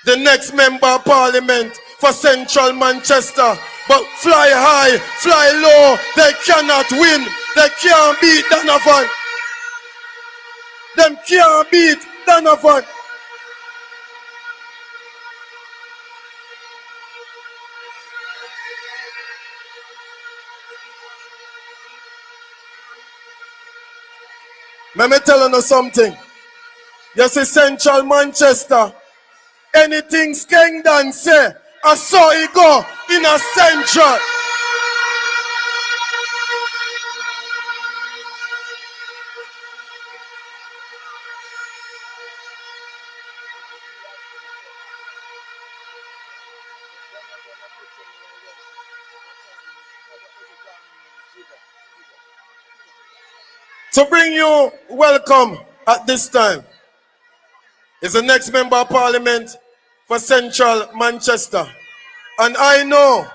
the next member of parliament for Central Manchester. But fly high, fly low, they cannot win. They can't beat Donovan. Them can't beat Donovan. Let me tell you something. You see Central Manchester, anything Skengdan say, I saw it go in a Central. To bring you welcome at this time is the next member of parliament for Central Manchester. And I know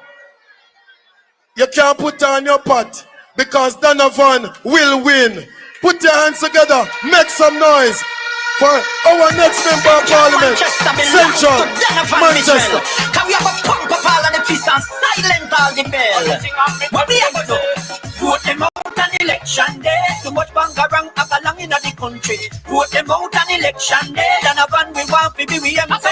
you can't put on your pot because Donovan will win. Put your hands together, make some noise for our next member of parliament, Central Manchester. Can we have a pump up all of the fist and silent all the bell? What we have to do? Vote them out on election day. Too much bangarang along in the country. Vote them out on election day. Donovan we want to be we MP.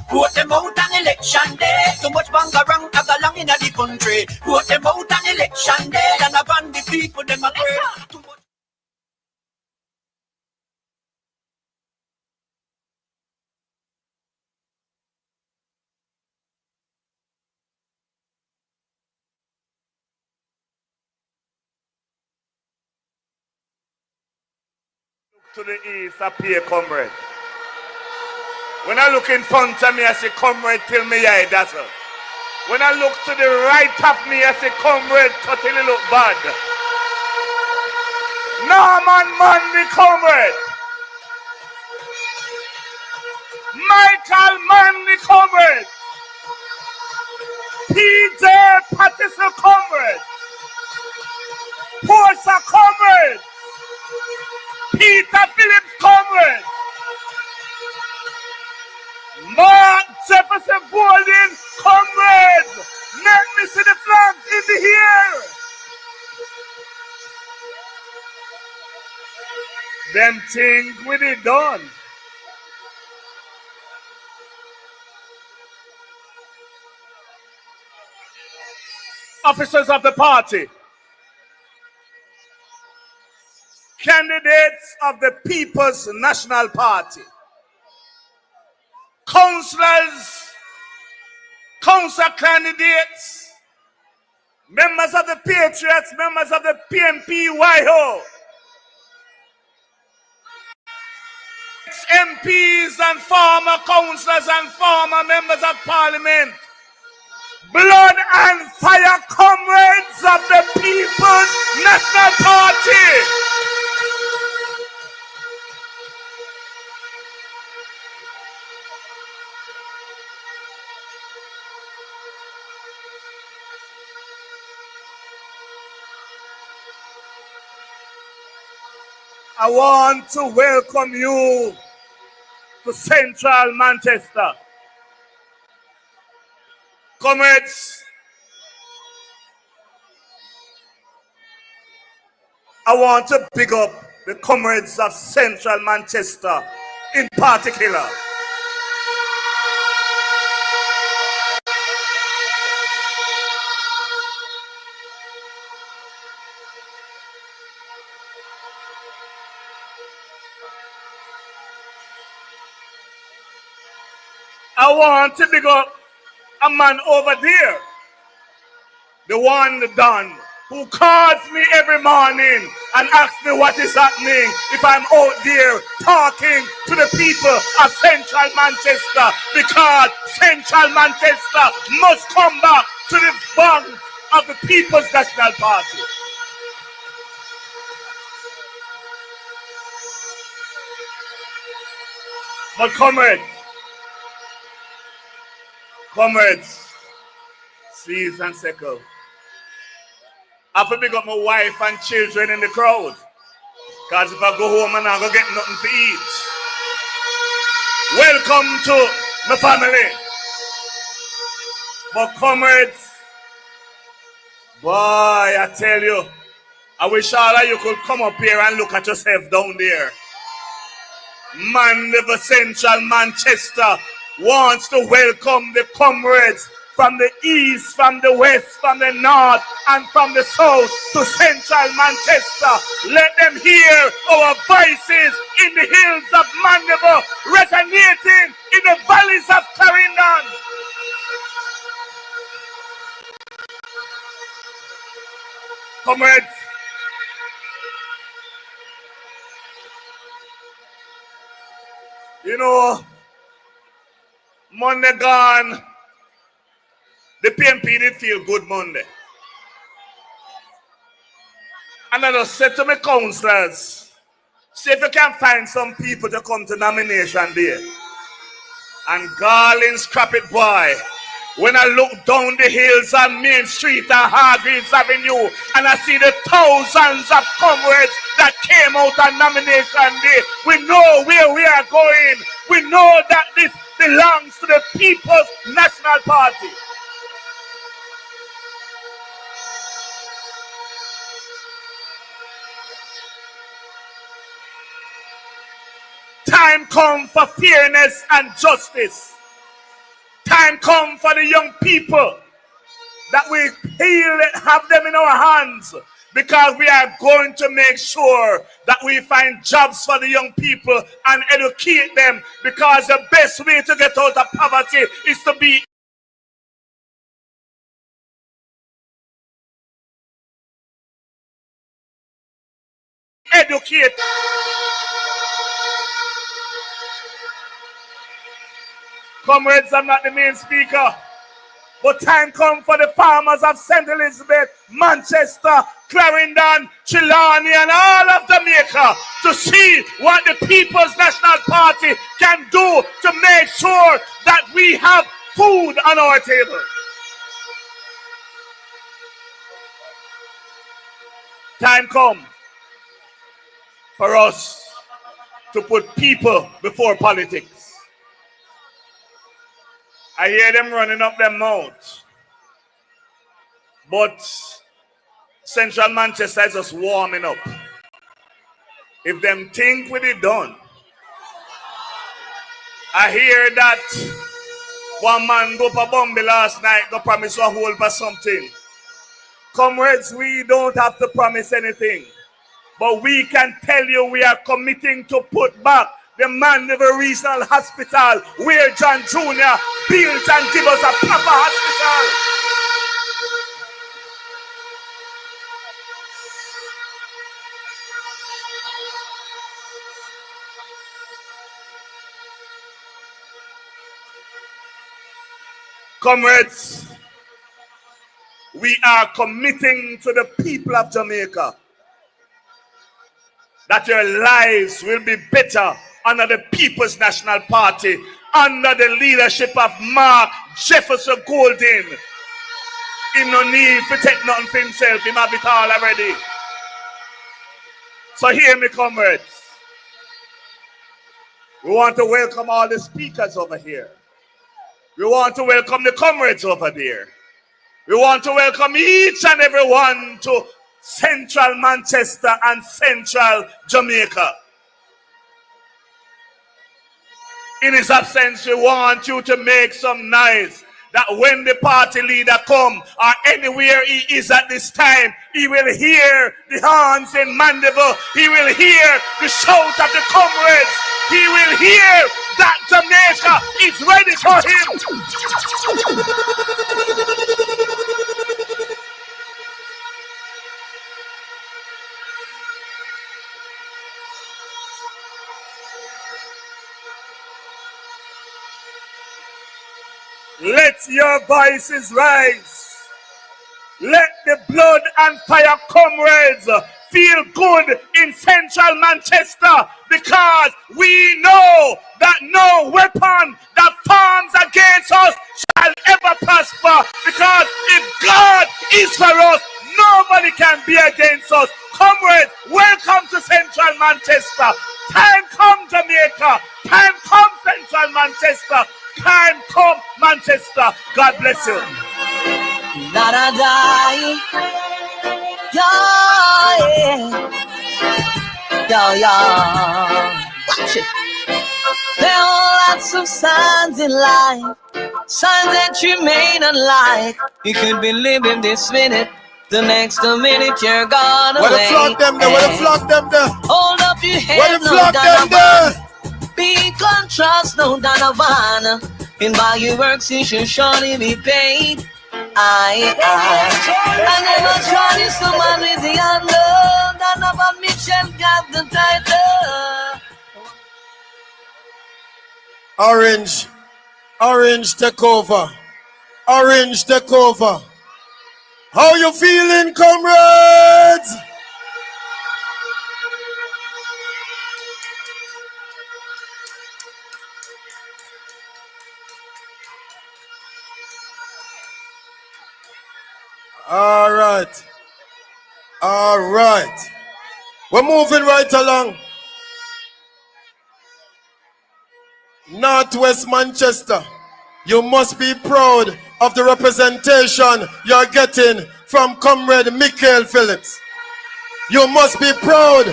Vote them out on election day. Too much bangarang along in the country. Vote them out on election day. Donovan the people them agree. To the east appear comrade. When I look in front of me, I say comrade till me eye dazzle. When I look to the right of me, I say comrade totally look bad. Norman Manley comrade. Michael Manley comrade. PJ Patterson comrade. Portia comrade. Peter Phillips comrade. Mark Jefferson Baldwin comrade. Let me see the flags in the air. Them things with it done. Officers of the party. Candidates of the People's National Party, councillors, council candidates, members of the Patriots, members of the PMP-YO, MPs and former councillors and former members of Parliament, blood and fire comrades of the People's National Party. I want to welcome you to Central Manchester. Comrades, I want to pick up the comrades of Central Manchester in particular. I want to pick up a man over there, the one, the Don, who calls me every morning and asks me what is happening if I'm out there talking to the people of Central Manchester, because Central Manchester must come back to the bank of the People's National Party. But comrades, seize and circle. I have to pick up my wife and children in the crowd, because if I go home and I go get nothing to eat. Welcome to my family. But comrades, boy, I tell you, I wish all of you could come up here and look at yourself down there. Mandeville Central Manchester wants to welcome the comrades from the east, from the west, from the north, and from the south to Central Manchester. Let them hear our voices in the hills of Mandeville, resonating in the valleys of Clarendon. Comrades, you know, Monday gone, the PMP did feel good Monday. And I just said to my councillors, see if you can find some people to come to nomination day. And Garland scrap it, boy. When I look down the hills on Main Street and Hargreaves Avenue, and I see the thousands of comrades that came out on nomination day, we know where we are going. We know that this belongs to the People's National Party. Time come for fairness and justice. Time come for the young people that we have them in our hands, because we are going to make sure that we find jobs for the young people and educate them, because the best way to get out of poverty is to be educated. Comrades, I'm not the main speaker, but time come for the farmers of St. Elizabeth, Manchester, Clarendon, Trelawney, and all of Jamaica to see what the People's National Party can do to make sure that we have food on our table. Time come for us to put people before politics. I hear them running up their mouth. But Central Manchester is just warming up. If them think with it done, I hear that one man go for Bombay last night, go promise a hole for something. Comrades, we don't have to promise anything. But we can tell you we are committing to put back the Mandeville Regional Hospital, where John Jr. built and gave us a proper hospital. Comrades, we are committing to the people of Jamaica that your lives will be better under the People's National Party, under the leadership of Mark Jefferson Golden. He no need to take nothing for himself. He have it all already. So hear me, comrades. We want to welcome all the speakers over here. We want to welcome the comrades over there. We want to welcome each and every one to Central Manchester and Central Jamaica. In his absence, we want you to make some noise, that when the party leader come or anywhere he is at this time, he will hear the horns in Mandeville. He will hear the shout of the comrades. He will hear that Jamaica is ready for him. Let your voices rise. Let the blood and fire comrades feel good in Central Manchester, because we know that no weapon that forms against us shall ever prosper, because if God is for us, nobody can be against us. Comrades, welcome to Central Manchester. Time come, Jamaica. Time come, Central Manchester. time come, Manchester. God bless you. Da da da. Yeah, yeah. Watch it. There are lots of signs in life, signs that you may not like. You could be living this minute, the next minute you're gone away. Where the flock them there? Where the flock them there? Hold up your head, Where the no flock them there? Be contrast, no Donovan. And by your works you should surely be paid. I never tried someone with the unknown. Donovan Mitchell got the title. Orange take over. Orange take over. How you feeling, comrades? All right. We're moving right along. Northwest Manchester, you must be proud of the representation you're getting from Comrade Michael Phillips. You must be proud.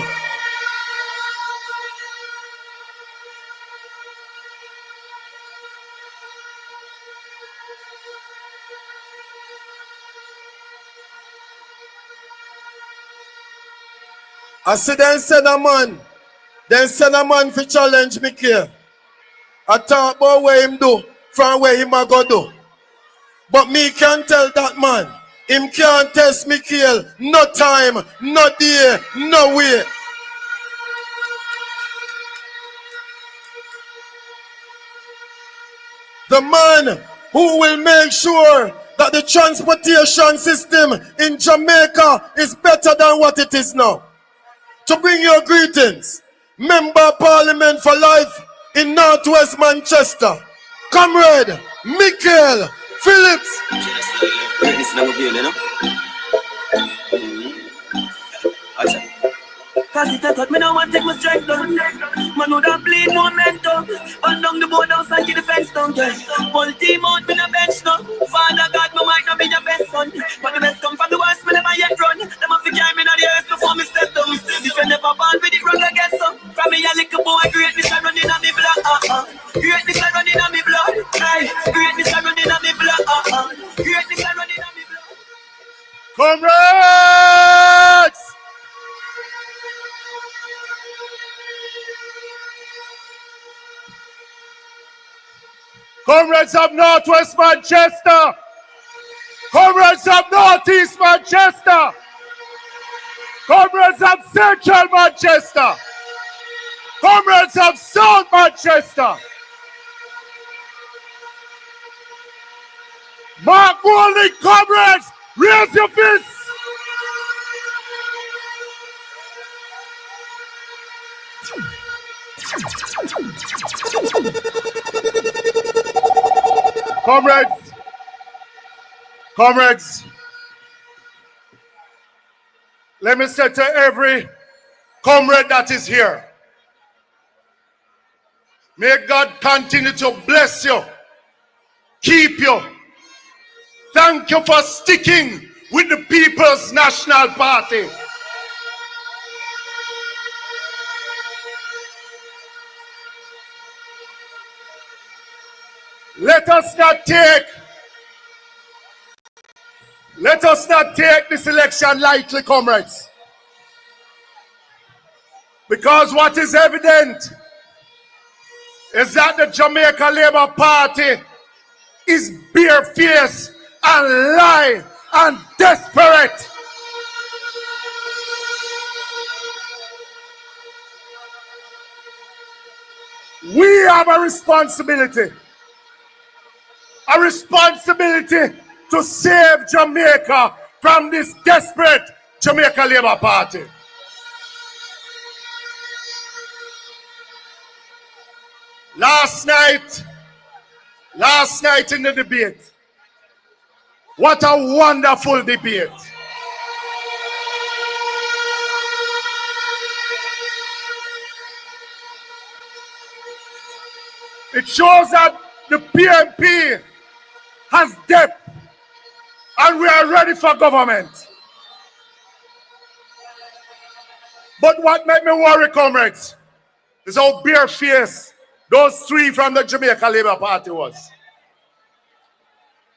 I see them send a man. Then send a man for challenge Michael. I talk about what him do from where him a go do. But me can't tell that man. Him can't test Michael. No time, no day, no way. The man who will make sure that the transportation system in Jamaica is better than what it is now. To bring your greetings, Member of Parliament for Life in Northwest Manchester, Comrade Michael Phillips. Cause it thought me now want take my strength down. Man would have bleed momentum. Run down the board outside to the fence down. Whole team out me the bench now. Father God, me might not be your best son, but the best come from the worst, me never yet run. Them have to carry me on the earth before me step down. If you never born with it wrong, I guess so. From me a little boy, greatness I running on me blood. Greatness I running on me blood. Greatness I running on me blood. Greatness I running on me blood. Comrades! Comrades of Northwest Manchester! Comrades of Northeast Manchester! Comrades of Central Manchester! Comrades of South Manchester! Mark Golding, comrades, raise your fists! Comrades, let me say to every comrade that is here, may God continue to bless you, keep you. Thank you for sticking with the People's National Party. Let us not take this election lightly, comrades. Because what is evident is that the Jamaica Labour Party is barefaced and lying and desperate. We have a responsibility to save Jamaica from this desperate Jamaica Labour Party. Last night in the debate, what a wonderful debate. It shows that the PNP has depth and we are ready for government. But what made me worry, comrades, is how barefaced those three from the Jamaica Labour Party was.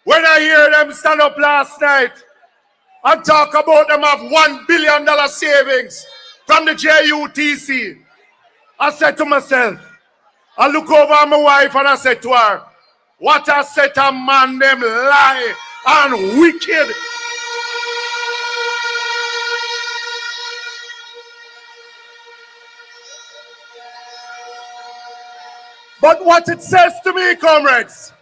When I hear them stand up last night and talk about them have $1 billion savings from the JUTC, I said to myself, I look over at my wife and I said to her, what a set of man them lie and wicked. But what it says to me, comrades,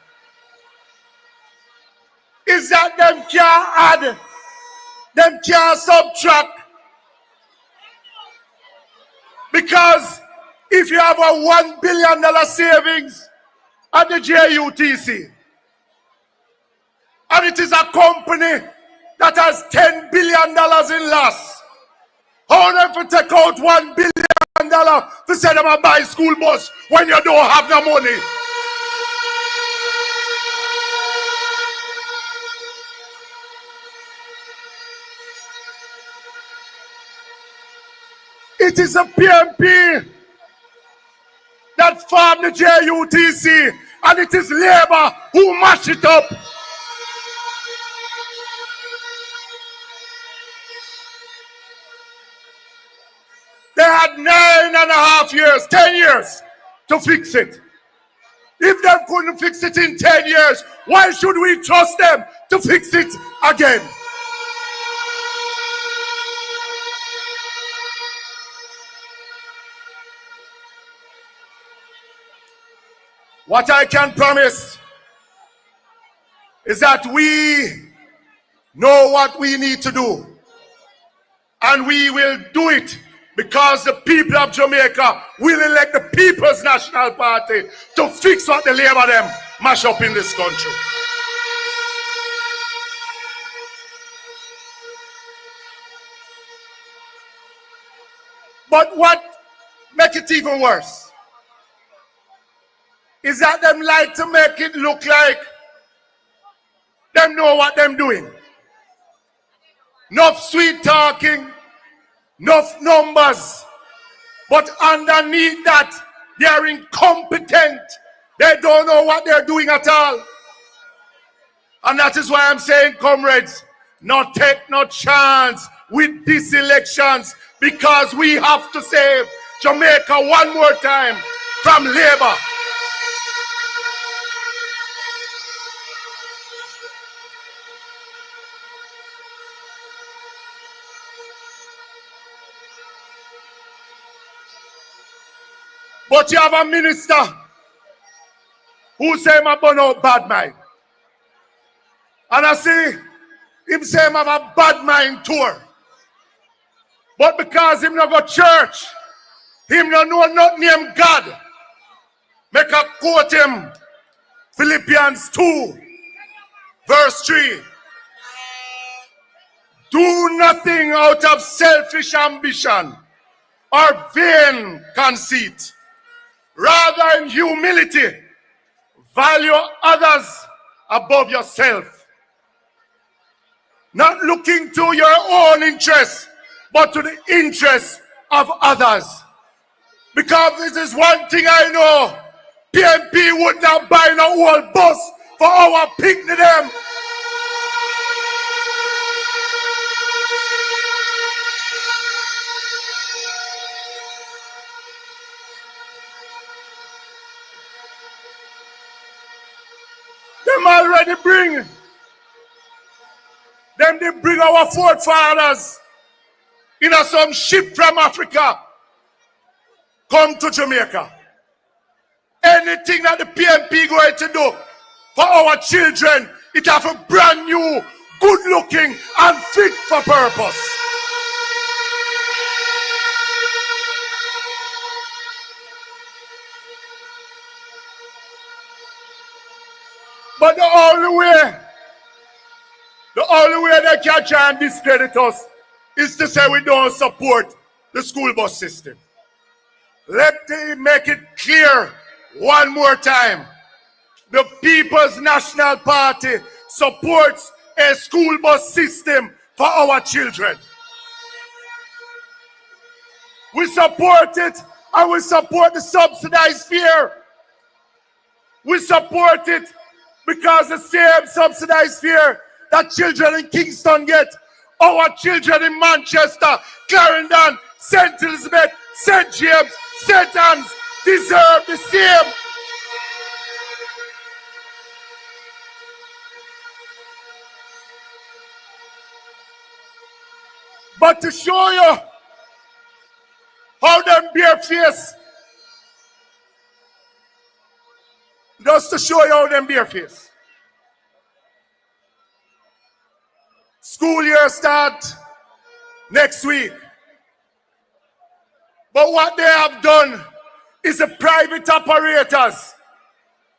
is that them can't add, them can't subtract. Because if you have a $1 billion savings at the JUTC, and it is a company that has $10 billion in loss, how them to take out $1 billion to send them a buy school bus when you don't have the money? It is a PNP that formed the JUTC, and it is Labour who mash it up. They had 9.5 years, 10 years to fix it. If they couldn't fix it in 10 years, why should we trust them to fix it again? What I can promise is that we know what we need to do, and we will do it because the people of Jamaica will elect the People's National Party to fix what the Labour them mash up in this country. But what makes it even worse is that them like to make it look like them know what them doing. Enough sweet talking, enough numbers, but underneath that, they're incompetent. They don't know what they're doing at all. And that is why I'm saying, comrades, not take no chance with these elections, because we have to save Jamaica one more time from Labour. But you have a minister who say him about no bad mind. And I see him say him have a bad mind tour. But because him not go church, him not know not name God. Make a quote him, Philippians 2, verse 3. Do nothing out of selfish ambition or vain conceit. Rather, in humility, value others above yourself. Not looking to your own interests, but to the interests of others. Because this is one thing I know, PNP would not buy no whole bus for our picnic them. Them already bring. Them they bring our forefathers in some ship from Africa come to Jamaica. Anything that the PNP going to do for our children, it have a brand new, good looking and fit for purpose. But the only way they can try and discredit us is to say we don't support the school bus system. Let me make it clear one more time. The People's National Party supports a school bus system for our children. We support it, and we support the subsidized fare. We support it because the same subsidized fare that children in Kingston get, our children in Manchester, Clarendon, St. Elizabeth, St. James, St. Anne's deserve the same. But to show you how them bare face, just to show you how them bare face. School year start next week. But what they have done is the private operators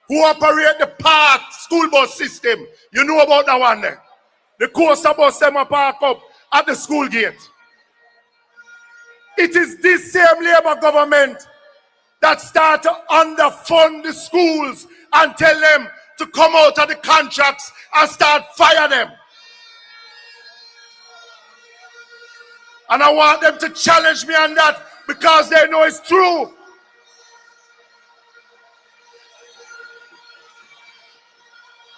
who operate the park school bus system. You know about that one there. The coaster bus them a park up at the school gate. It is this same Labour government that start to underfund the schools and tell them to come out of the contracts and start fire them. And I want them to challenge me on that because they know it's true.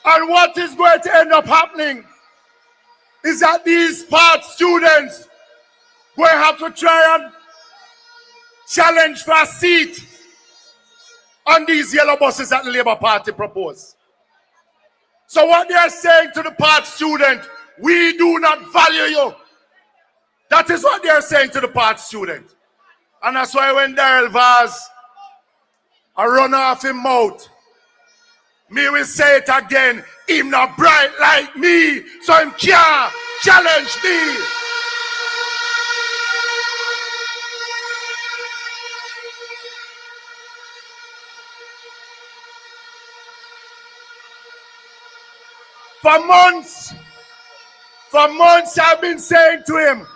And what is going to end up happening is that these part students will have to try and challenge for a seat on these yellow buses that the Labour Party propose. So what they are saying to the part student, we do not value you. That is what they are saying to the part student. And that's why when Daryl Vaz run off him mouth, me will say it again, him not bright like me, so him can't challenge me. For months I've been saying to him,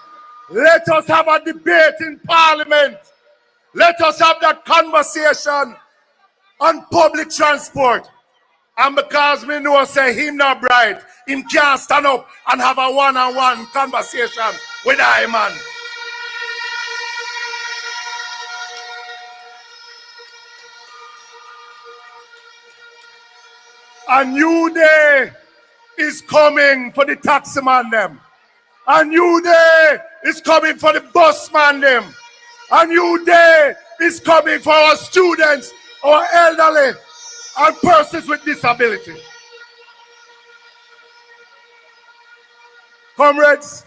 let us have a debate in Parliament. Let us have that conversation on public transport. And because me know say him not bright, him can't stand up and have a one-on-one conversation with I man. A new day is coming for the taxi man them. A new day is coming for the bus man them. A new day is coming for our students, our elderly, and persons with disability. Comrades,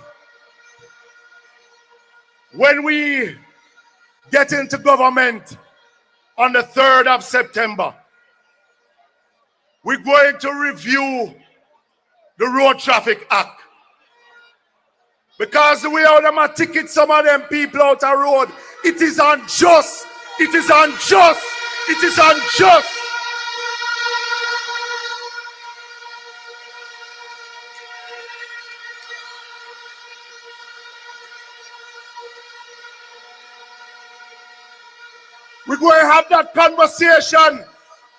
when we get into government on the 3rd of September, we're going to review the Road Traffic Act. Because the way how them are ticket some of them people out the road, it is unjust. It is unjust. It is unjust. We're going to have that conversation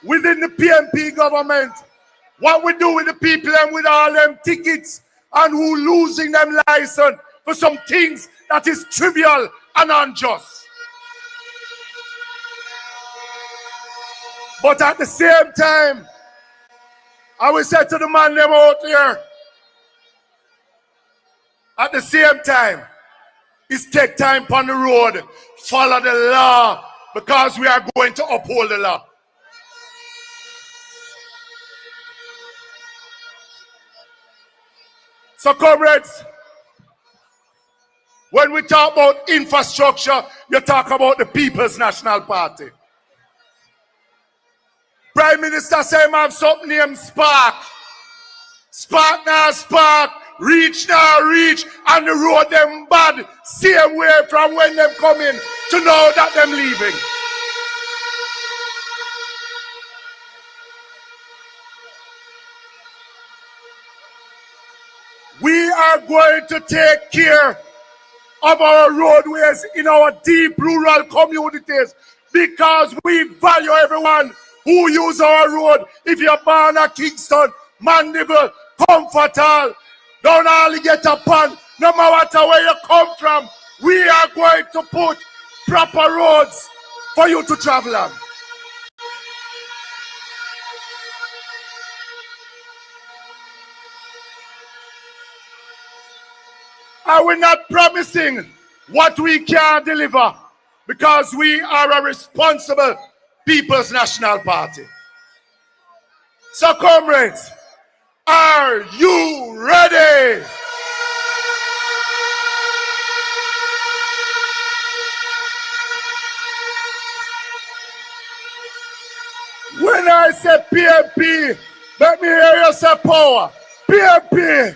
within the PNP government. What we do with the people and with all them tickets and who losing them license for some things that is trivial and unjust. But at the same time, I will say to the man them out here, at the same time, is take time on the road, follow the law, because we are going to uphold the law. So comrades, when we talk about infrastructure, you talk about the People's National Party. Prime Minister say I have something named Spark. Spark now spark, reach now reach, and the road them bad, same way from when them come in to know that them leaving. We are going to take care of our roadways in our deep rural communities because we value everyone who use our road. If you're born at Kingston, Mandeville, Comfortal, don't only get a pan, no matter where you come from, we are going to put proper roads for you to travel on. And we're not promising what we can't deliver because we are a responsible People's National Party. So, comrades, are you ready? When I say PMP, let me hear you say power. PMP,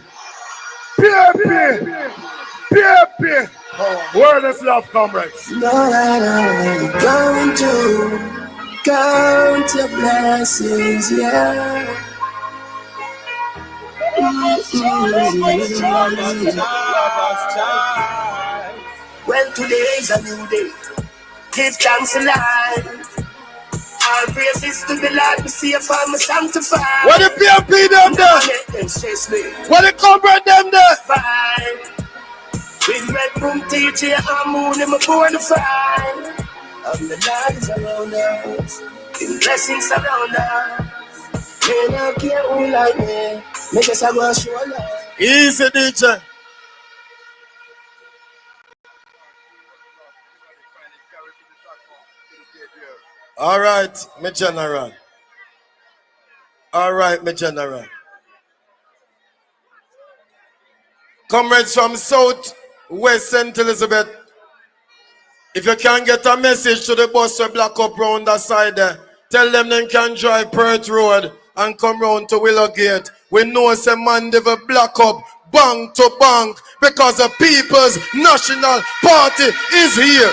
PMP, PMP. Word is love, comrades. Lord, I'm going to count your blessings, yeah. Well, today is a new day. Give thanks to life. All praises to the Lord, we see a farmer sanctified. What the PMP them there? Let them chase me. What the comrade them there? Fine. With red boom teacher, I'm moon in my born to find. And the Lord is around us. The blessings surround us. They don't care who like me. Make us have a show love. Easy, DJ. All right, my general. All right, my general. Comrades from South, West, St. Elizabeth, if you can get a message to the bus to block up round that side there, tell them they can drive Perth Road and come round to Willowgate. We know some man they will block up bank to bank because the People's National Party is here.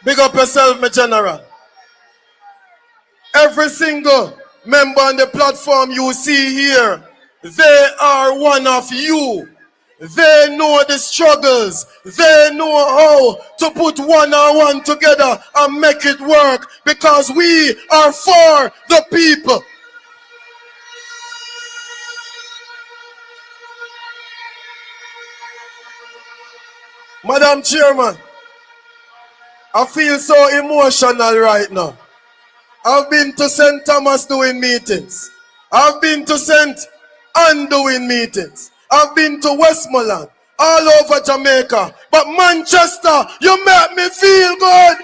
Big up yourself, my general. Every single member on the platform you see here, they are one of you. They know the struggles. They know how to put one on one together and make it work because we are for the people. Madam Chairman, I feel so emotional right now. I've been to St. Thomas doing meetings. I've been to St. Anne doing meetings. I've been to Westmoreland, all over Jamaica. But Manchester, you make me feel good.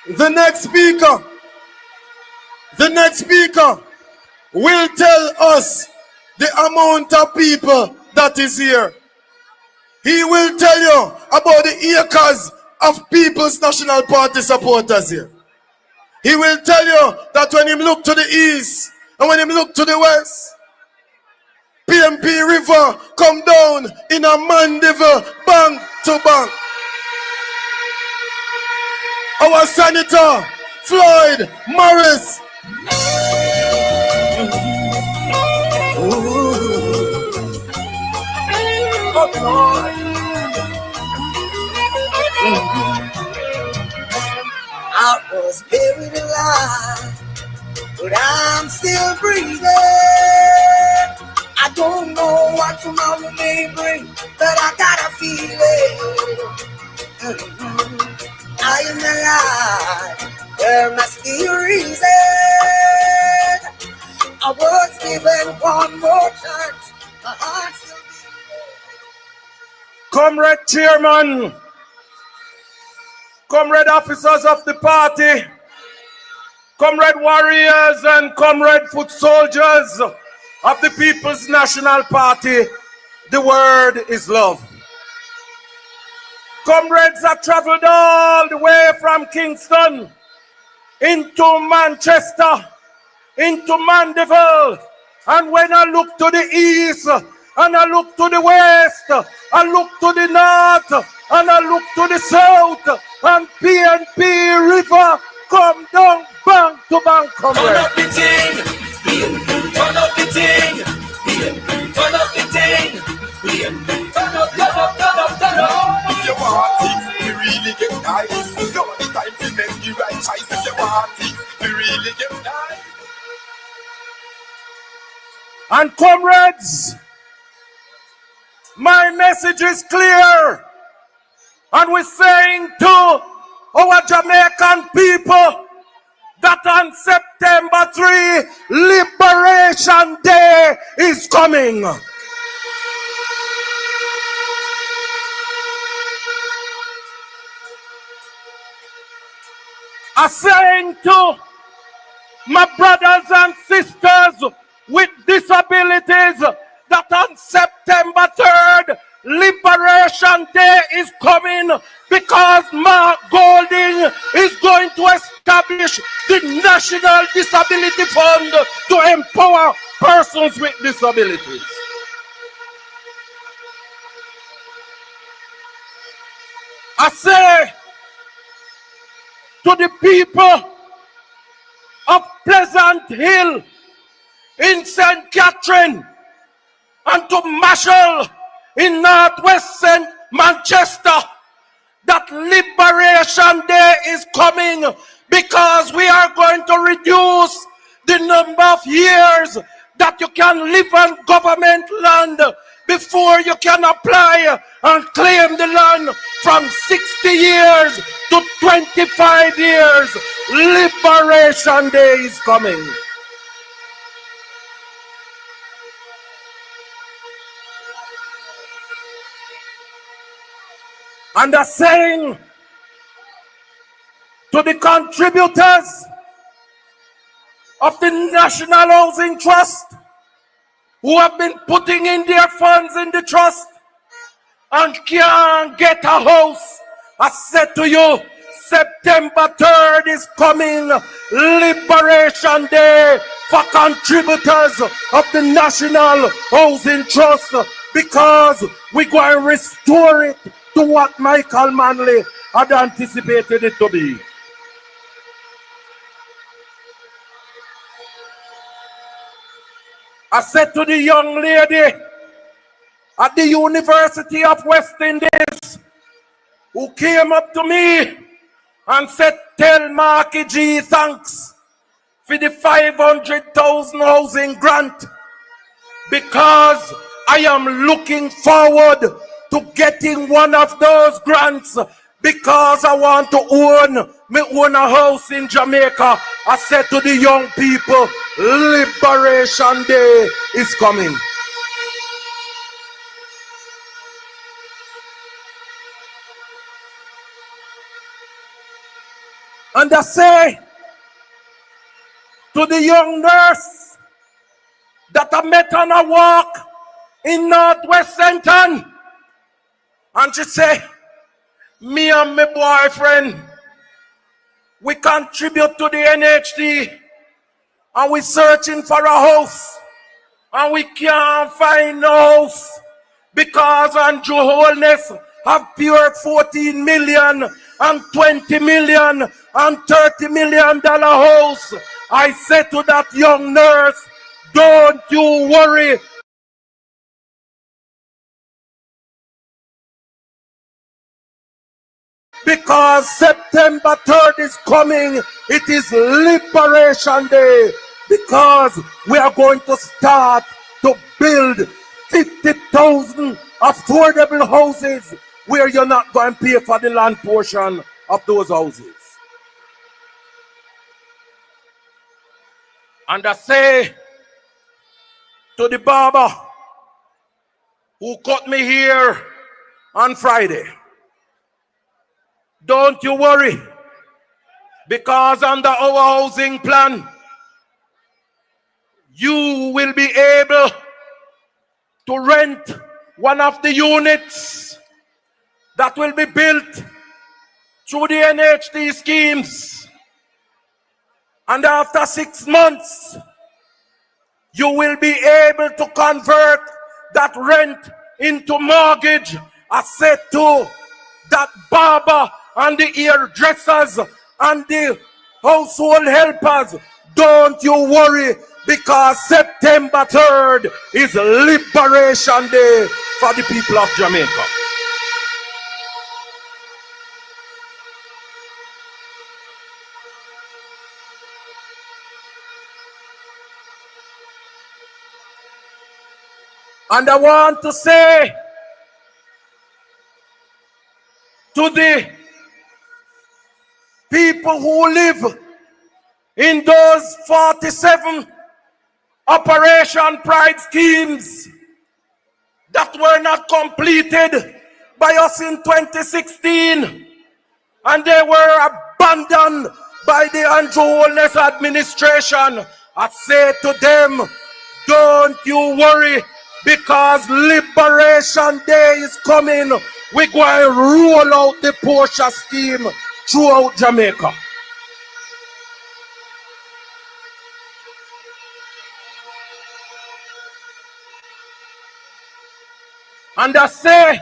The next speaker will tell us the amount of people that is here. He will tell you about the acres of People's National Party supporters here. He will tell you that when him look to the east and when him look to the west, PMP River come down in a Mandeville bank to bank. Our Senator Floyd Morris. I was buried alive, but I'm still breathing. I don't know what tomorrow may bring, but I got a feeling. I am alive, there must be a reason. I was given one more chance, my heart still beats. Comrade Chairman, comrade officers of the party, comrade warriors and comrade foot soldiers of the People's National Party, the word is love. Comrades have traveled all the way from Kingston into Manchester, into Mandeville, And when I look to the east, and I look to the west, I look to the north, and I look to the south, and PNP River come down bank to bank, comrade. Turn up the thing, turn up the thing, turn up the thing, turn up. If you want things, we really get nice. You're the time to make the right choice. If you want things, we really get nice. And comrades, my message is clear. And we're saying to our Jamaican people that on September 3, Liberation Day is coming. I'm saying to my brothers and sisters with disabilities that on September 3rd, Liberation Day is coming because Mark Golding is going to establish the National Disability Fund to empower persons with disabilities. I say to the people of Pleasant Hill in St. Catherine and to Marshall in Northwest St. Manchester that Liberation Day is coming because we are going to reduce the number of years that you can live on government land before you can apply and claim the land from 60 years to 25 years. Liberation Day is coming. And the saying to the contributors of the National Housing Trust who have been putting in their funds in the trust and can't get a house, I said to you, September 3rd is coming, Liberation Day for contributors of the National Housing Trust, because we're going to restore it to what Michael Manley had anticipated it to be. I said to the young lady at the University of West Indies who came up to me and said, tell Marky G thanks for the 500,000 housing grant, because I am looking forward to getting one of those grants because I want to own a house in Jamaica. I said to the young people, Liberation Day is coming. And I say to the young nurse that I met on a walk in Northwest Centon, and she say, me and my boyfriend, we contribute to the NHD and we searching for a house and we can't find no house because Andrew Holness have pure 14 million and 20 million and $30 million house. I said to that young nurse, don't you worry. Because September 3rd is coming. It is Liberation Day. Because we are going to start to build 50,000 affordable houses where you're not going to pay for the land portion of those houses. And I say to the barber who cut me here on Friday, don't you worry, because under our housing plan, you will be able to rent one of the units that will be built through the NHD schemes. And after 6 months, you will be able to convert that rent into mortgage. I said to that barber and the hairdressers and the household helpers, don't you worry, because September 3rd is Liberation Day for the people of Jamaica. And I want to say to the people who live in those 47 Operation Pride schemes that were not completed by us in 2016, and they were abandoned by the Andrew Holness administration, I say to them, don't you worry, because Liberation Day is coming. We're going to roll out the Porsche scheme throughout Jamaica. And I say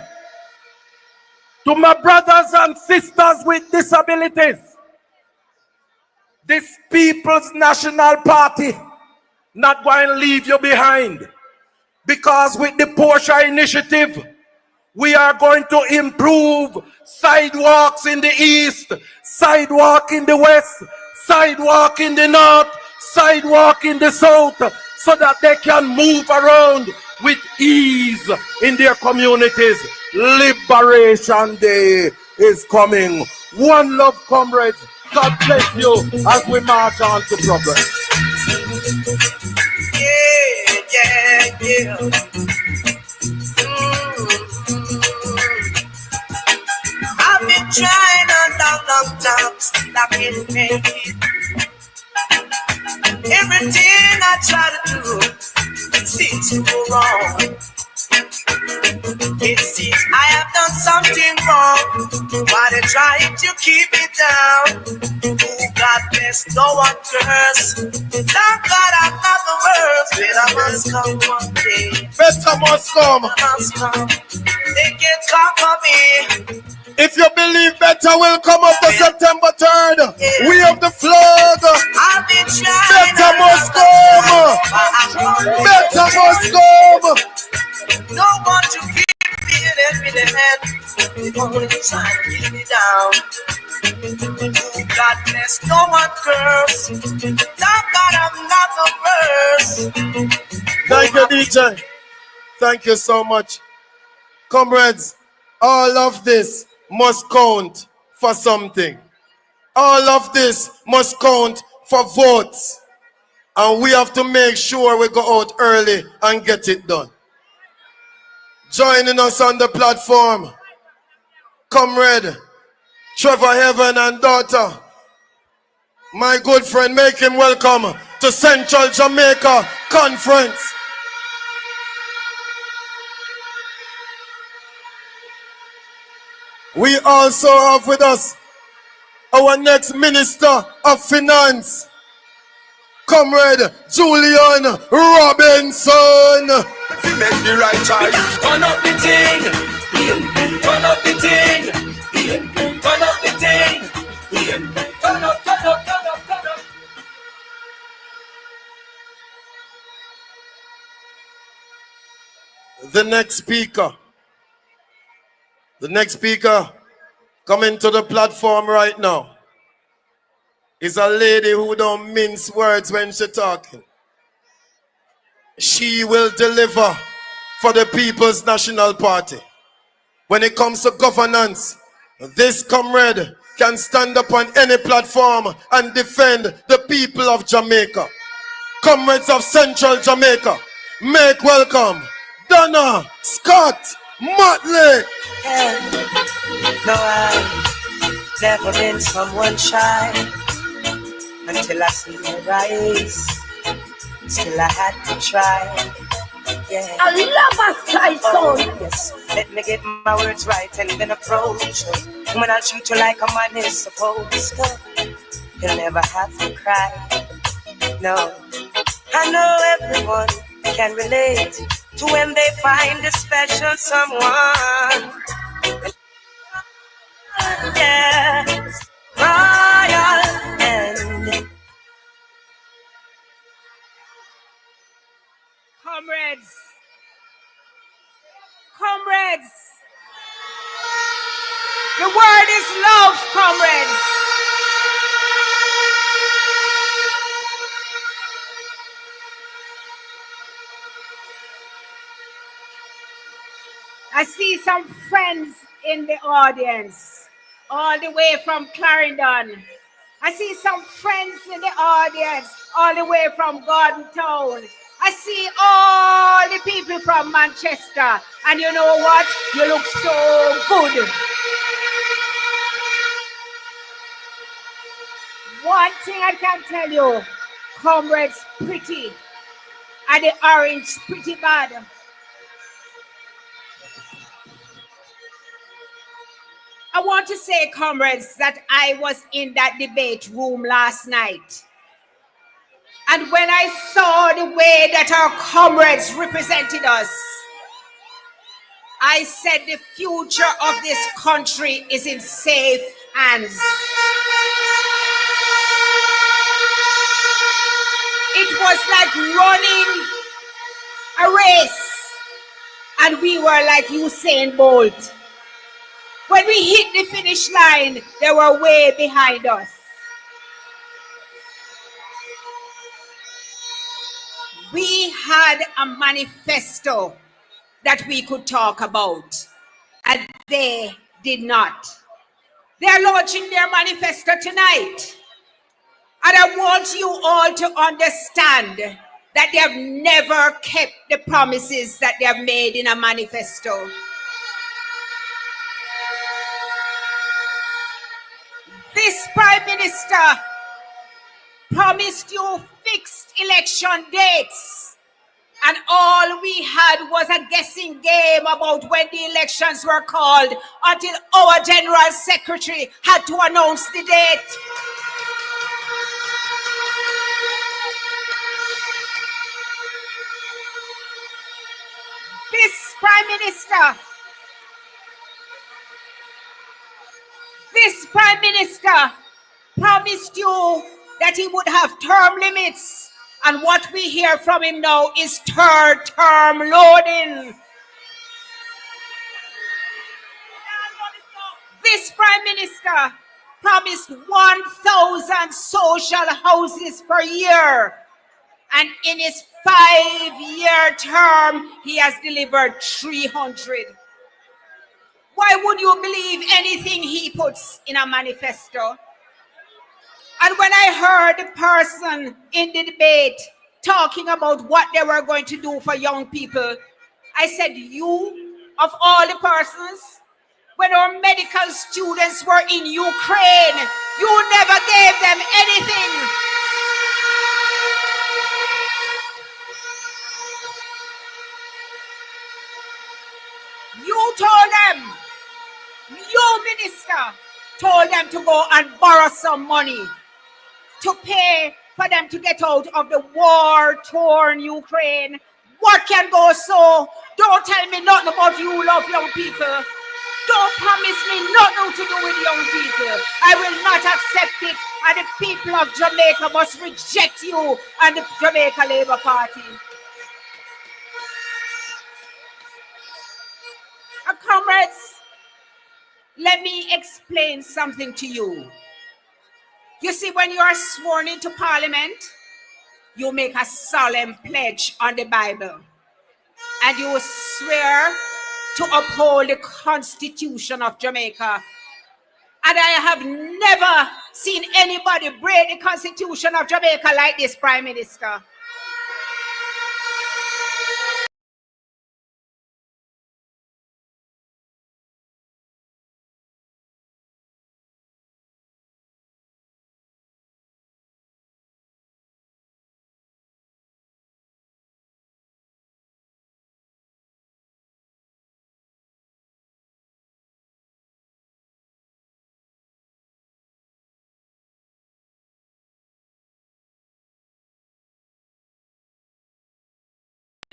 to my brothers and sisters with disabilities, this People's National Party not going to leave you behind. Because with the Porsche initiative, we are going to improve sidewalks in the east, sidewalk in the west, sidewalk in the north, sidewalk in the south, so that they can move around with ease in their communities. Liberation Day is coming. One love, comrades. God bless you as we march on to progress. Yeah. I've been trying a long time, stop getting paid. Everything I try to do seems to go wrong. It seems I have done something wrong. Why they trying to keep me down? Oh, God bless, no one curse. Thank God I'm not the worst. Better must come one day. Better must come. Must come. They can conquer me. If you believe better will come up to September 3rd, Yeah. we have the flag. I've been trying. Better must come. Better must come. No one to keep me and let me the head. They only trying to keep me down. Oh, God bless, no one curse. Thank God I'm not the worst. Thank you, DJ. Thank you so much. Comrades, all of this must count for something. All of this must count for votes. And we have to make sure we go out early and get it done. Joining us on the platform, Comrade Trevor Heaven and daughter, my good friend, make him welcome to Central Jamaica Conference. We also have with us our next Minister of Finance, Comrade Julian Robinson. If you make the right choice, Turn up the thing. Turn up the thing. Turn up the thing. Turn up. The next speaker coming to the platform right now is a lady who don't mince words when she's talking. She will deliver for the People's National Party. When it comes to governance, this comrade can stand up on any platform and defend the people of Jamaica. Comrades of Central Jamaica, make welcome Donna Scott Motley. No, I've never been someone shy until I see her eyes. Still I had to try. Yeah. I love a try Oh, song. yes. Let me get my words right and then approach her. When I'll treat you like a man is supposed to. You'll never have to cry. No. I know everyone can relate to when they find a special someone. Yeah, royal and Comrades, comrades, the word is love, comrades. I see some friends in the audience, all the way from Clarendon. I see some friends in the audience, all the way from Gordon Town. I see all the people from Manchester. And you know what? You look so good. One thing I can tell you, comrades pretty, and the orange pretty bad. I want to say, comrades, that I was in that debate room last night. And when I saw the way that our comrades represented us, I said the future of this country is in safe hands. It was like running a race, and we were like Usain Bolt. When we hit the finish line, they were way behind us. We had a manifesto that we could talk about, and they did not. They are launching their manifesto tonight. And I want you all to understand that they have never kept the promises that they have made in a manifesto. This Prime Minister promised you fixed election dates, and all we had was a guessing game about when the elections were called until our General Secretary had to announce the date. This Prime Minister promised you that he would have term limits, and what we hear from him now is third term loading. This Prime Minister promised 1,000 social houses per year, and in his 5-year term, he has delivered 300. Why would you believe anything he puts in a manifesto? And when I heard the person in the debate talking about what they were going to do for young people, I said, you, of all the persons, when our medical students were in Ukraine, you never gave them anything. You told them, you minister, told them to go and borrow some money to pay for them to get out of the war-torn Ukraine. What can go so? Don't tell me nothing about you love young people. Don't promise me nothing to do with young people. I will not accept it, and the people of Jamaica must reject you and the Jamaica Labour Party. And comrades, let me explain something to you. You see, when you are sworn into Parliament, you make a solemn pledge on the Bible, and you swear to uphold the Constitution of Jamaica. And I have never seen anybody break the Constitution of Jamaica like this Prime Minister.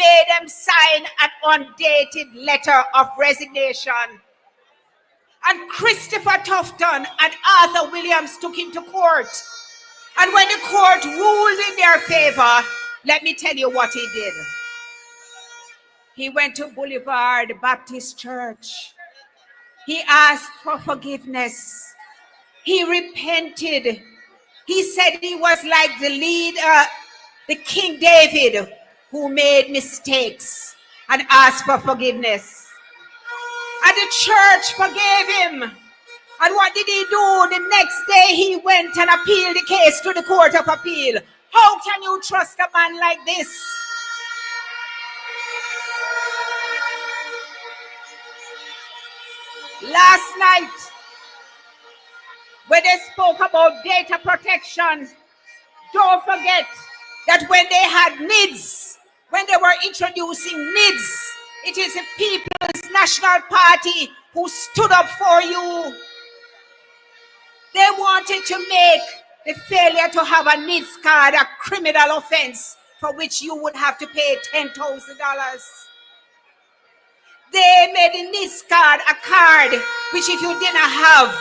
made them sign an undated letter of resignation. And Christopher Tufton and Arthur Williams took him to court. And when the court ruled in their favor, let me tell you what he did. He went to Boulevard Baptist Church. He asked for forgiveness. He repented. He said he was like the leader, the King David, who made mistakes and asked for forgiveness. And the church forgave him. And what did he do? The next day he went and appealed the case to the Court of Appeal. How can you trust a man like this? Last night, when they spoke about data protection, don't forget that when they had NIDS, when they were introducing NIDS, it is the People's National Party who stood up for you. They wanted to make the failure to have a NIDS card a criminal offense for which you would have to pay $10,000. They made the NIDS card a card which if you didn't have,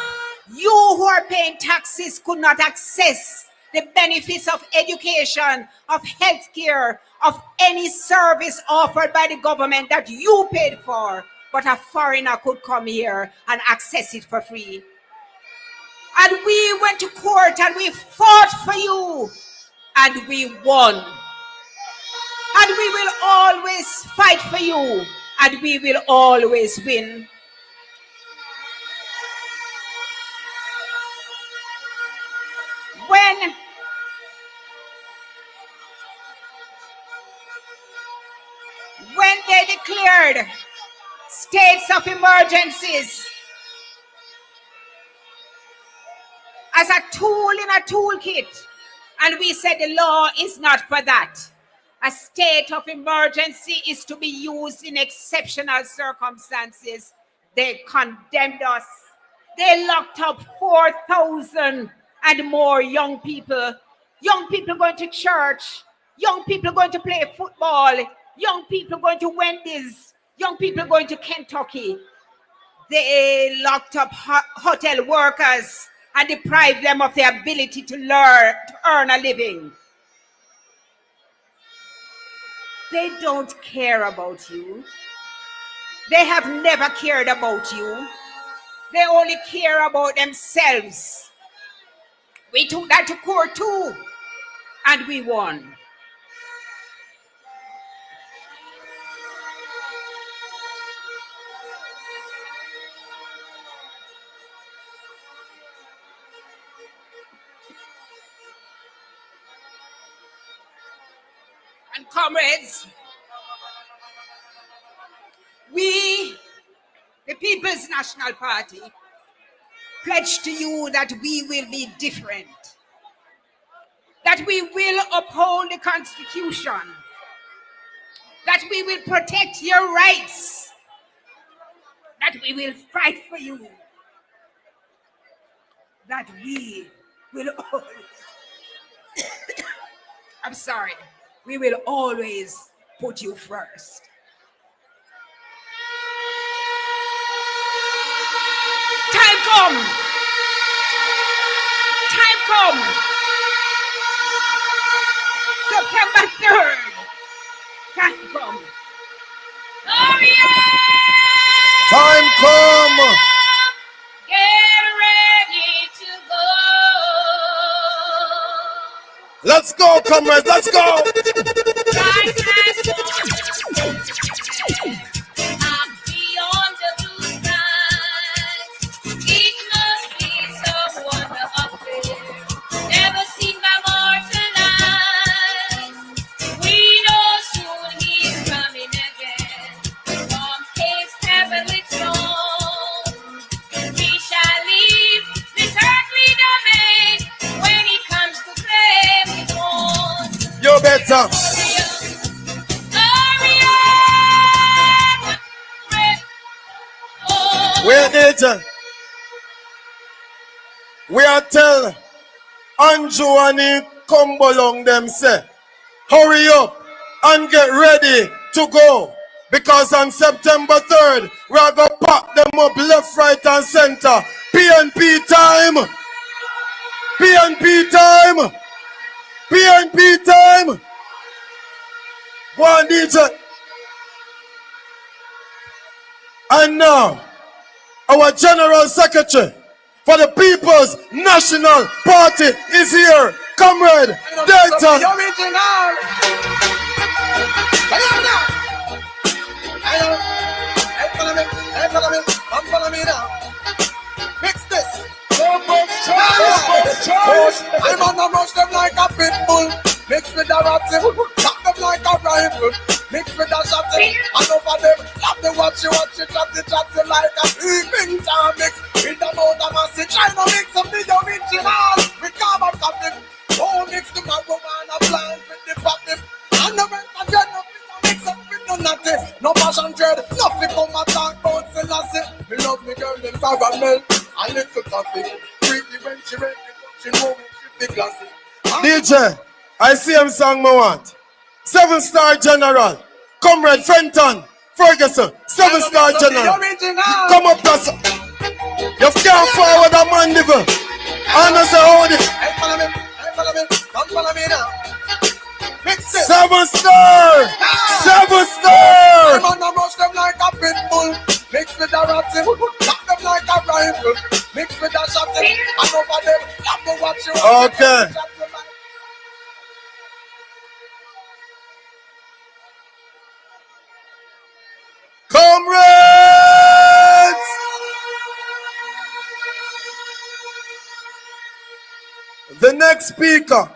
you who are paying taxes could not access the benefits of education, of healthcare, of any service offered by the government that you paid for, but a foreigner could come here and access it for free. And we went to court and we fought for you and we won. And we will always fight for you and we will always win. When they declared states of emergencies as a tool in a toolkit, and we said the law is not for that. A state of emergency is to be used in exceptional circumstances. They condemned us. They locked up 4,000 and more young people going to church, young people going to play football, young people going to Wendy's, young people going to Kentucky. They locked up hotel workers and deprived them of the ability to earn a living. They don't care about you. They have never cared about you. They only care about themselves. We took that to court too, and we won. And comrades, we, the People's National Party, pledge to you that we will be different, that we will uphold the Constitution, that we will protect your rights, that we will fight for you, that we will always, I'm sorry, we will always put you first. Time come. September 3rd. Time come. Time come. Get ready to go. Let's go, comrades. Let's go. Beyond the blue skies, it must be some wonder up there, never seen by mortal eyes. We know soon he's coming again, from his heavenly throne. We shall leave this earthly domain when he comes to claim his own. You better. Where did we are tell Andrew and he come along them say, hurry up and get ready to go. Because on September 3rd, we are going to pack them up left, right, and center. PNP time. PNP time. PNP time. Go on, DJ. And now, our General Secretary for the People's National Party is here. Comrade Dayton. Mix this. I'm on the rush them like a pit bull. Mix with a ratty, chop them like a rifle. Mix with a shotty, and over them, love the watch you chatty like a sleeping time. Mix with the motor massy, try to mix up the original with carbon copy. Oh, mix the marijuana blind with the poppy. And the rent again, mix up with no natty. No passion dread, nothing come and talk about Selassie. Me love me girl in caramel, a little toffee. Pretty when she ready, she know when she be classy. DJ, I see him song me want. 7-star General, Comrade Fenton, Ferguson, 7-star General. Come up, Pastor. You can't forward a mandible. I know say hold it. Come follow me now. Mix it. 7-star! 7-star! I'm on the rush them like a pit bull. Mix with a ratty, chop them like a rifle. Mix with a shotty, and over them, love to watch you. Okay. Comrades! The next speaker.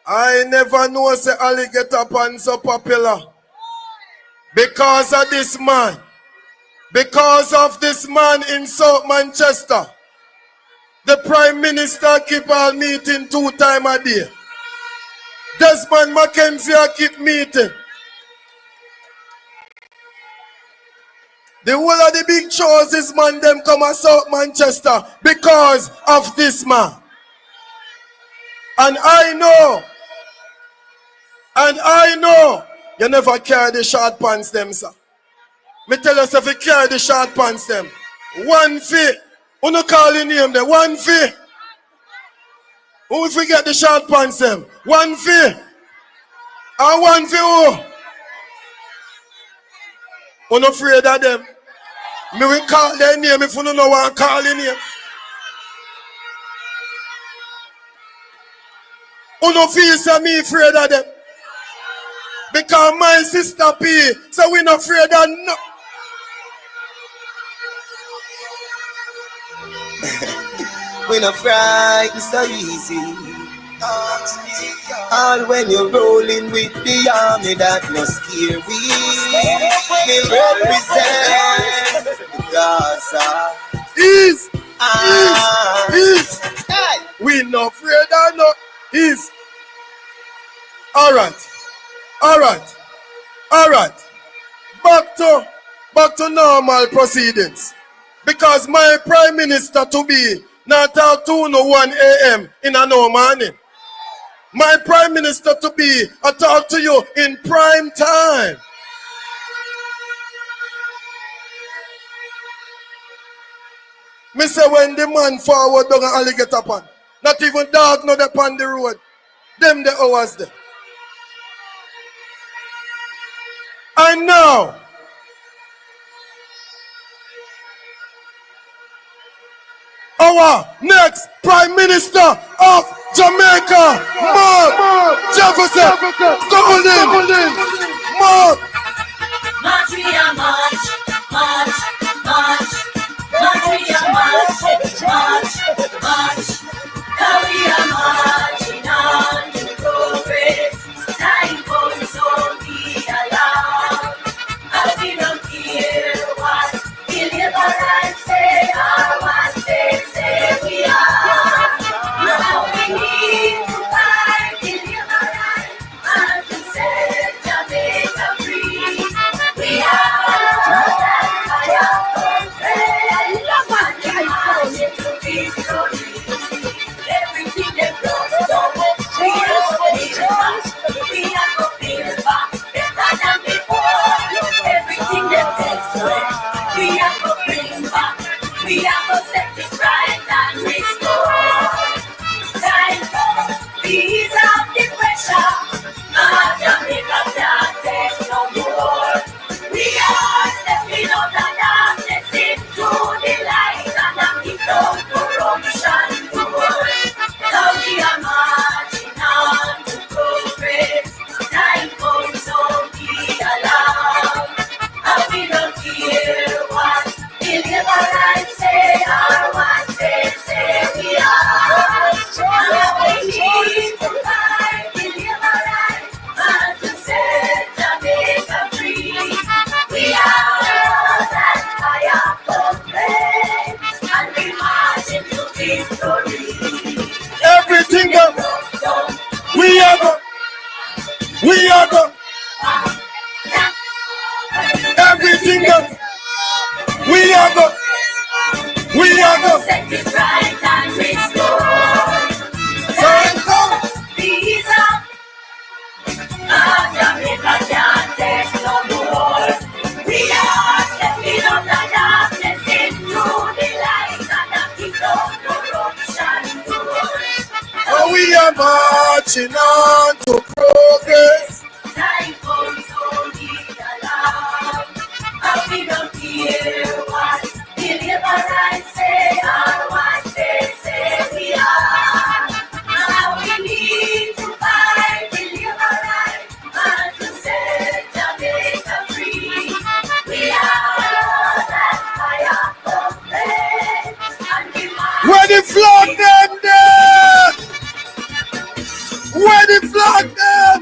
I never know say alligator pan so popular. Because of this man. Because of this man in South Manchester. The Prime Minister keep our meeting 2 times a day. Desmond Mackenzie keep meeting. The whole of the big shows this man them come to South Manchester because of this man. And I know, you never carry the short pants them, sir. Me tell us if you carry the short pants them. 1 fee. Who no call your name there? 1 fee. Who forget the short pants them? 1 fee. And 1 fee who? Who no afraid of them? Me will call their name if you don't know what I'm calling name. Who no feel so me afraid of them? Because my sister P, so we not afraid of no. We not frightened so easy. All when you're rolling with the army that no scare we represent Gaza. Is. We not afraid of no. Is. All right. Back to normal proceedings. Because my Prime Minister to be not talk to no 1 a.m. in a no morning. My Prime Minister to be I talk to you in prime time. Me say when the man forward down an alligator pan, not even dog no dey on the road. Them the hours there. And now, our next Prime Minister of Jamaica, Mark Jefferson. Double him. Mark. March, we are march. We are march. Now we are marching on to progress. Time comes, so be alarmed. And we don't care what the liberals say or what they say we are. Now we need to fight the liberals and to set Jamaica free. We are. We have to bring back. We have to set it right and restore. Time for ease of the pressure. Jamaica can't take no more. We are stepping out of darkness into the light and knocking down corruption doors. Now we are marching on to progress. Time comes, so be alarmed. And we don't hear what the liberals say or what they say we are. And we need to fight the liberals and to set Jamaica free. We are that fire complaint and we march into victory. Everything up. We are go. We are go. Everything up. We are go. We are go. Set it right and restore. Time come. Peace up. Jamaica can't take no more. We are stepping out the darkness into the light and knocking down corruption doors. And we are marching on to progress. Time comes, so we alarm. And we don't hear what the liberals say or what they say we are. And we need to fight the liberals and to set Jamaica free. We are that fire complaint and we march. Where the flag them there? Where the flag them?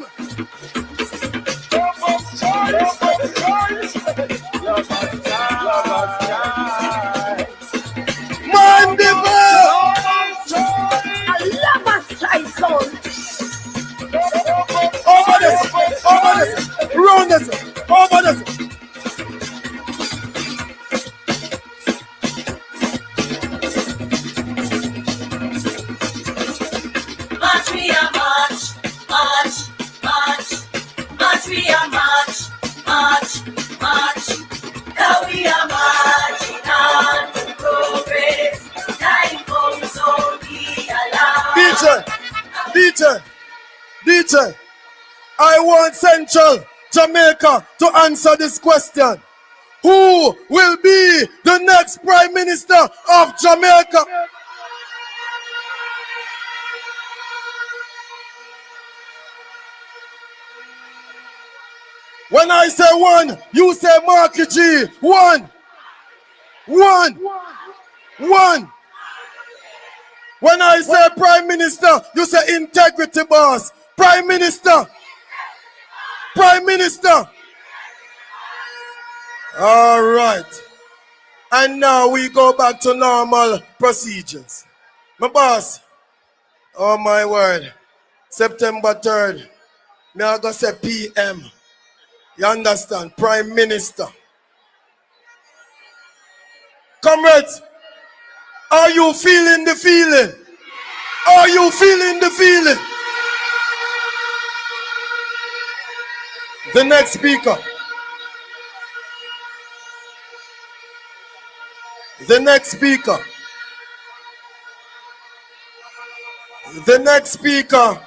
Mandible! I love us, try soul. Over this! Round this! Over this! March, we are march, march, march, march, we are march, march, march. Now we are marching on to progress. Time comes, so be alarmed. DJ, I want Central Jamaica to answer this question. Who will be the next Prime Minister of Jamaica? When I say one, you say Marky G. One. When I say Prime Minister, you say integrity boss. Prime Minister. All right. And now we go back to normal procedures. My boss, oh my word, September 3rd, me I go say PM. You understand? Prime Minister. Comrades, are you feeling the feeling? Are you feeling the feeling? The next speaker. The next speaker. The next speaker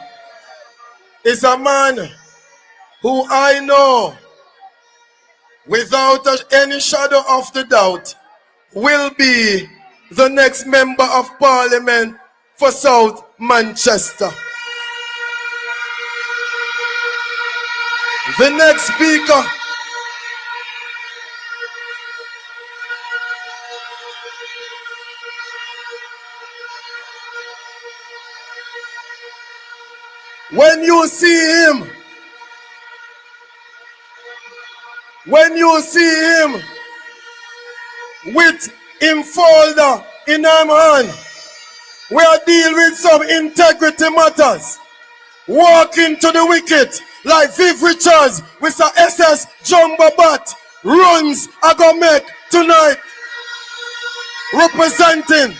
is a man who I know without any shadow of the doubt will be the next member of parliament for South Manchester. The next speaker when you see him with him folder in him hand, we are dealing with some integrity matters. Walk into the wicket like Viv Richards with a SS Jumbo Bat. Runs I go make tonight. Representing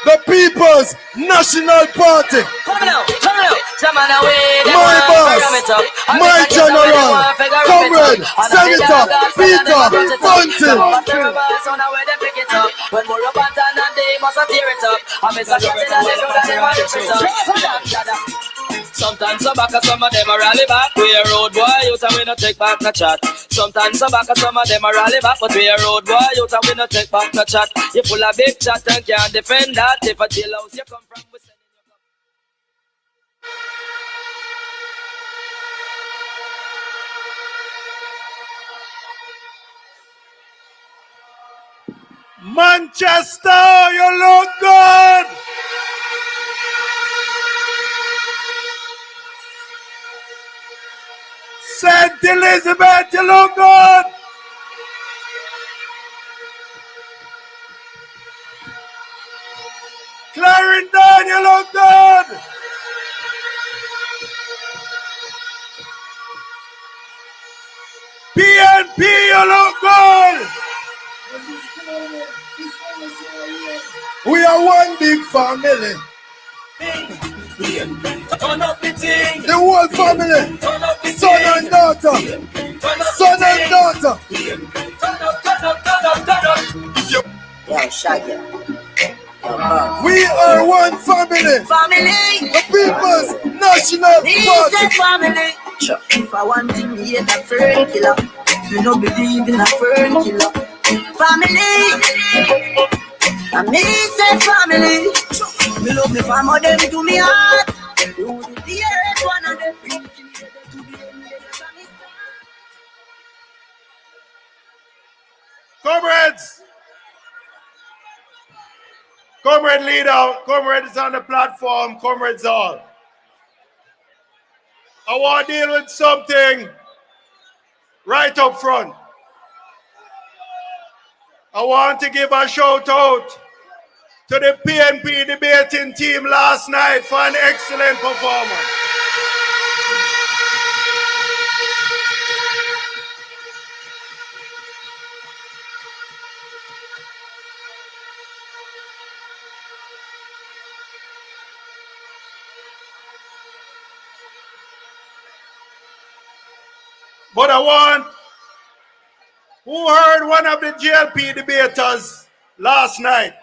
the People's National Party. Come now, Jaman away, My boss, my general, comrade, Senator Peter Bunting. When more about and they must tear it up. I'm a second and they know that they want it up. Sometimes some back and some of them are rally back. We a road boy, you and we no take back no chat. Sometimes some back and some of them are rally back, but we a road boy, you and we no take back no chat. You full of big chat and can't defend that. If a jailhouse you come from, we send Manchester, you look good. St. Elizabeth, you look good. Clarendon, you look good. PNP, you look good. We are one big family. turn up the thing. The whole family. Turn up the Son and daughter. Son and daughter. Turn up. Yeah, Seaga. We are one family. Family. The People's National Party. Family. Sure. If I want to be a fern killer, you don't believe in a fern killer. Family. And me say family. Me love me family, them to me heart. You the earth one of them. Comrades, comrade leader, comrades on the platform, comrades all. I want to deal with something right up front. I want to give a shout out to the PNP debating team last night for an excellent performance. But I want, who heard one of the GLP debaters last night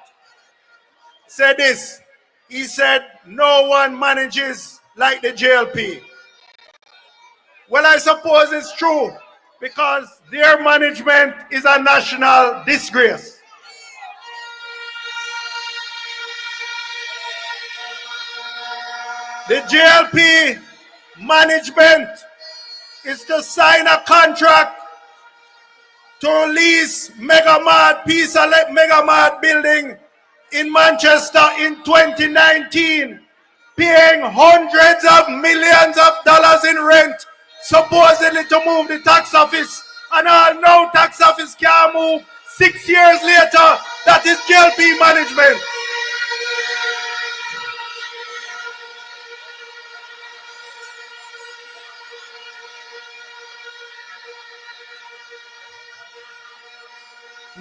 say this? He said, no one manages like the GLP. Well, I suppose it's true because their management is a national disgrace. The GLP management is to sign a contract to release piece of Megamart building in Manchester in 2019, paying hundreds of millions of dollars in rent, supposedly to move the tax office, and no tax office can move. 6 years later, that is GLP management.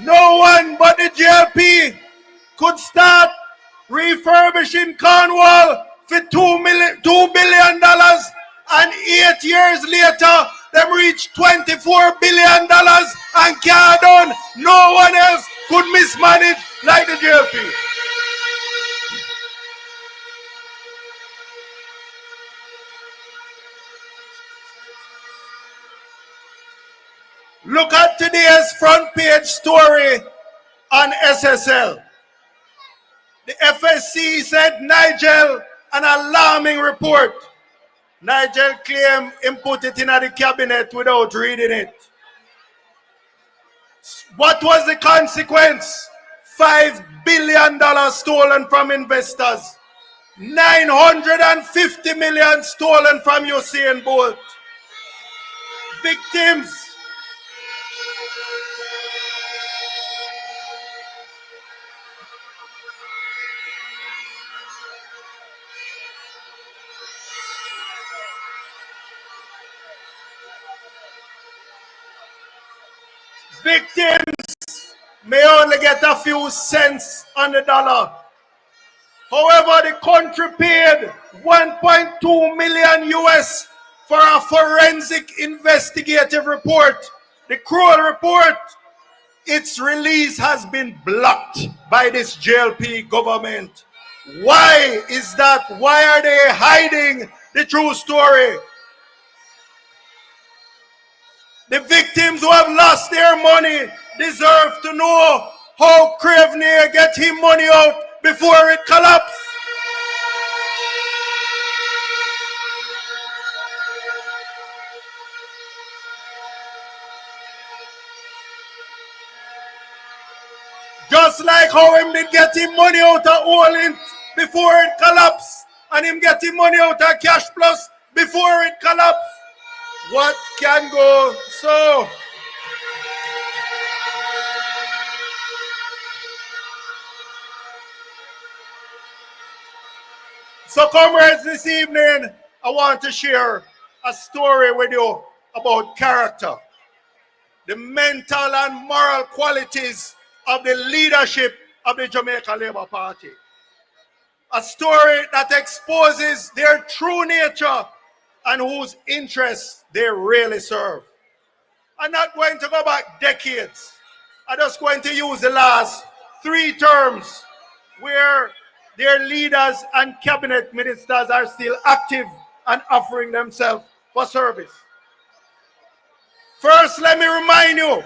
No one but the GLP could start refurbishing Cornwall for $2 billion, and 8 years later, them reached $24 billion and can't done. No one else could mismanage like the GLP. Look at today's front page story on SSL. The FSC said Nigel, an alarming report. Nigel claimed he put it in the cabinet without reading it. What was the consequence? $5 billion stolen from investors. 950 million stolen from Usain Bolt. Victims. Victims may only get a few cents on the dollar. However, the country paid 1.2 million US for a forensic investigative report. The Kroll report, its release has been blocked by this JLP government. Why is that? Why are they hiding the true story? The victims who have lost their money deserve to know how Craveney get him money out before it collapsed. Just like how him did get him money out of Olin before it collapsed, and him get him money out of Cash Plus before it collapsed. What can go so? So, comrades, this evening, I want to share a story with you about character, the mental and moral qualities of the leadership of the Jamaica Labour Party. A story that exposes their true nature and whose interests they really serve. I'm not going to go back decades. I'm just going to use the last 3 terms where their leaders and cabinet ministers are still active and offering themselves for service. First, let me remind you.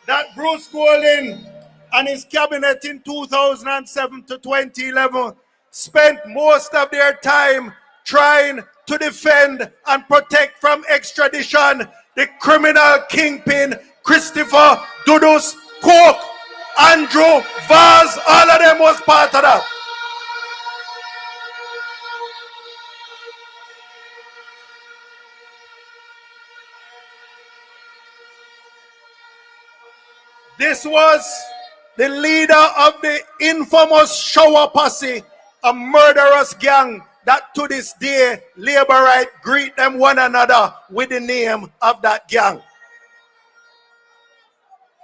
That Bruce Golding and his cabinet in 2007 to 2011 spent most of their time trying to defend and protect from extradition the criminal kingpin Christopher Dudus Cook, Andrew Vaz, all of them was part of that. This was the leader of the infamous Shower Posse, a murderous gang that to this day, labor right greet them one another with the name of that gang.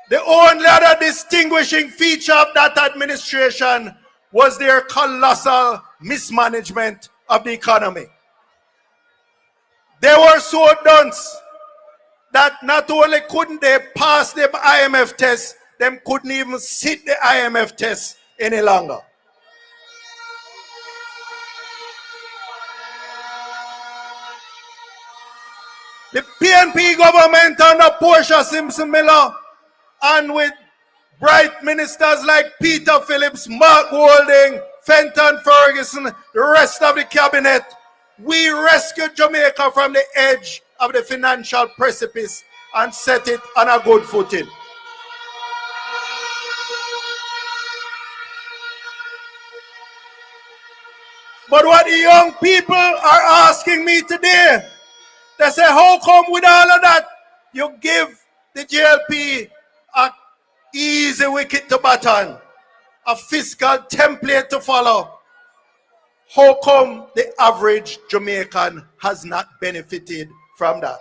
The only other distinguishing feature of that administration was their colossal mismanagement of the economy. They were so dunce that not only couldn't they pass the IMF test, them couldn't even sit the IMF test any longer. The PNP government under Portia Simpson Miller and with bright ministers like Peter Phillips, Mark Golding, Fenton Ferguson, the rest of the cabinet, we rescued Jamaica from the edge of the financial precipice and set it on a good footing. But what the young people are asking me today, they say, how come with all of that, you give the JLP a easy wicket to baton, a fiscal template to follow? How come the average Jamaican has not benefited from that?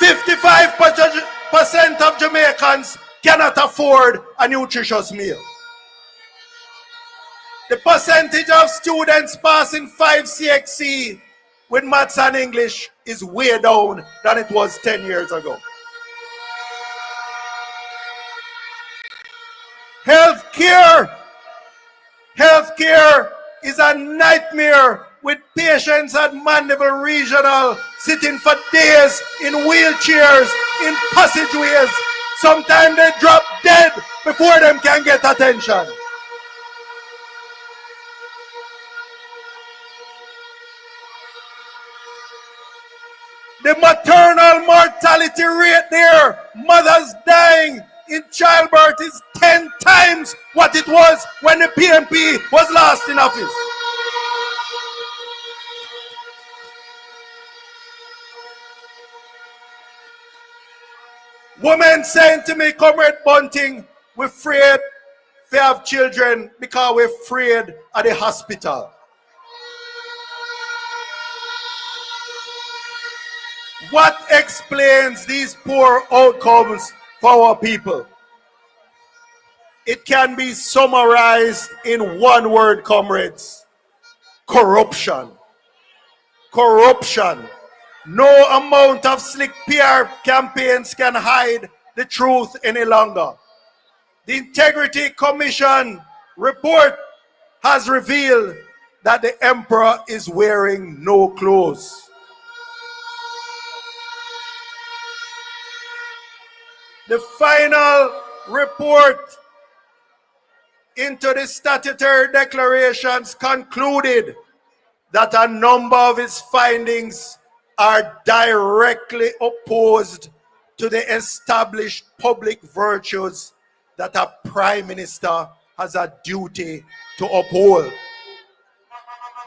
55% of Jamaicans cannot afford a nutritious meal. The percentage of students passing 5 CXC with maths and English is way down than it was 10 years ago. Healthcare is a nightmare with patients at Mandeville Regional sitting for days in wheelchairs, in passageways. Sometimes they drop dead before them can get attention. The maternal mortality rate there, mothers dying in childbirth, is 10 times what it was when the PNP was last in office. Women saying to me, Comrade Bunting, we're afraid to have children because we're afraid of the hospital. What explains these poor outcomes for our people? It can be summarized in one word, comrades: corruption. Corruption. No amount of slick PR campaigns can hide the truth any longer. The Integrity Commission report has revealed that the emperor is wearing no clothes. The final report into the statutory declarations concluded that a number of its findings are directly opposed to the established public virtues that a prime minister has a duty to uphold.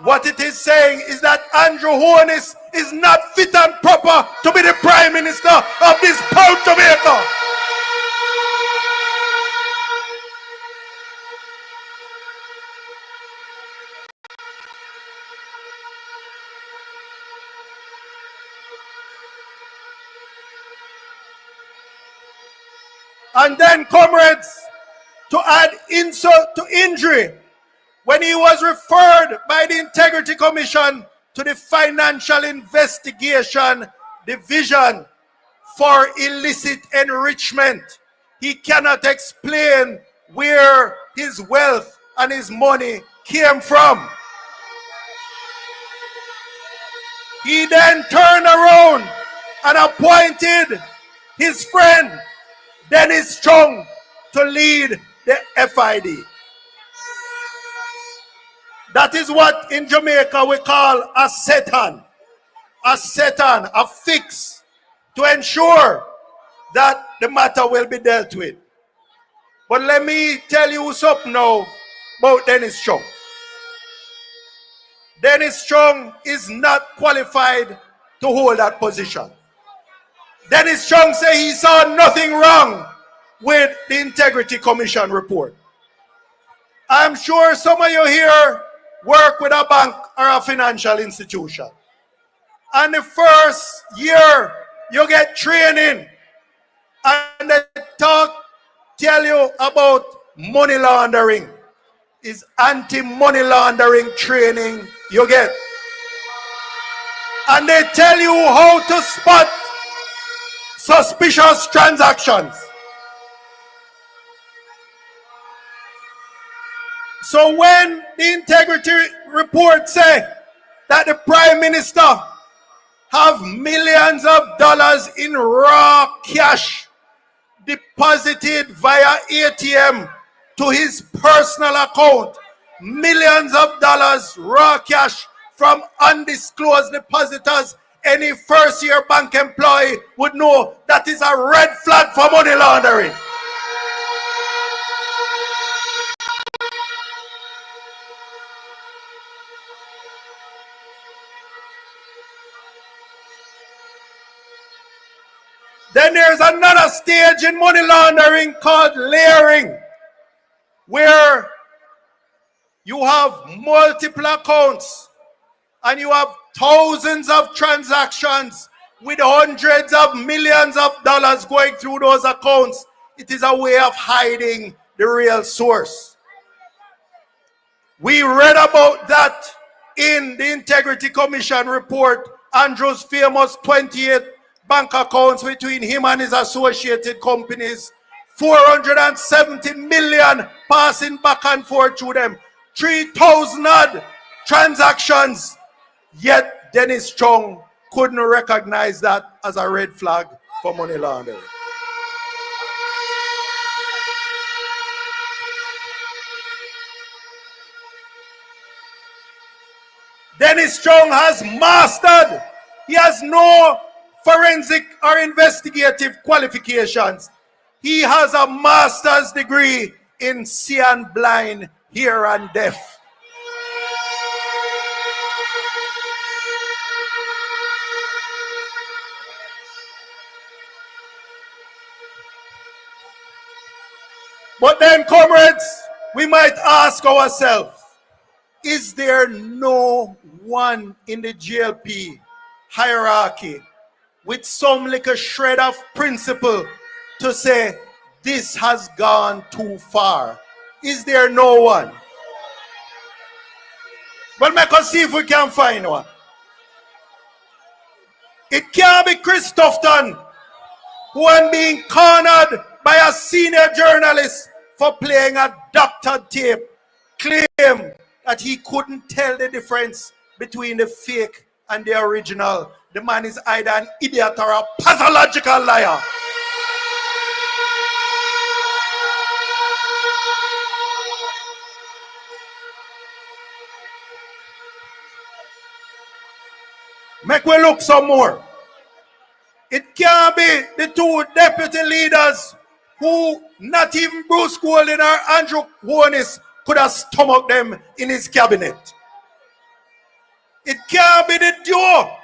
What it is saying is that Andrew Holness is not fit and proper to be the prime minister of this proud Jamaica. And then, comrades, to add insult to injury, when he was referred by the Integrity Commission to the Financial Investigation Division for illicit enrichment, he cannot explain where his wealth and his money came from. He then turned around and appointed his friend Dennis Chung to lead the FID. That is what in Jamaica we call a set-on. A set-on, a fix, to ensure that the matter will be dealt with. But let me tell you something now about Dennis Chung. Dennis Chung is not qualified to hold that position. Dennis Chung said he saw nothing wrong with the Integrity Commission report. I'm sure some of you here work with a bank or a financial institution. And the first year you get training and they tell you about money laundering. Is anti-money laundering training you get. And they tell you how to spot suspicious transactions. So when the integrity report say that the Prime Minister have millions of dollars in raw cash deposited via ATM to his personal account, millions of dollars raw cash from undisclosed depositors, any first-year bank employee would know that is a red flag for money laundering. Then there's another stage in money laundering called layering, where you have multiple accounts and you have thousands of transactions with hundreds of millions of dollars going through those accounts. It is a way of hiding the real source. We read about that in the Integrity Commission report. Andrew's famous 28 bank accounts between him and his associated companies, 470 million passing back and forth through them, 3,000 odd transactions. Yet Dennis Chung couldn't recognize that as a red flag for money laundering. Dennis Chung has mastered. He has no forensic or investigative qualifications. He has a master's degree in seeing blind, hear and deaf. But then, comrades, we might ask ourselves, is there no one in the GLP hierarchy with some little shred of principle to say this has gone too far? Is there no one? Well, make us see if we can find one. It can't be Christopherton who am being cornered by a senior journalist for playing a doctored tape, claim that he couldn't tell the difference between the fake and the original. The man is either an idiot or a pathological liar. Make we look some more. It can't be the two deputy leaders who not even Bruce Golding or Andrew Warnis could have stomached them in his cabinet. It can't be the duo,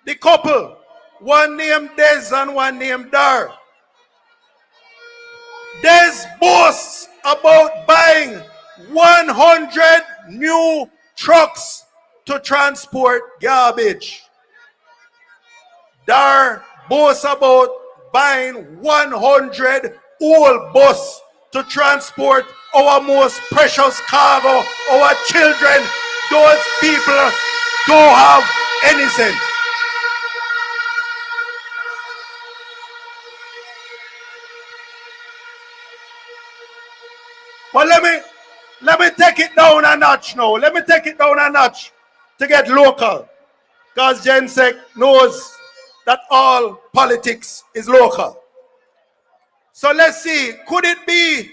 the couple, one named Des and one named Dar. Des boasts about buying 100 new trucks to transport garbage. Dar boasts about buying 100 old bus to transport our most precious cargo, our children. Those people don't have any sense. But let me take it down a notch now. Let me take it down a notch to get local. Because Jensek knows that all politics is local. So let's see, could it be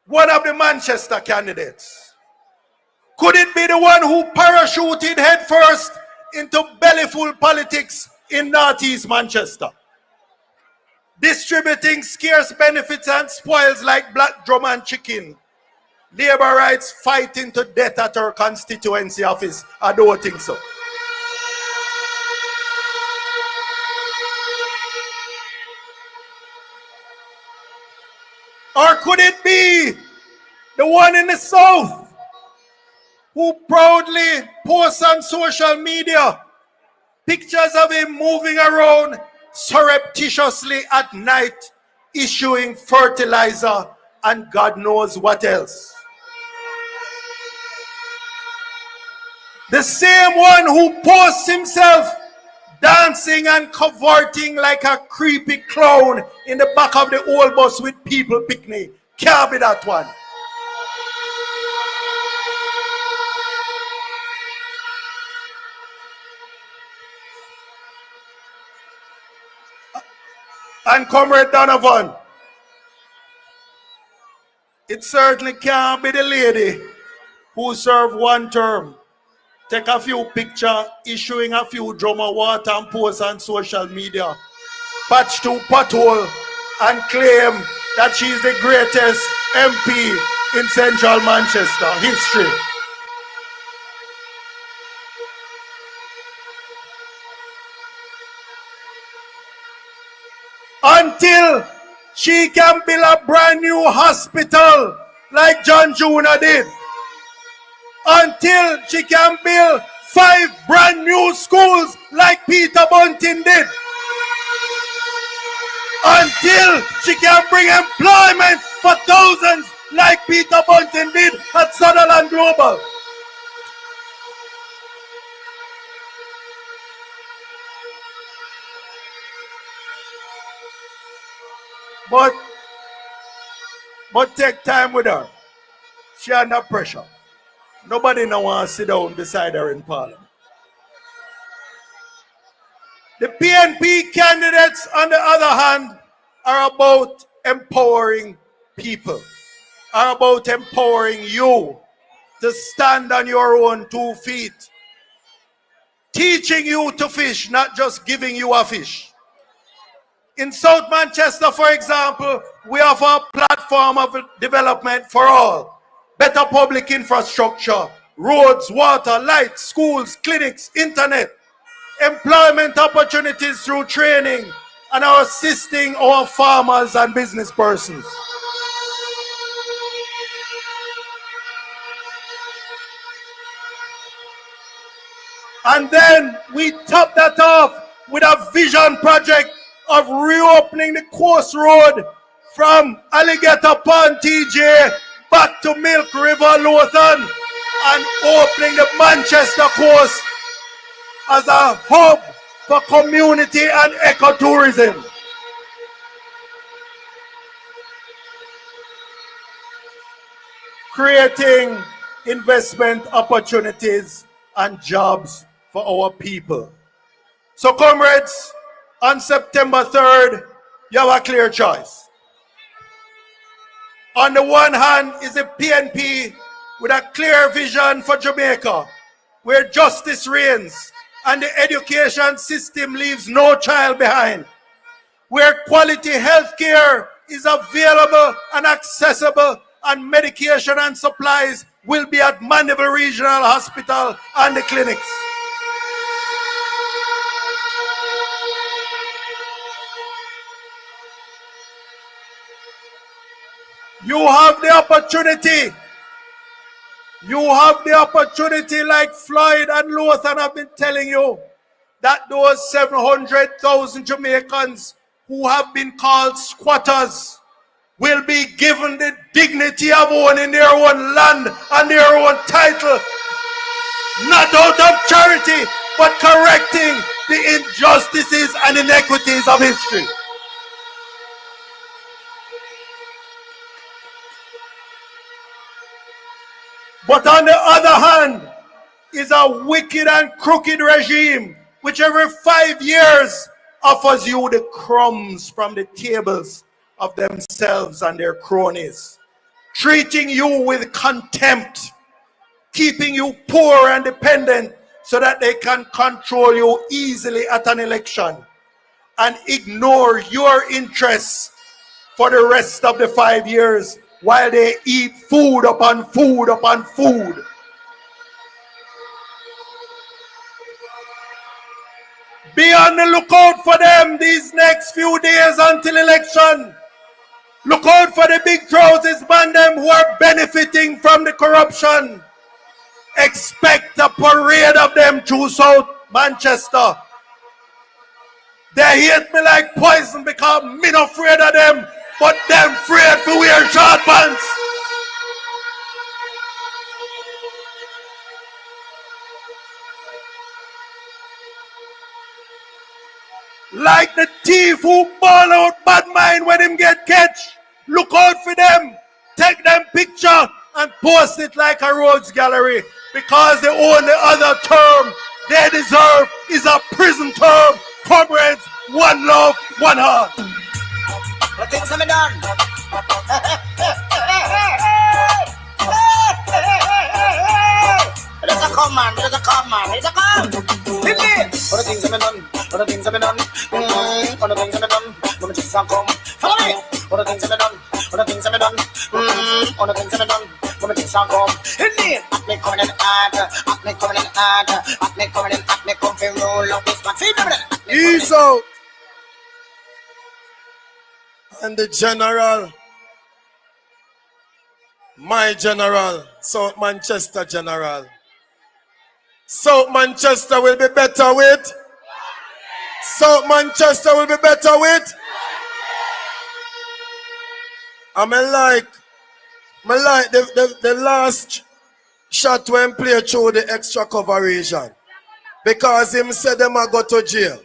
one of the Manchester candidates? Could it be the one who parachuted headfirst into bellyful politics in Northeast Manchester, distributing scarce benefits and spoils like black drum and chicken, labor rights fighting to death at her constituency office? I don't think so. Or could it be the one in the south who proudly posts on social media pictures of him moving around surreptitiously at night, issuing fertilizer and God knows what else? The same one who posts himself dancing and cavorting like a creepy clown in the back of the old bus with people picnic. Can't be that one. And Comrade Donovan, it certainly can't be the lady who served one term, take a few pictures, issuing a few drum of water and post on social media, patch to pothole and claim that she's the greatest MP in central Manchester history. Until she can build a brand new hospital like John Jr. did. Until she can build 5 brand new schools like Peter Bunting did. Until she can bring employment for thousands like Peter Bunting did at Sutherland Global. But take time with her. She under pressure. Nobody now wants to sit down beside her in Parliament. The PNP candidates, on the other hand, are about empowering people, are about empowering you to stand on your own 2 feet, teaching you to fish, not just giving you a fish. In South Manchester, for example, we have a platform of development for all. Better public infrastructure, roads, water, lights, schools, clinics, internet, employment opportunities through training, and are assisting our farmers and business persons. And then we top that off with a vision project of reopening the coast road from Alligator Pond TJ back to Milk River Lothan and opening the Manchester coast as a hub for community and ecotourism. Creating investment opportunities and jobs for our people. So comrades, on September 3rd, you have a clear choice. On the one hand is the PNP with a clear vision for Jamaica, where justice reigns and the education system leaves no child behind, where quality health care is available and accessible, and medication and supplies will be at Mandeville Regional Hospital and the clinics. You have the opportunity. You have the opportunity, like Floyd and Lothan have been telling you, that those 700,000 Jamaicans who have been called squatters will be given the dignity of owning their own land and their own title, not out of charity, but correcting the injustices and inequities of history. But on the other hand is a wicked and crooked regime which every 5 years offers you the crumbs from the tables of themselves and their cronies, treating you with contempt, keeping you poor and dependent so that they can control you easily at an election and ignore your interests for the rest of the 5 years while they eat food upon food upon food. Be on the lookout for them these next few days until election. Look out for the big trousers man them who are benefiting from the corruption. Expect a parade of them through South Manchester. They hate me like poison because me not afraid of them, but them afraid to wear short pants. Like the thief who ball out bad mind when him get catch. Look out for them. Take them picture and post it like a rogues gallery because they own the other term they deserve is a prison term. Comrades, one love, one heart. The things I'm done. There's a come man, there's a come man, there's a come. Hit me. All the things I'm done, all the things I'm done. All the things I'm done, when just come. Follow me. All the things I'm done, all the things I'm done. All the things I'm done, when just come. Hit me. Act me coming in hard, act me coming in hard, act me coming in, act me come for roll up this back. Feed me. Ease out. And the general, my general, South Manchester general. South Manchester will be better with. South Manchester will be better with. And I like the last shot when play through the extra coverage. Because him said them a go to jail.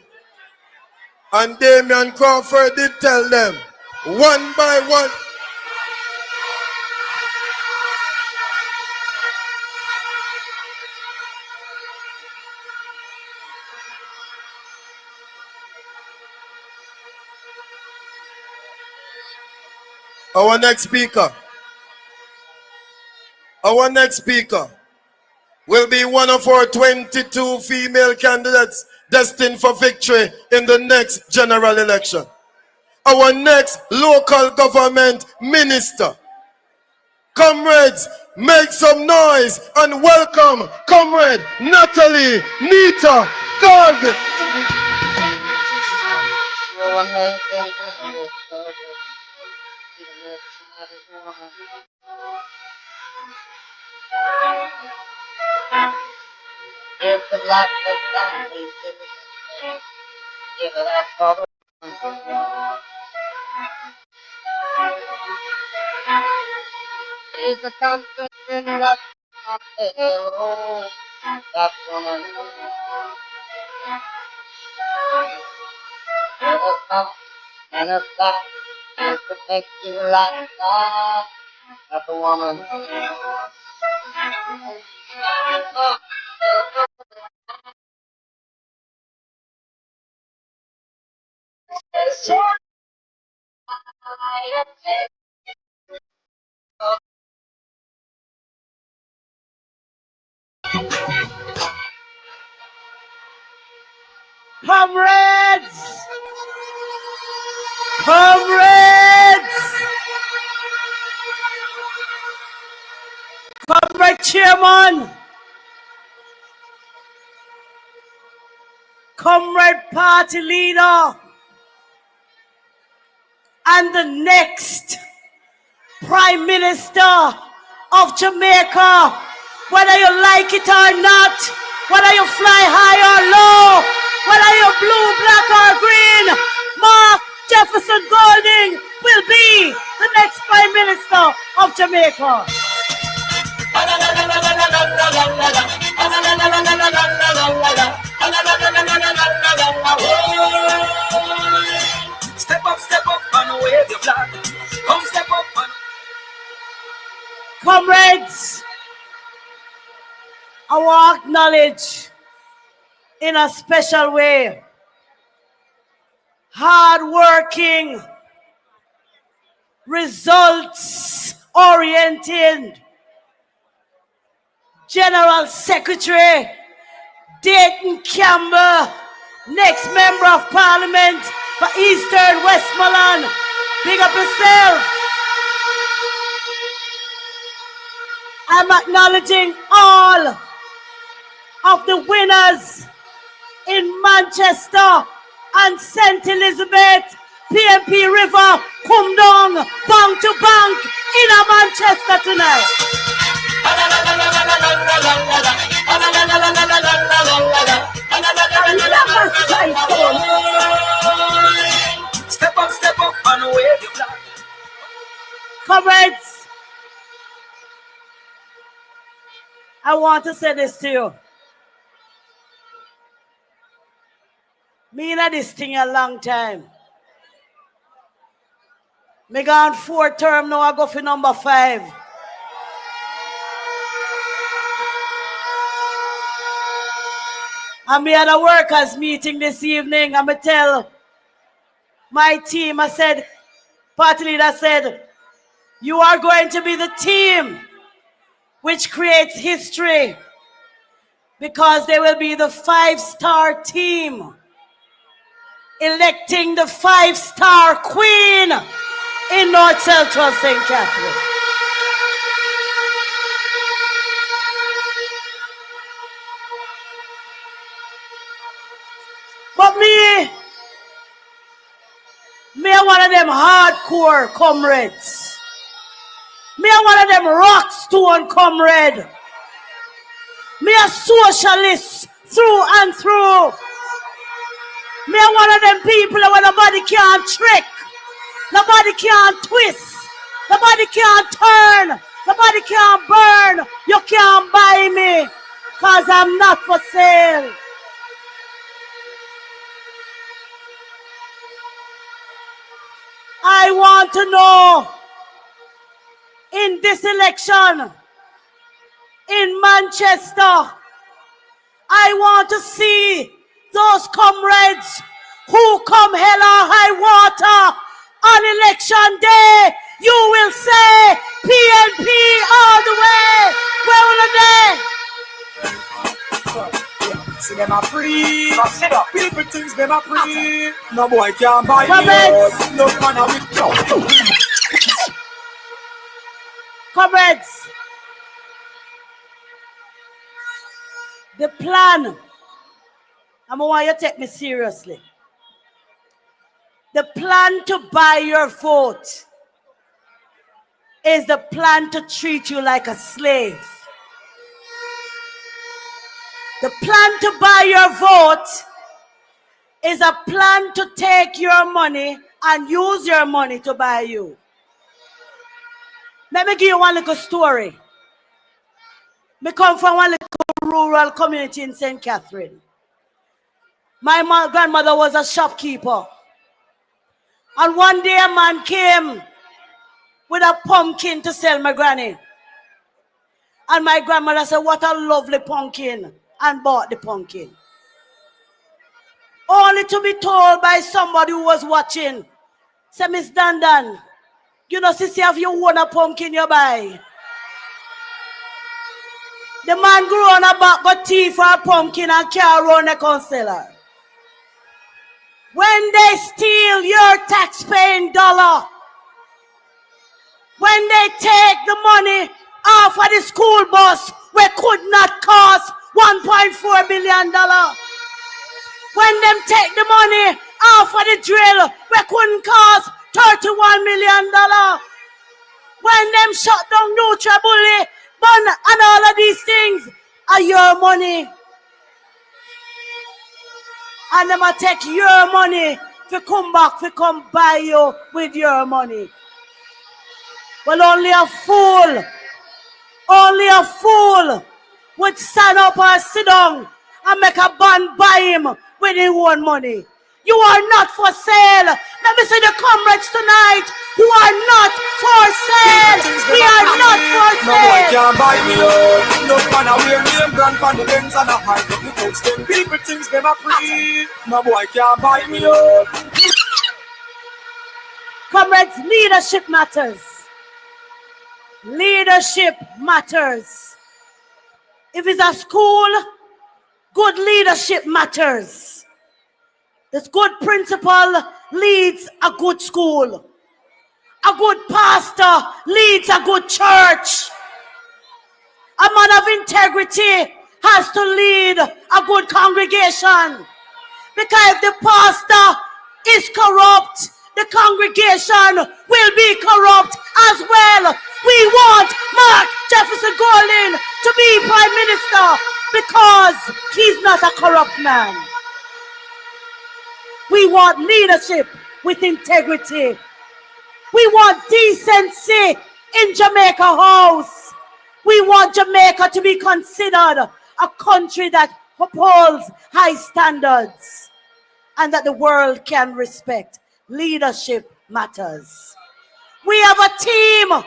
And Damian Crawford did tell them, one by one. Our next speaker will be one of our 22 female candidates destined for victory in the next general election. Our next local government minister. Comrades, make some noise and welcome Comrade Natalie Nita God. It's the black that families give it up for the it's a constant in that that woman with a cup and a sack is protecting like that the woman. Comrades! Comrades! Comrade Chairman! Comrade Party Leader! And the next Prime Minister of Jamaica, whether you like it or not, whether you fly high or low, whether you're blue, black or green, Mark Jefferson Golding will be the next Prime Minister of Jamaica. Step up and wave your flag. Come step up and Comrades, I want to acknowledge in a special way hard-working, results-oriented General Secretary Dayton Campbell, next Member of Parliament for Eastern Westmoreland. Big up yourself. I'm acknowledging all of the winners in Manchester and St. Elizabeth, PMP River, come down, bank to bank in a Manchester tonight. step up and wave your flag. Comrades, I want to say this to you. Me in this thing a long time. Me gone 4 term now, I go for number 5. And me at a workers meeting this evening, and me tell my team, I said, party leader said, you are going to be the team which creates history, because they will be the 5-star team electing the 5-star queen in North Central St. Catherine. But me are one of them hardcore comrades. Me are one of them rock stone comrade. Me a socialist through and through. Me are one of them people that nobody can trick, nobody can twist, nobody can turn, nobody can burn. You can't buy me, cause I'm not for sale. I want to know, in this election, in Manchester, I want to see those comrades who come hell or high water on election day. You will say PNP all the way. Where will they? See them a free. Sit up. People things them a free. No boy can buy Comrades. me. No man a with Comrades, the plan, I want you to take me seriously. The plan to buy your vote is the plan to treat you like a slave. The plan to buy your vote is a plan to take your money and use your money to buy you. Let me give you one little story. I come from one little rural community in St. Catherine. My grandmother was a shopkeeper. And one day a man came with a pumpkin to sell my granny. And my grandmother said, what a lovely pumpkin, and bought the pumpkin. Only to be told by somebody who was watching, say, Miss Dandan, you know, sissy, if you want a pumpkin, you buy. The man grew on a back, got tea for a pumpkin and carry around the counselor. When they steal your tax-paying dollar, when they take the money off of the school bus, which could not cost $1.4 billion, when them take the money off of the drill, which couldn't cost $31 million, when them shut down Nutribully, Bun, and all of these things are your money. And them will take your money to come back, to come buy you with your money. Well, only a fool would stand up or sit down and make a band buy him with his own money. You are not for sale. Let me see the comrades tonight who are not for sale. We are not for sale. No boy can't buy me out. No man a wear name brand pan the Benz and a hide up the coats. Them people thinks them a free. No boy can't buy me out. Comrades, leadership matters. Leadership matters. If it's a school, good leadership matters. This good principal leads a good school. A good pastor leads a good church. A man of integrity has to lead a good congregation. Because if the pastor is corrupt, the congregation will be corrupt as well. We want Mark Jefferson Gorlin to be Prime Minister because he's not a corrupt man. We want leadership with integrity. We want decency in Jamaica House. We want Jamaica to be considered a country that upholds high standards and that the world can respect. Leadership matters. We have a team,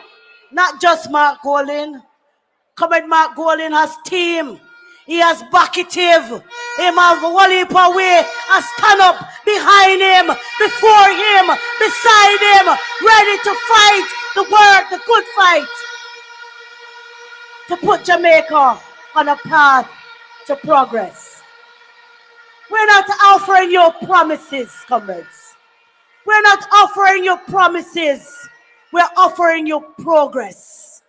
not just Mark Golin. Comrade Mark Golin has team. He has backative. Him have one heap away and stand up behind him, before him, beside him, ready to fight the work, the good fight. To put Jamaica on a path to progress. We're not offering you promises, comrades. We're not offering you promises. We're offering you progress.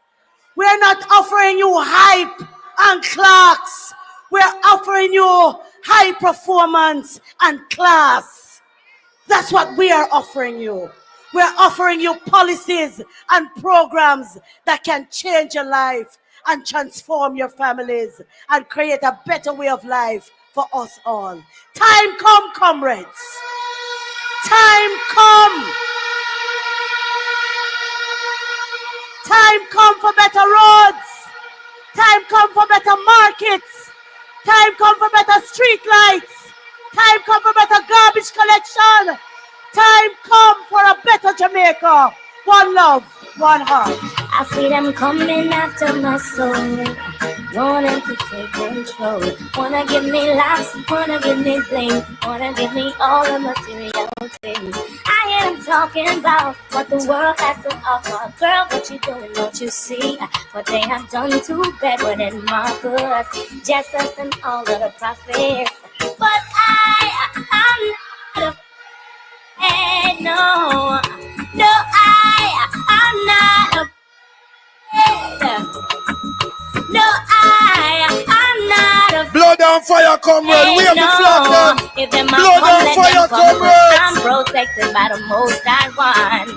We're not offering you hype and clocks. We're offering you high performance and class. That's what we are offering you. We're offering you policies and programs that can change your life and transform your families and create a better way of life for us all. Time come, comrades. Time come. Time come for better roads. Time come for better markets. Time come for better street lights. Time come for better garbage collection. Time come for a better Jamaica. One love, one heart. I see them coming after my soul, wanting to take control. Wanna give me laughs, wanna give me bling, wanna give me all the material things. I hear them talking about what the world has to offer. Girl, what you doing, don't you see? What they have done to Bedouin and Marcus, Jesus and all of the prophets. But I'm not afraid, no, I'm not afraid. No, I'm not afraid. Blood and fire, comrade. We have the flag then. If them Blood and fire, comrade. I'm protected by the Most High One.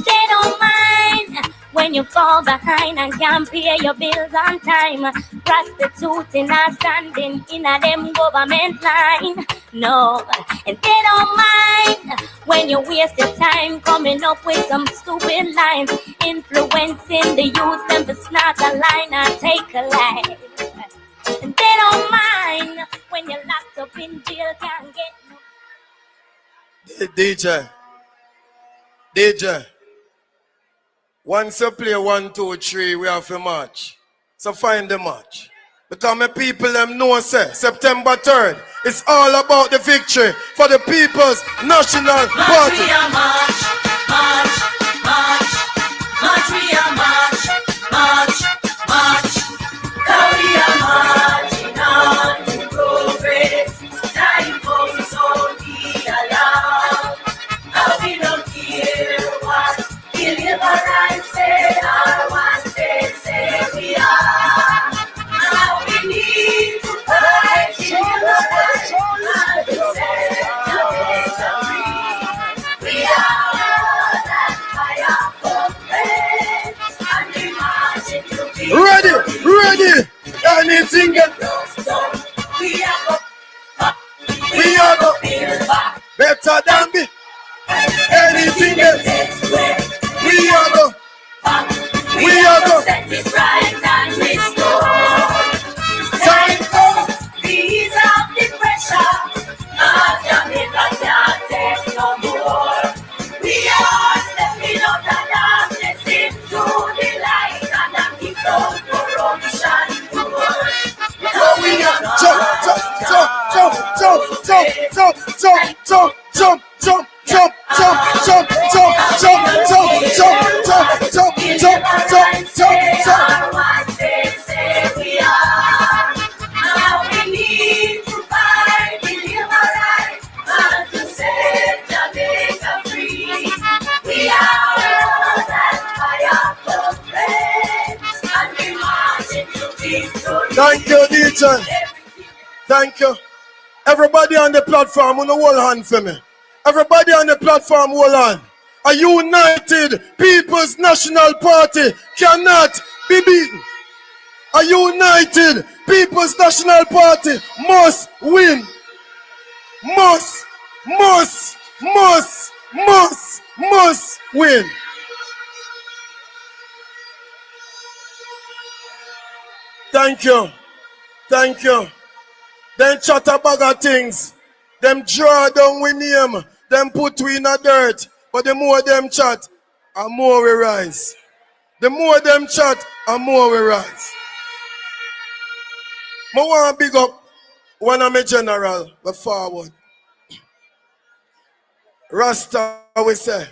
They don't mind when when you fall behind and can't pay your bills on time. Prostituting and standing in a them government line. No, and they don't mind when you waste your time coming up with some stupid lines, influencing the youth them to snort a line and take a life. And they don't mind when you're locked up in jail, can't get no. DJ, once you play 1, 2, 3, we have to march. So find the march. Because my people them know say September 3rd, it's all about the victory for the People's National Party. We are march, march, march, march, we are march, march, march. We are marching on to progress. Time comes so be allowed. Now we don't care what deliverance say or what they say we are. Now we need to fight deliverance and to set Jamaica free. We are that fire complaint and we marching to be Ready, anything get we are go better than me. Anything get we are go set it right and restore. Time comes, ease up the pressure. Jamaica can't take no more. We are stepping out of darkness into the light and I'm keep out corruption door. We are Now we need to fight deliverance and to set Jamaica free. We are that fire complaint and we marching to victory. Thank you, DJ. Thank you. Everybody on the platform, on the whole hand for me. Everybody on the platform, hold on. A united People's National Party cannot be beaten. A united People's National Party must win. Must win. Thank you. Thank you. Them chat a bag of things. Them draw down we name. Them put we in a dirt. But the more them chat, the more we rise. The more them chat, the more we rise. I want to big up one of my general, but forward. Rasta, we say.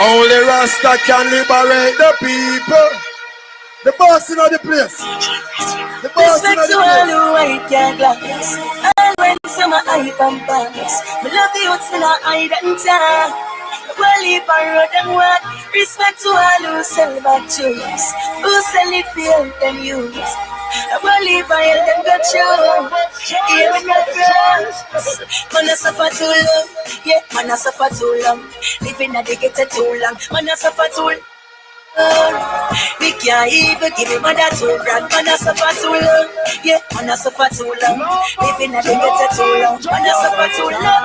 Only Rasta can liberate the people. The boss in the place. The boss in the place. And when summer I pampas, me love the youths in a hide and talk. Well, if I road them what, respect to all who sell back choose, who sell it for help them use. Well, if I help them got you, even your friends. Man, I suffer too long, yeah, man, I suffer too long. Living at the ghetto too long, man, I suffer too long. We can't even give him another 2 grand. Man, I suffer too long. Yeah, man, I suffer too long. Living at the ghetto too long. Man, I suffer too long.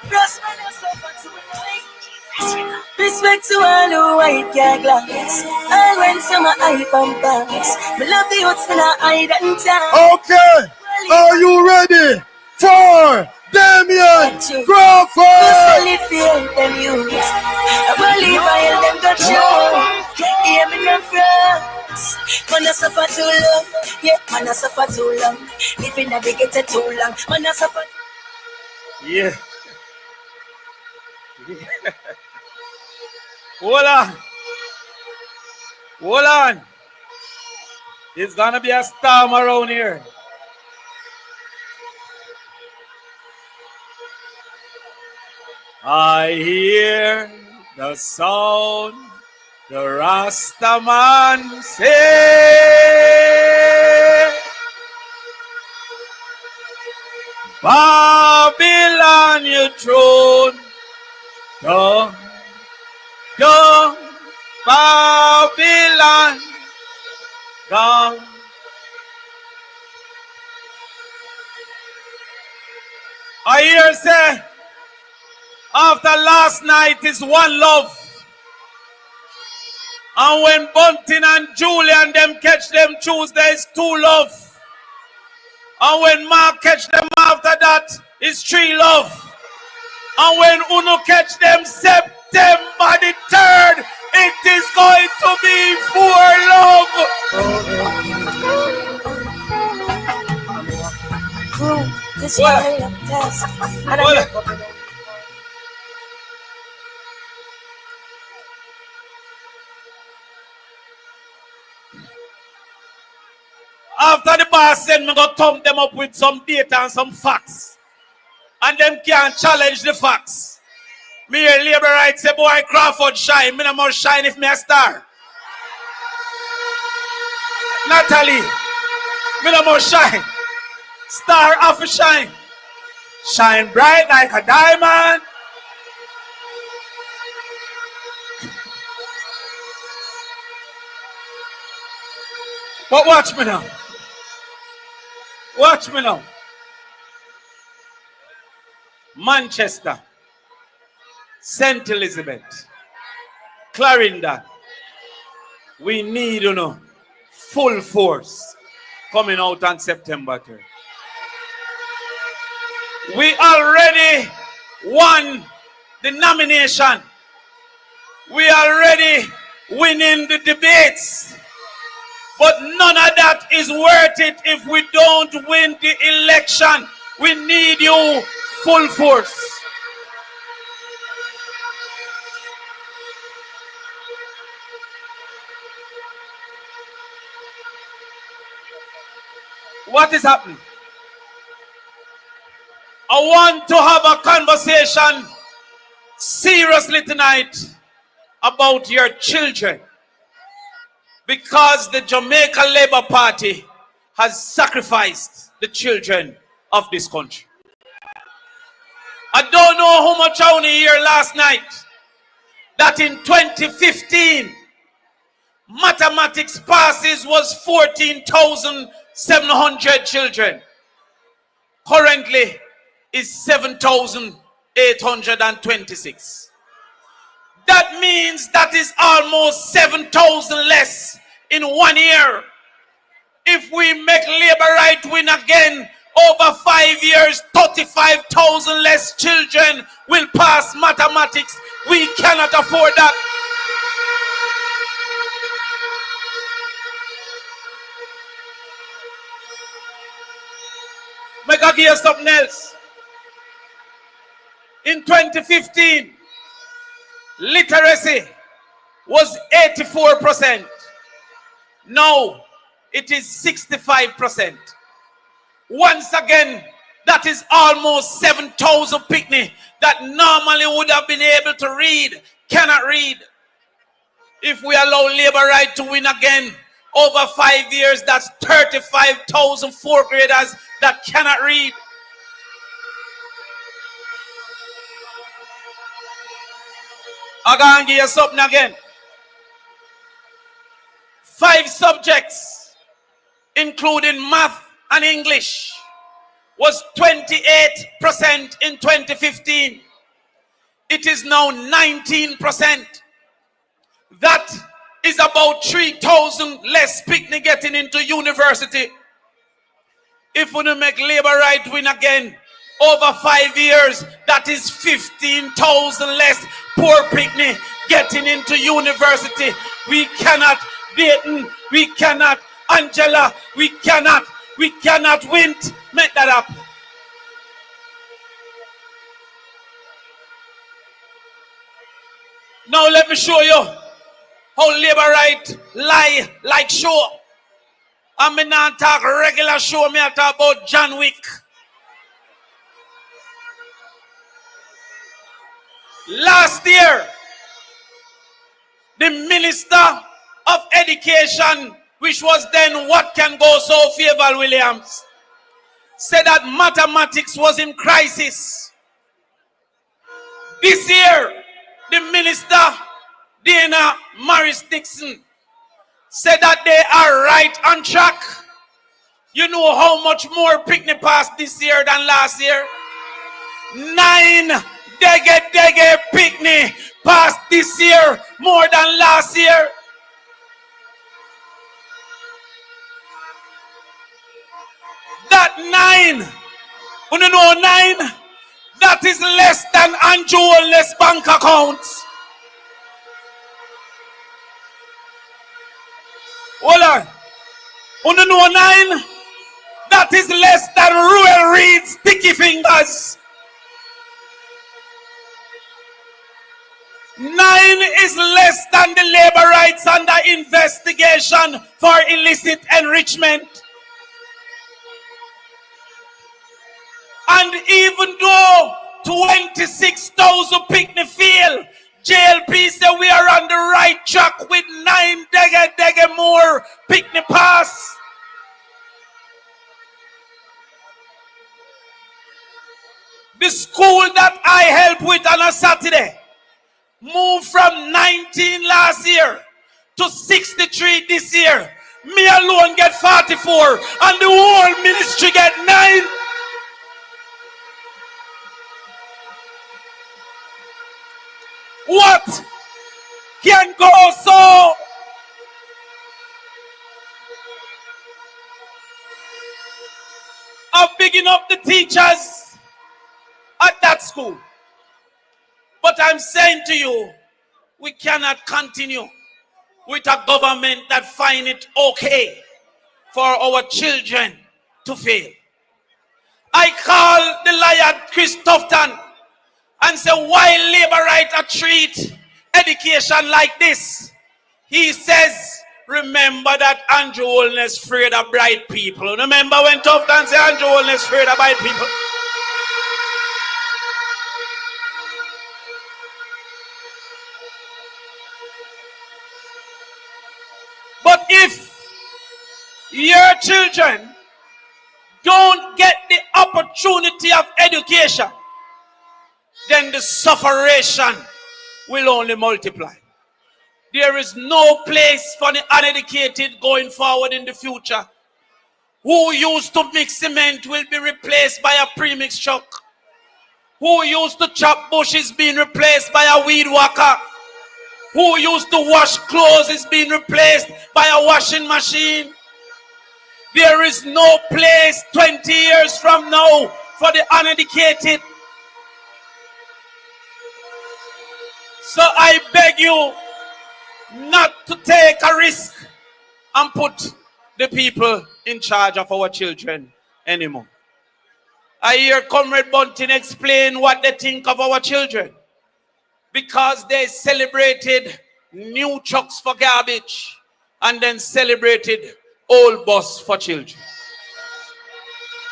Plus, man, I suffer too long. Respect to all who white can't glass. And when summer I pampas, me love the youths in a hide and talk. Okay, are you ready for Damien Crawford? Who feel them use? I believe I them got you. Hear me no friends. Man, I suffer too long. Yeah, man, I suffer too long. Living a big ghetto too long. Man, I suffer. Yeah. Hold on. Hold on. It's gonna be a storm around here. I hear the sound the Rastaman say. Babylon, your throne. Down, down, Babylon, down. I hear say, after last night is one love. And when Bunting and Julian them catch them Tuesday is two love. And when Mark catch them after that is three love. And when Uno catch them September the 3rd, it is going to be four love. This valley of test, and I never been. After the boss said me go thump them up with some data and some facts. And them can't challenge the facts. Me hear labor rights say, boy, Crawford shine. Me no more shine if me a star. Natalie, me no more shine. Star off a shine. Shine bright like a diamond. But watch me now. Watch me now. Manchester, St. Elizabeth, Clarendon, we need, full force coming out on September 3rd. We already won the nomination. We already winning the debates. But none of that is worth it if we don't win the election. We need you full force. What is happening? I want to have a conversation seriously tonight about your children. Because the Jamaica Labour Party has sacrificed the children of this country. I don't know how much I only hear last night that in 2015, mathematics passes was 14,700 children. Currently is 7,826. That means that is almost 7,000 less in 1 year. If we make labor right win again, over 5 years, 35,000 less children will pass mathematics. We cannot afford that. Make I give you something else. In 2015, literacy was 84%. Now it is 65%. Once again, that is almost 7,000 picnic that normally would have been able to read, cannot read. If we allow labor right to win again, over 5 years, that's 35,000 fourth graders that cannot read. I'm going to give you something again. 5 subjects, including math and English, was 28% in 2015. It is now 19%. That is about 3,000 less picnic getting into university. If we don't make labor right win again, over 5 years, that is 15,000 less poor picnic getting into university. We cannot, Dayton, we cannot, Angela, we cannot win. Make that up. Now let me show you how labor right lie like show. I'm not talk regular show, me I talk about John Wick. Last year, the Minister of Education, which was then What Can Go So Favor Williams, said that mathematics was in crisis. This year, the minister, Dana Morris Dixon, said that they are right on track. You know how much more picnic passed this year than last year? 9 dege picnic passed this year more than last year. That 9, you know 9, that is less than Andrew Wallace's bank accounts. Hold on. You know 9, that is less than Ruel Reed's sticky fingers. 9 is less than the labor rights under investigation for illicit enrichment. And even though 26,000 picnic fail, JLP said we are on the right track with 9 dege more picnic pass. The school that I helped with on a Saturday moved from 19 last year to 63 this year. Me alone get 44 and the whole ministry get 9. What can go so? I'm bigging up the teachers at that school. But I'm saying to you, we cannot continue with a government that find it okay for our children to fail. I call the lion Chris Tufton and say, why labor rights treat education like this? He says, remember that Andrew Holness afraid of bright people. Remember when Tufton said Andrew Holness afraid of bright people? But if your children don't get the opportunity of education, then the sufferation will only multiply. There is no place for the uneducated going forward in the future. Who used to mix cement will be replaced by a premix truck. Who used to chop bush is being replaced by a weed whacker. Who used to wash clothes is being replaced by a washing machine. There is no place 20 years from now for the uneducated. So I beg you not to take a risk and put the people in charge of our children anymore. I hear Comrade Bunting explain what they think of our children. Because they celebrated new trucks for garbage and then celebrated old bus for children.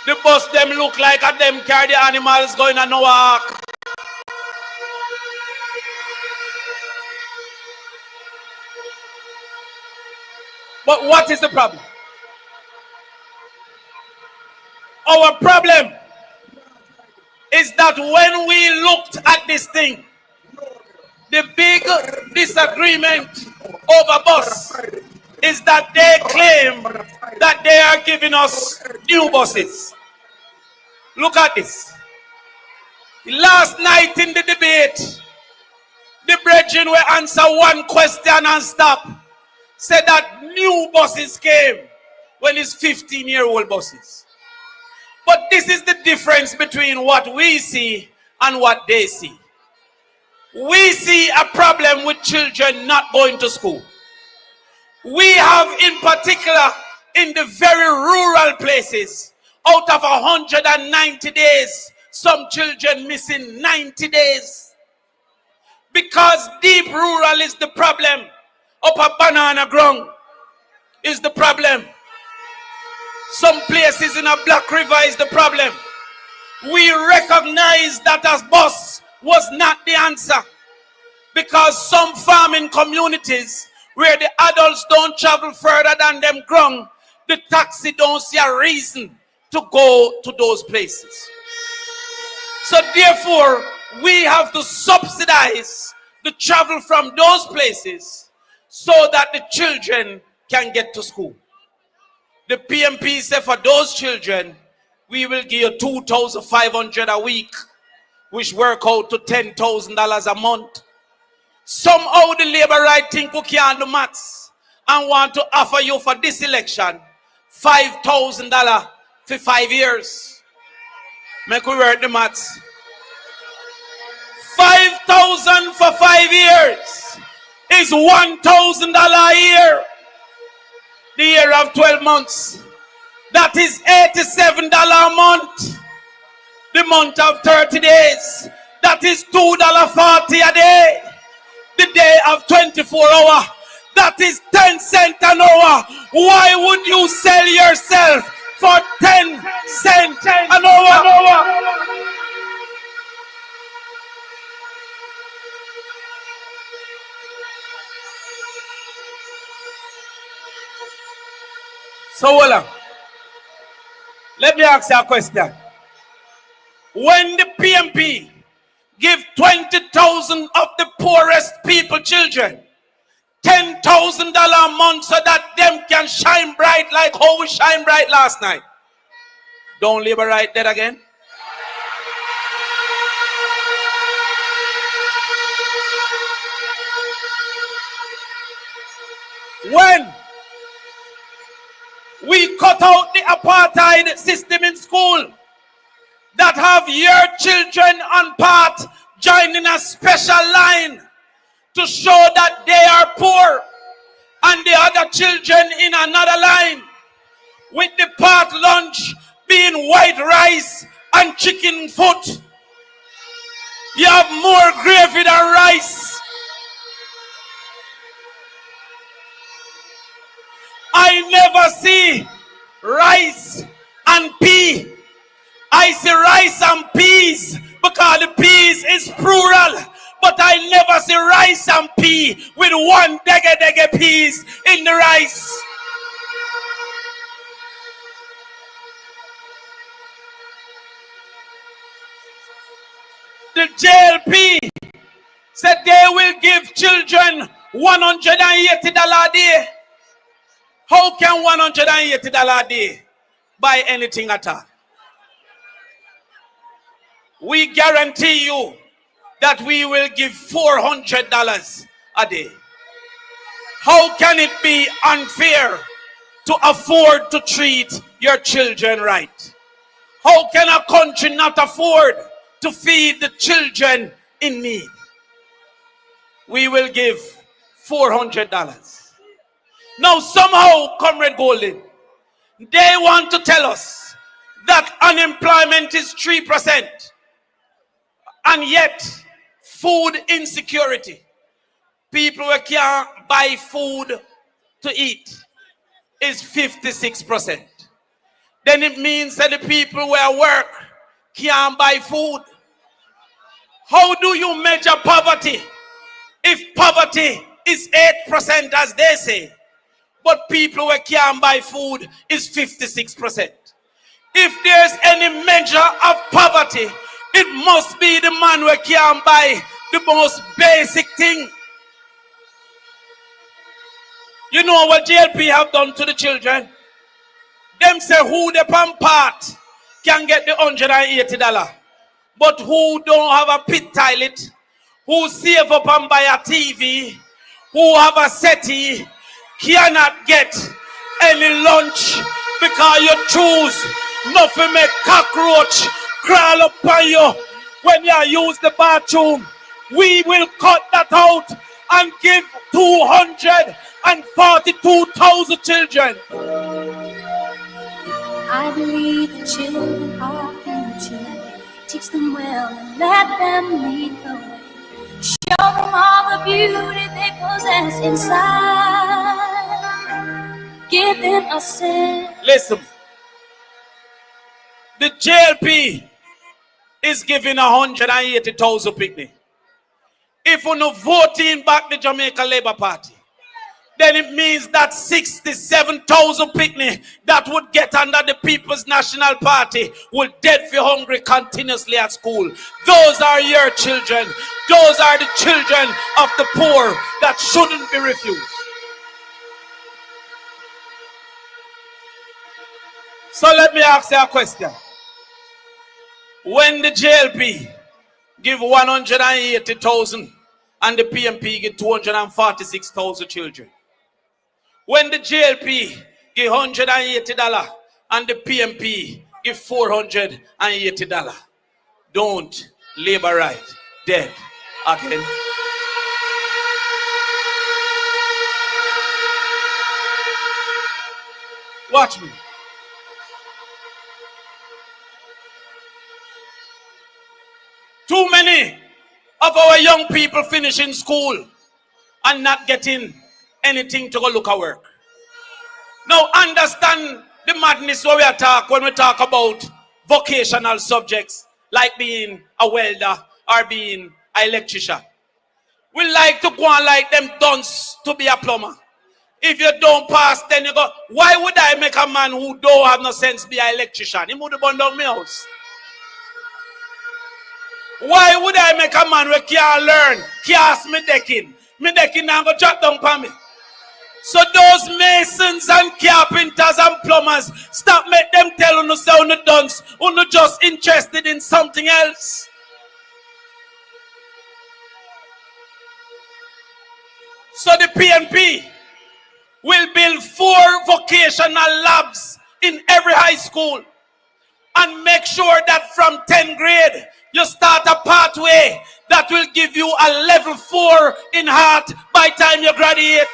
The bus them look like a them carry the animals going on no walk. But what is the problem? Our problem is that when we looked at this thing, the big disagreement over bus is that they claim that they are giving us new buses. Look at this. Last night in the debate, the brethren will answer one question and stop. Said that new buses came when it's 15-year-old buses. But this is the difference between what we see and what they see. We see a problem with children not going to school. We have in particular in the very rural places, out of 190 days, some children missing 90 days. Because deep rural is the problem. Up a banana ground is the problem. Some places in a Black River is the problem. We recognize that as bus was not the answer. Because some farming communities where the adults don't travel further than them ground, the taxi don't see a reason to go to those places. So therefore, we have to subsidize the travel from those places so that the children can get to school. The PMP said for those children, we will give you $2,500 a week, which work out to $10,000 a month. Somehow the labor right think we can't do maths and want to offer you for this election $5,000 for 5 years. Make we work the maths. 5,000 for 5 years is $1,000 a year. The year of 12 months. That is $87 a month. The month of 30 days. That is $2.40 a day. The day of 24 hours. That is 10 cents an hour. Why would you sell yourself for 10 cents an hour? So hold on. Let me ask you a question. When the PMP give 20,000 of the poorest people children $10,000 a month so that them can shine bright like how we shine bright last night, don't labor right dead again? When we cut out the apartheid system in school, that have your children on part joining a special line to show that they are poor, and the other children in another line with the part lunch being white rice and chicken foot. You have more gravy than rice. I never see rice and pea. I see rice and peas because the peas is plural. But I never see rice and pea with one dege peas in the rice. The JLP said they will give children $180 a day. How can $180 a day buy anything at all? We guarantee you that we will give $400 a day. How can it be unfair to afford to treat your children right? How can a country not afford to feed the children in need? We will give $400. Now somehow, Comrade Golden, they want to tell us that unemployment is 3%. And yet, food insecurity, people who can't buy food to eat, is 56%. Then it means that the people who are work can't buy food. How do you measure poverty if poverty is 8% as they say, but people who can't buy food is 56%? If there's any measure of poverty, it must be the man who can't buy the most basic thing. You know what JLP have done to the children? Them say who the pan part can get the $180. But who don't have a pit toilet, who save up and buy a TV, who have a settee, cannot get any lunch because you choose nothing make cockroach crawl up on you when you use the bathroom. We will cut that out and give 242,000 children. I believe the children are future. Teach them well and let them lead the way. Show them all the beauty they possess inside. Give them a sense. Listen, the JLP is giving 180,000 picnic. If we no voting back the Jamaica Labour Party, then it means that 67,000 picnic that would get under the People's National Party will dead for hungry continuously at school. Those are your children. Those are the children of the poor that shouldn't be refused. So let me ask you a question. When the JLP give 180,000 and the PMP give 246,000 children. When the JLP give $180 and the PMP give $480, don't labor right dead again. Watch me. Too many of our young people finishing school and not getting anything to go look at work. Now understand the madness when we talk about vocational subjects like being a welder or being an electrician. We like to go on like them dunce to be a plumber. If you don't pass, then you go, why would I make a man who don't have no sense be an electrician? He would have burned down my house. Why would I make a man who can't learn, cast me decking? Me decking now go drop down for me. So those masons and carpenters and plumbers, stop make them tell you say you dunce, you just interested in something else. So the PNP will build 4 vocational labs in every high school and make sure that from 10th grade you start a pathway that will give you a level 4 in heart by the time you graduate.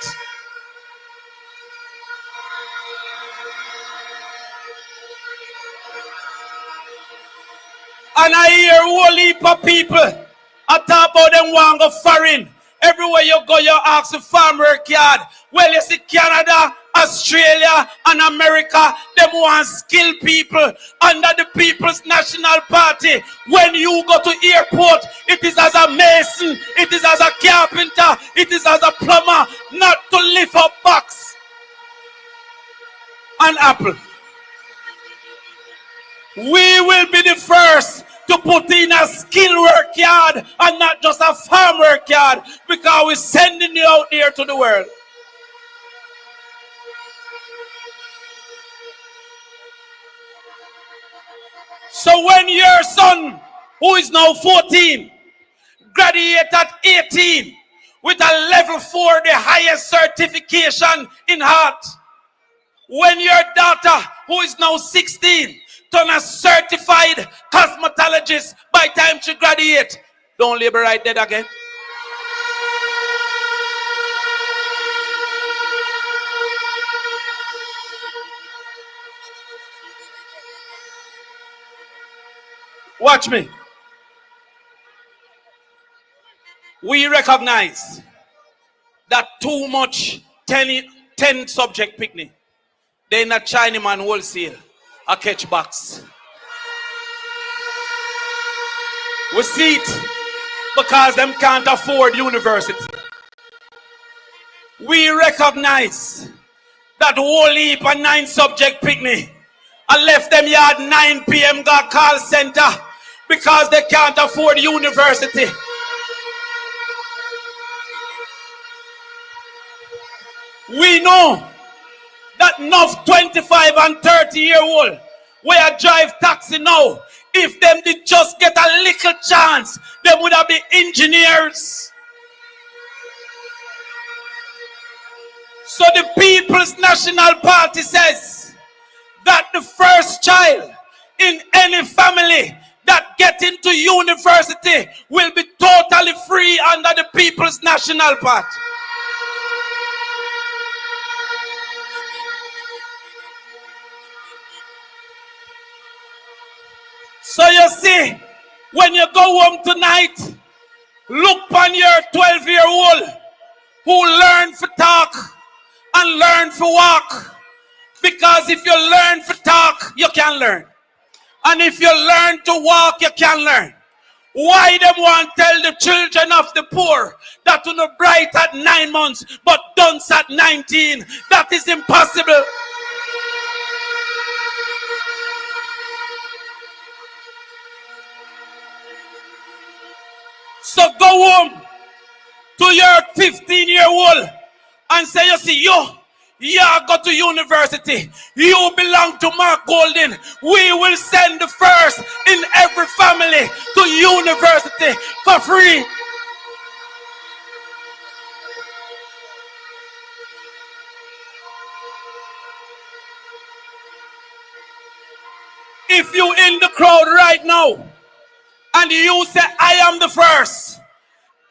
And I hear a whole heap of people I talk about them want to go foreign. Everywhere you go, you ask the farm work yard. Well, you see Canada, Australia, and America, them want skilled people under the People's National Party. When you go to airport, it is as a mason, it is as a carpenter, it is as a plumber, not to lift up box and apple. We will be the first to put in a skill work yard and not just a farm work yard, because we're sending you out there to the world. So when your son, who is now 14, graduate at 18 with a level 4, the highest certification in heart, when your daughter, who is now 16, turn a certified cosmetologist by the time she graduate, don't labor right dead again. Watch me. We recognize that too much 10 subject picnic, they not Chinaman wholesale a catch box. We see it because them can't afford university. We recognize that whole heap of 9 subject picnic and left them yard 9 p.m. got call center because they can't afford university. We know that enough 25 and 30-year-old where drive taxi now, if them did just get a little chance, they would have been engineers. So the People's National Party says that the first child in any family that get into university will be totally free under the People's National Party. So you see, when you go home tonight, look on your 12-year-old who learn to talk and learn to walk. Because if you learn to talk, you can learn. And if you learn to walk, you can learn. Why them want tell the children of the poor that you know bright at 9 months but dunce at 19? That is impossible. So go home to your 15-year-old and say, you see, you go to university. You belong to Mark Golden. We will send the first in every family to university for free. If you in the crowd right now and you say, I am the first.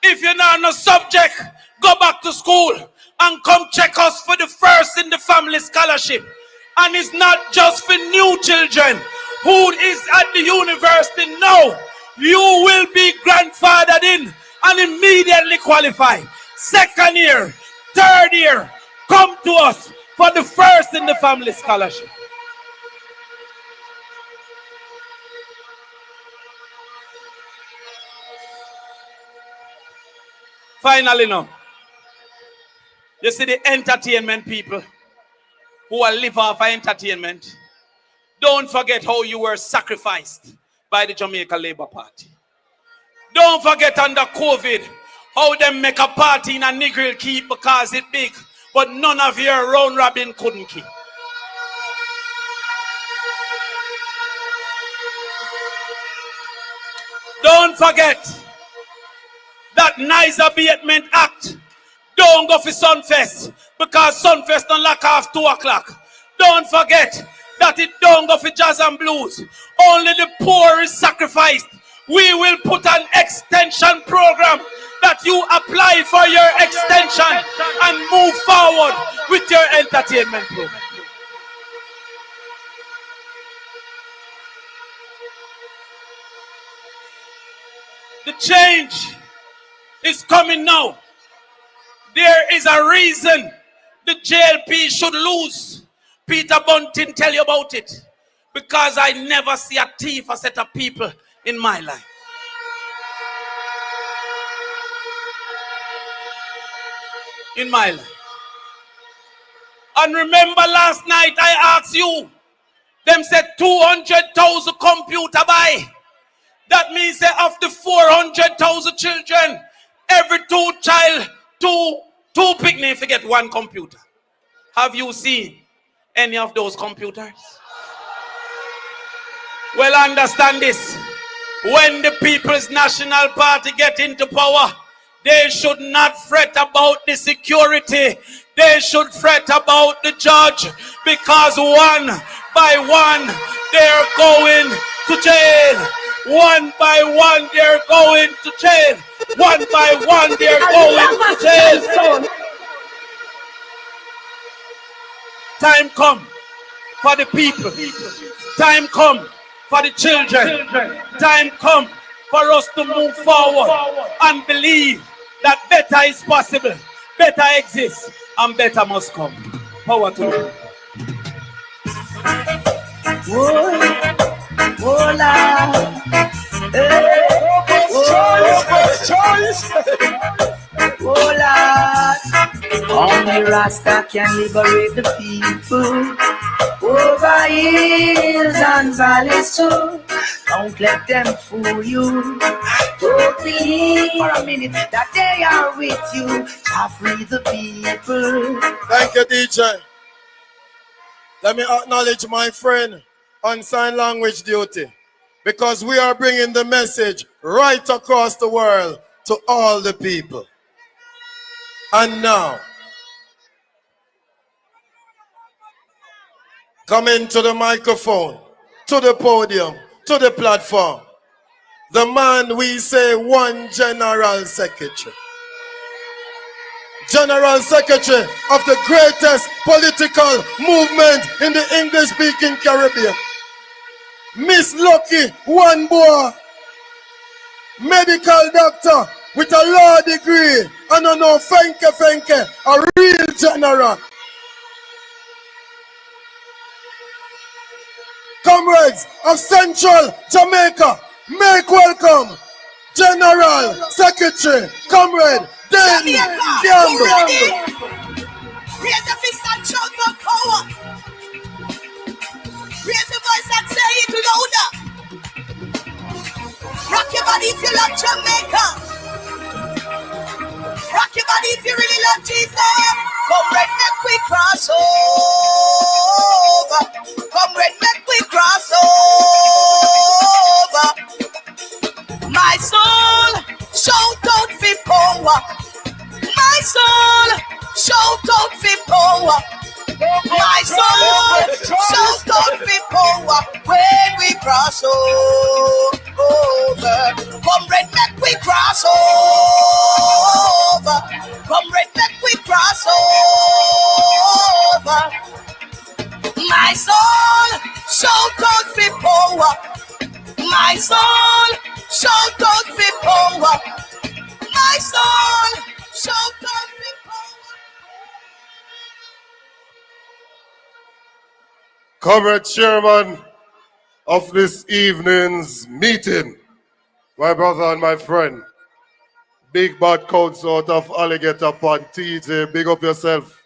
If you're not on a subject, go back to school and come check us for the first in the family scholarship. And it's not just for new children who is at the university now. You will be grandfathered in and immediately qualify. Second year, third year, come to us for the first in the family scholarship. Finally now, you see the entertainment people who are live off of entertainment. Don't forget how you were sacrificed by the Jamaica Labour Party. Don't forget under COVID how them make a party in a Negril keep because it's big, but none of your round robin couldn't keep. Don't forget that nice abatement act. Don't go for Sunfest because Sunfest don't lock off 2 o'clock. Don't forget that it don't go for jazz and blues. Only the poor is sacrificed. We will put an extension program that you apply for your extension and move forward with your entertainment program. The change is coming now. There is a reason the JLP should lose. Peter Bunting tell you about it. Because I never see a thief or set of people in my life. In my life. And remember last night I asked you, them said 200,000 computer buy. That means that of the 400,000 children, every 2 child, two picnic to get 1 computer. Have you seen any of those computers? Well, understand this. When the People's National Party get into power, they should not fret about the security. They should fret about the judge, because one by one they're going to jail. One by one they're going to jail. One by one they're going to jail. Time come for the people. Time come for the children. Time come for us to move forward and believe that better is possible, better exists, and better must come. Power to you. Only Rasta can liberate the people over hills and valleys too. Don't let them fool you. Don't believe for a minute that they are with you. To free the people. Thank you, DJ. Let me acknowledge my friend on sign language duty, because we are bringing the message right across the world to all the people. And now, coming to the microphone, to the podium, to the platform, the man we say one General Secretary. General Secretary of the greatest political movement in the English-speaking Caribbean. Miss Lucky One Boy, medical doctor with a law degree, and I know Fenke, a real general. Comrades of Central Jamaica, make welcome General Secretary, Comrade Dan Gamble. Raise the fist and shout out power. Raise the voice and say it louder. Rock your body if you love Jamaica. Rock your body if you really love Jesus. Come red, make we cross over. Come red, make we cross over. My soul, shout out for power. My soul, shout out for power. My soul, shout out for power when we cross over. Come red, make we cross over. Come red, make we cross over. My soul, shout out for power. My soul, shout out for power. My soul, shout out for power. Comrade Chairman of this evening's meeting, my brother and my friend, Big Bad Counts out of Alligator Pond, TJ, big up yourself.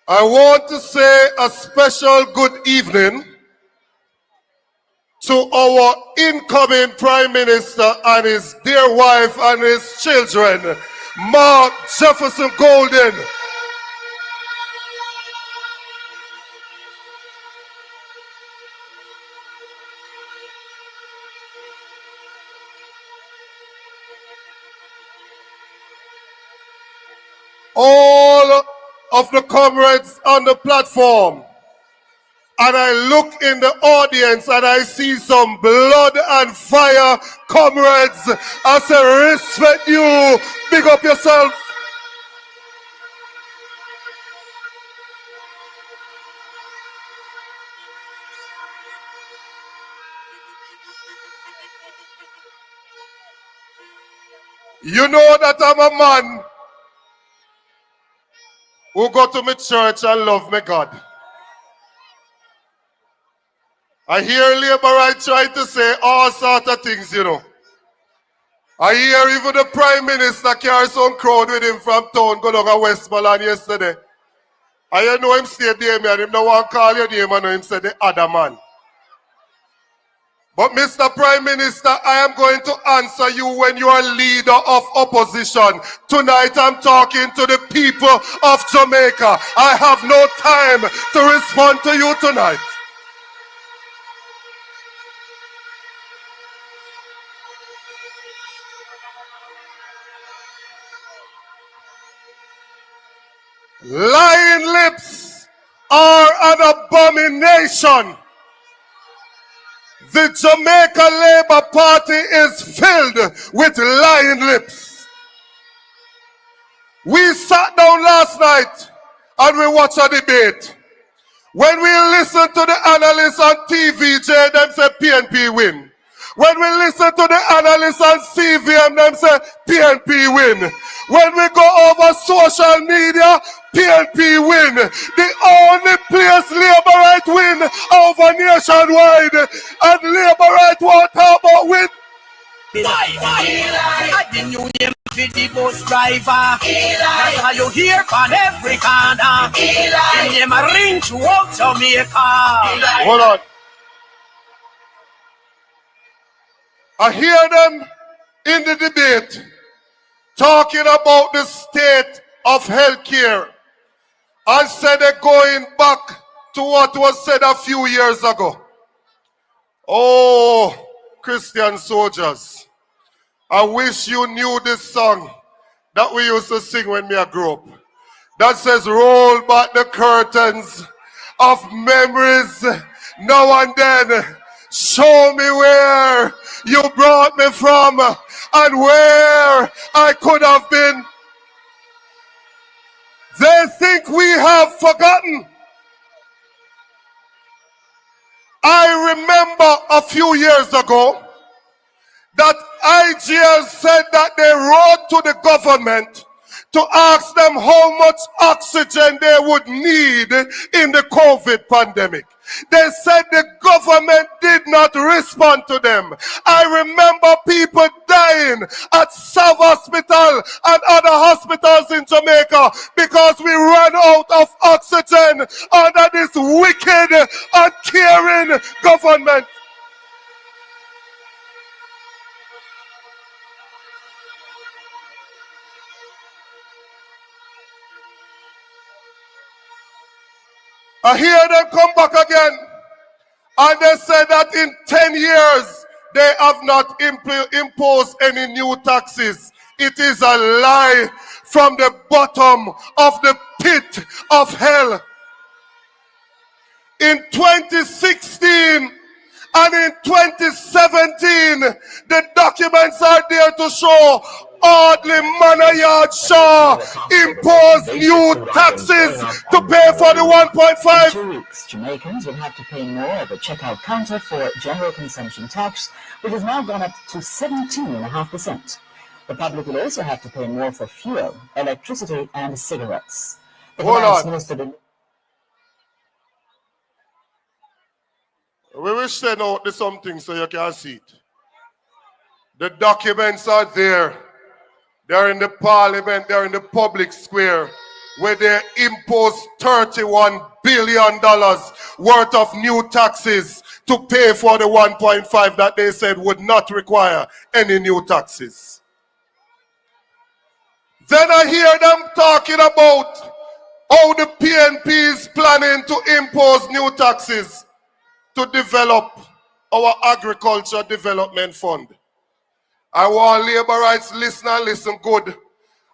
I want to say a special good evening to our incoming Prime Minister and his dear wife and his children, Mark Jefferson Golden. All of the comrades on the platform, and I look in the audience and I see some blood and fire comrades. I say respect you, big up yourself. You know that I'm a man who go to my church and love my God. I hear Labour right trying to say all sorts of things, you know. I hear even the Prime Minister carry some crowd with him from town, go down to Westmoreland yesterday. And you know him stay there, and him no want to call your name, and him say the other man. But Mr. Prime Minister, I am going to answer you when you are leader of opposition. Tonight I'm talking to the people of Jamaica. I have no time to respond to you tonight. Lying lips are an abomination. The Jamaica Labour Party is filled with lying lips. We sat down last night and we watched a debate. When we listen to the analysts on TVJ, them say PNP win. When we listen to the analysts on CVM, them say PNP win. When we go over social media, PNP win. The only place Labour right win over nationwide, and Labour right won't talk about win. I didn't know him for the bus driver. That's how you hear on every corner. And him a ring to walk Jamaica. Hold on. I hear them in the debate talking about the state of healthcare and said they're going back to what was said a few years ago. Oh, Christian soldiers, I wish you knew this song that we used to sing when I grew up. That says, roll back the curtains of memories now and then. Show me where you brought me from and where I could have been. They think we have forgotten. I remember a few years ago that IGL said that they wrote to the government to ask them how much oxygen they would need in the COVID pandemic. They said the government did not respond to them. I remember people dying at South Hospital and other hospitals in Jamaica because we ran out of oxygen under this wicked, uncaring government. I hear them come back again, and they say that in 10 years, they have not imposed any new taxes. It is a lie from the bottom of the pit of hell. In 2016 and in 2017, the documents are there to show Audley Manayard Shaw imposed new taxes to pay for the 1.5. In 2 weeks, Jamaicans will have to pay more at the checkout counter for general consumption tax, which has now gone up to 17.5%. The public will also have to pay more for fuel, electricity, and cigarettes. The Finance Minister. We will send out the something so you can see it. The documents are there. They're in the parliament, they're in the public square, where they imposed $31 billion worth of new taxes to pay for the 1.5 that they said would not require any new taxes. Then I hear them talking about how the PNP is planning to impose new taxes to develop our agriculture development fund. I want labor rights listener listen good.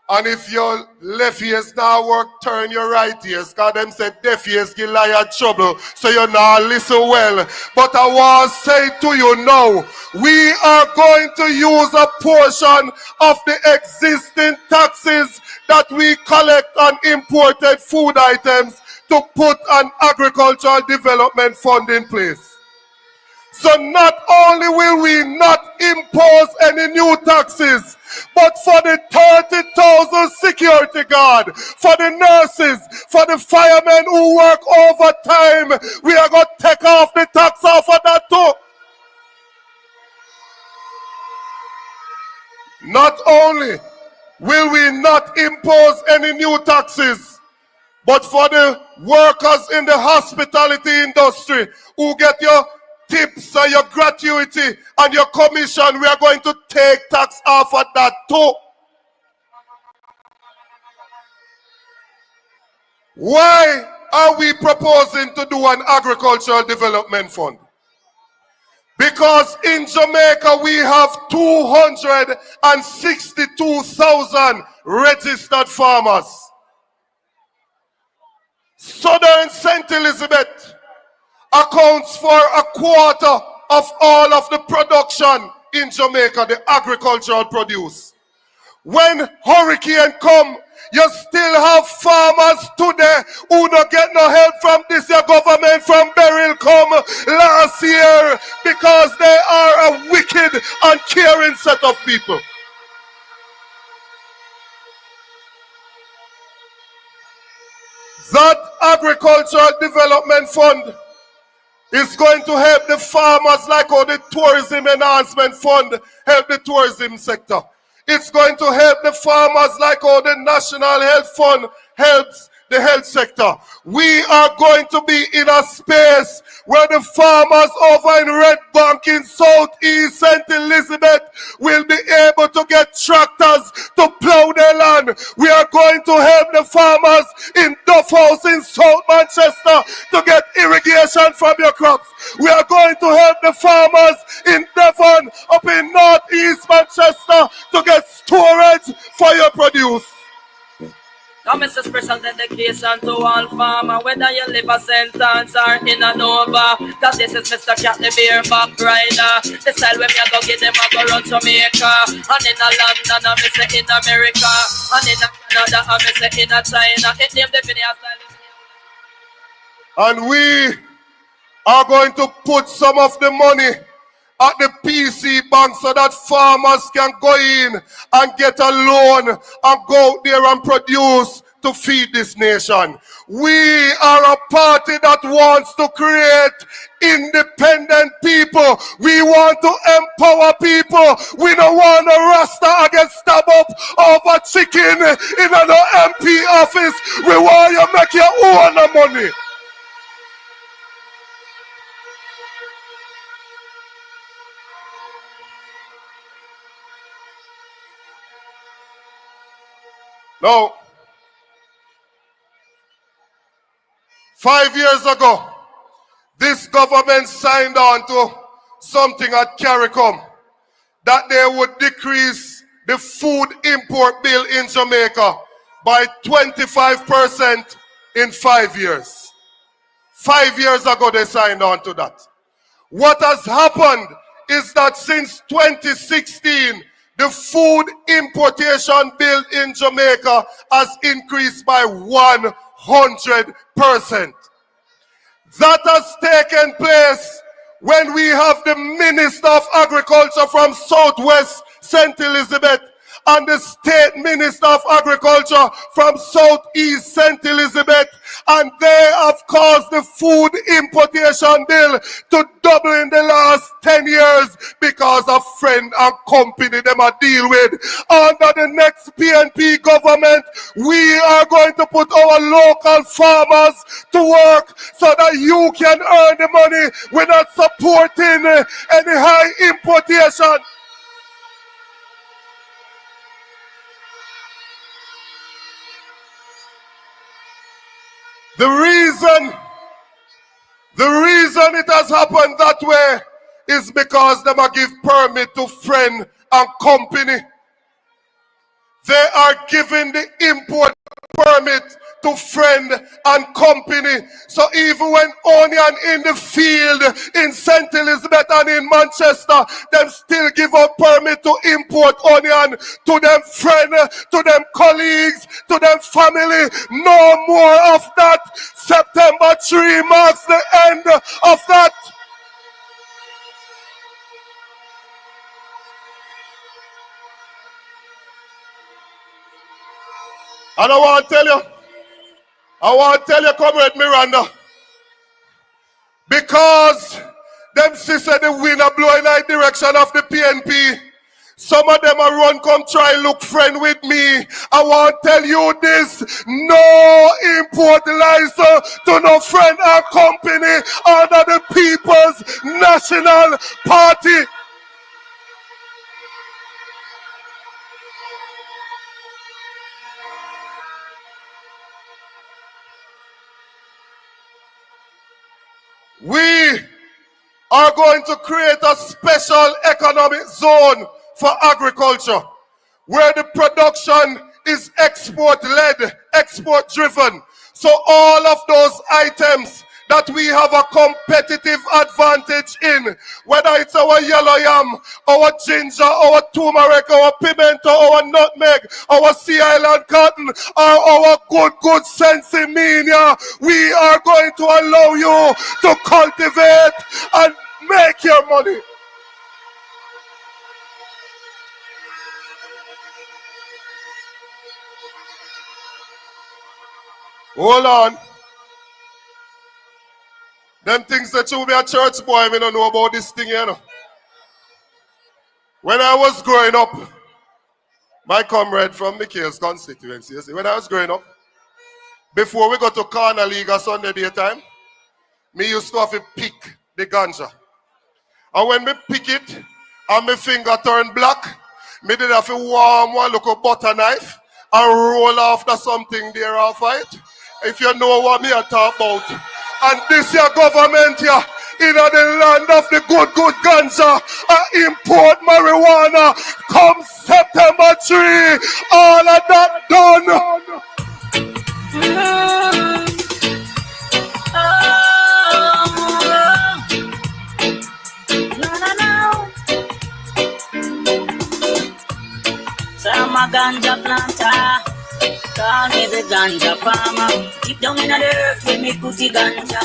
And if your left ears now work, turn your right ears. Because them said deaf ears give liar trouble. So you now listen well. But I want to say to you now, we are going to use a portion of the existing taxes that we collect on imported food items to put an agricultural development fund in place. So not only will we not impose any new taxes, but for the 30,000 security guard, for the nurses, for the firemen who work overtime, we are going to take off the tax off of that too. Not only will we not impose any new taxes, but for the workers in the hospitality industry who get your tips and your gratuity and your commission, we are going to take tax off of that too. Why are we proposing to do an agricultural development fund? Because in Jamaica we have 262,000 registered farmers. Southern St. Elizabeth accounts for a quarter of all of the production in Jamaica, the agricultural produce. When hurricane come, you still have farmers today who don't get no help from this year government from Beryl come last year because they are a wicked, uncaring set of people. That agricultural development fund is going to help the farmers like how the tourism enhancement fund help the tourism sector. It's going to help the farmers like how the National Health Fund helps the health sector. We are going to be in a space where the farmers over in Red Bank in Southeast St. Elizabeth will be able to get tractors to plow their land. We are going to help the farmers in Duff House in South Manchester to get irrigation from your crops. We are going to help the farmers in Devon up in Northeast Manchester to get storage for your produce. Now, Mr. Special dedication to all farmers, whether you live a sentence or in a Nova. Cause this is Mr. Cat the Beer Back Rider. The style when me I go get them, I go run Jamaica. And in a London, I say in America. And in a Canada, I say in a China. It named the video style. And we are going to put some of the money at the PC bank so that farmers can go in and get a loan and go out there and produce to feed this nation. We are a party that wants to create independent people. We want to empower people. We don't want a rasta get stabbed up over chicken in an MP office. We want you to make your own money. Now, 5 years ago, this government signed on to something at CARICOM that they would decrease the food import bill in Jamaica by 25% in 5 years. 5 years ago, they signed on to that. What has happened is that since 2016, the food importation bill in Jamaica has increased by 100%. That has taken place when we have the Minister of Agriculture from Southwest St. Elizabeth and the State Minister of Agriculture from Southeast St. Elizabeth, and they have caused the food importation bill to double in the last 10 years because of friend and company them are deal with. Under the next PNP government, we are going to put our local farmers to work so that you can earn the money. We're not supporting any high importation. The reason it has happened that way is because them a give permit to friend and company. They are giving the import permit to friend and company. So even when onion in the field in St. Elizabeth and in Manchester, them still give a permit to import onion to them friend, to them colleagues, to them family. No more of that. September 3 marks the end of that. And I want to tell you, Comrade Miranda, because them sister the wind are blowing in the direction of the PNP, some of them are run come try look friend with me. I want to tell you this, no import license to no friend or company under the People's National Party. We are going to create a special economic zone for agriculture where the production is export-led, export-driven. So all of those items that we have a competitive advantage in, whether it's our yellow yam, our ginger, our turmeric, our pimento, our nutmeg, our Sea Island cotton, or our good sensimilla, we are going to allow you to cultivate and make your money. Hold on. Them things that you be a church boy, I don't know about this thing, you know. When I was growing up, my comrade from Mikhail's constituency, you see, when I was growing up, before we got to Corner League or Sunday daytime, me used to have to pick the ganja. And when me pick it, and my finger turned black, me did have to warm one look of butter knife and roll after something there off it. If you know what me I talk about. And this year government here, in the land of the good ganja, import marijuana, come September 3, all of that done. So I'm a ganja planter. Call me the ganja farmer. Deep down in the earth, we make pussy ganja.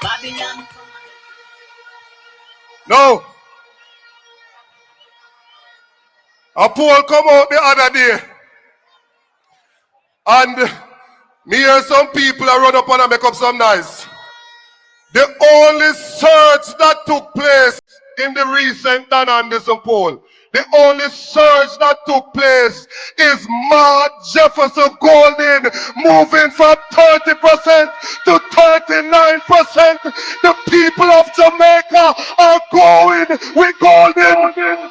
Babylon. No. A poll come out the other day. And me hear some people are run up and make up some noise. The only search that took place in the recent Dan Anderson poll, the only search that took place is Mark Jefferson Golden moving from 30% to 39%. The people of Jamaica are going with Golden.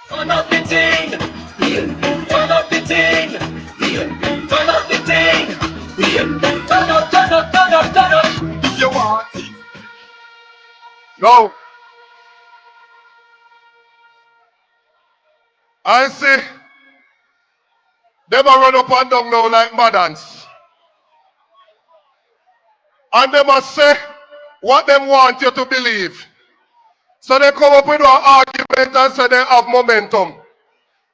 Turn up the thing, turn up the thing, turn up the thing, turn up, turn up, turn up, turn up. If you want it. No. I see them a run up and down now like madans. And them a say what them want you to believe. So they come up with an argument and say they have momentum.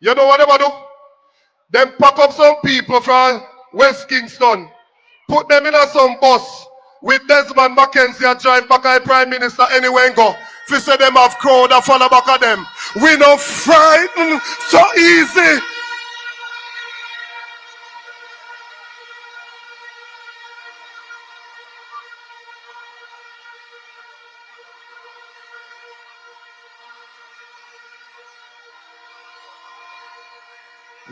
You know what they do? Them pack up some people from West Kingston, put them in some bus with Desmond Mackenzie and drive back at Prime Minister anywhere and go. If you say them have crowd that follow back at them, we not frightened so easy.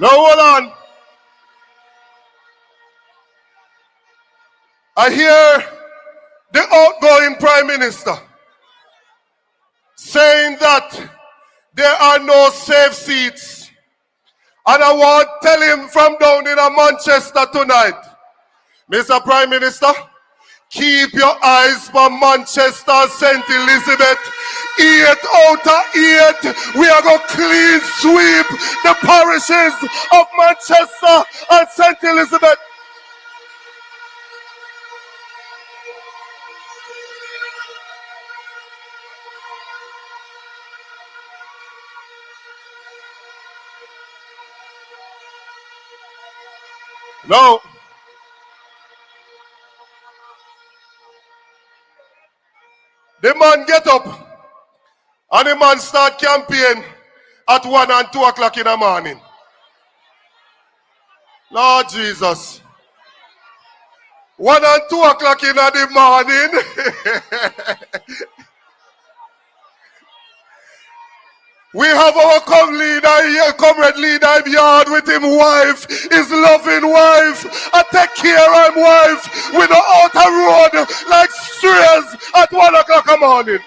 Now hold on. I hear the outgoing Prime Minister saying that there are no safe seats. And I want to tell him from down in Manchester tonight, Mr. Prime Minister, keep your eyes on Manchester and St. Elizabeth. 8 out of 8. We are going to clean sweep the parishes of Manchester and St. Elizabeth. No. The man get up and the man start campaign at 1 and 2 o'clock in the morning. Lord Jesus. 1 and 2 o'clock in the morning. We have our comrade leader in yard with him wife, his loving wife. I take care of him wife with the outer road like strays at 1 o'clock in the morning.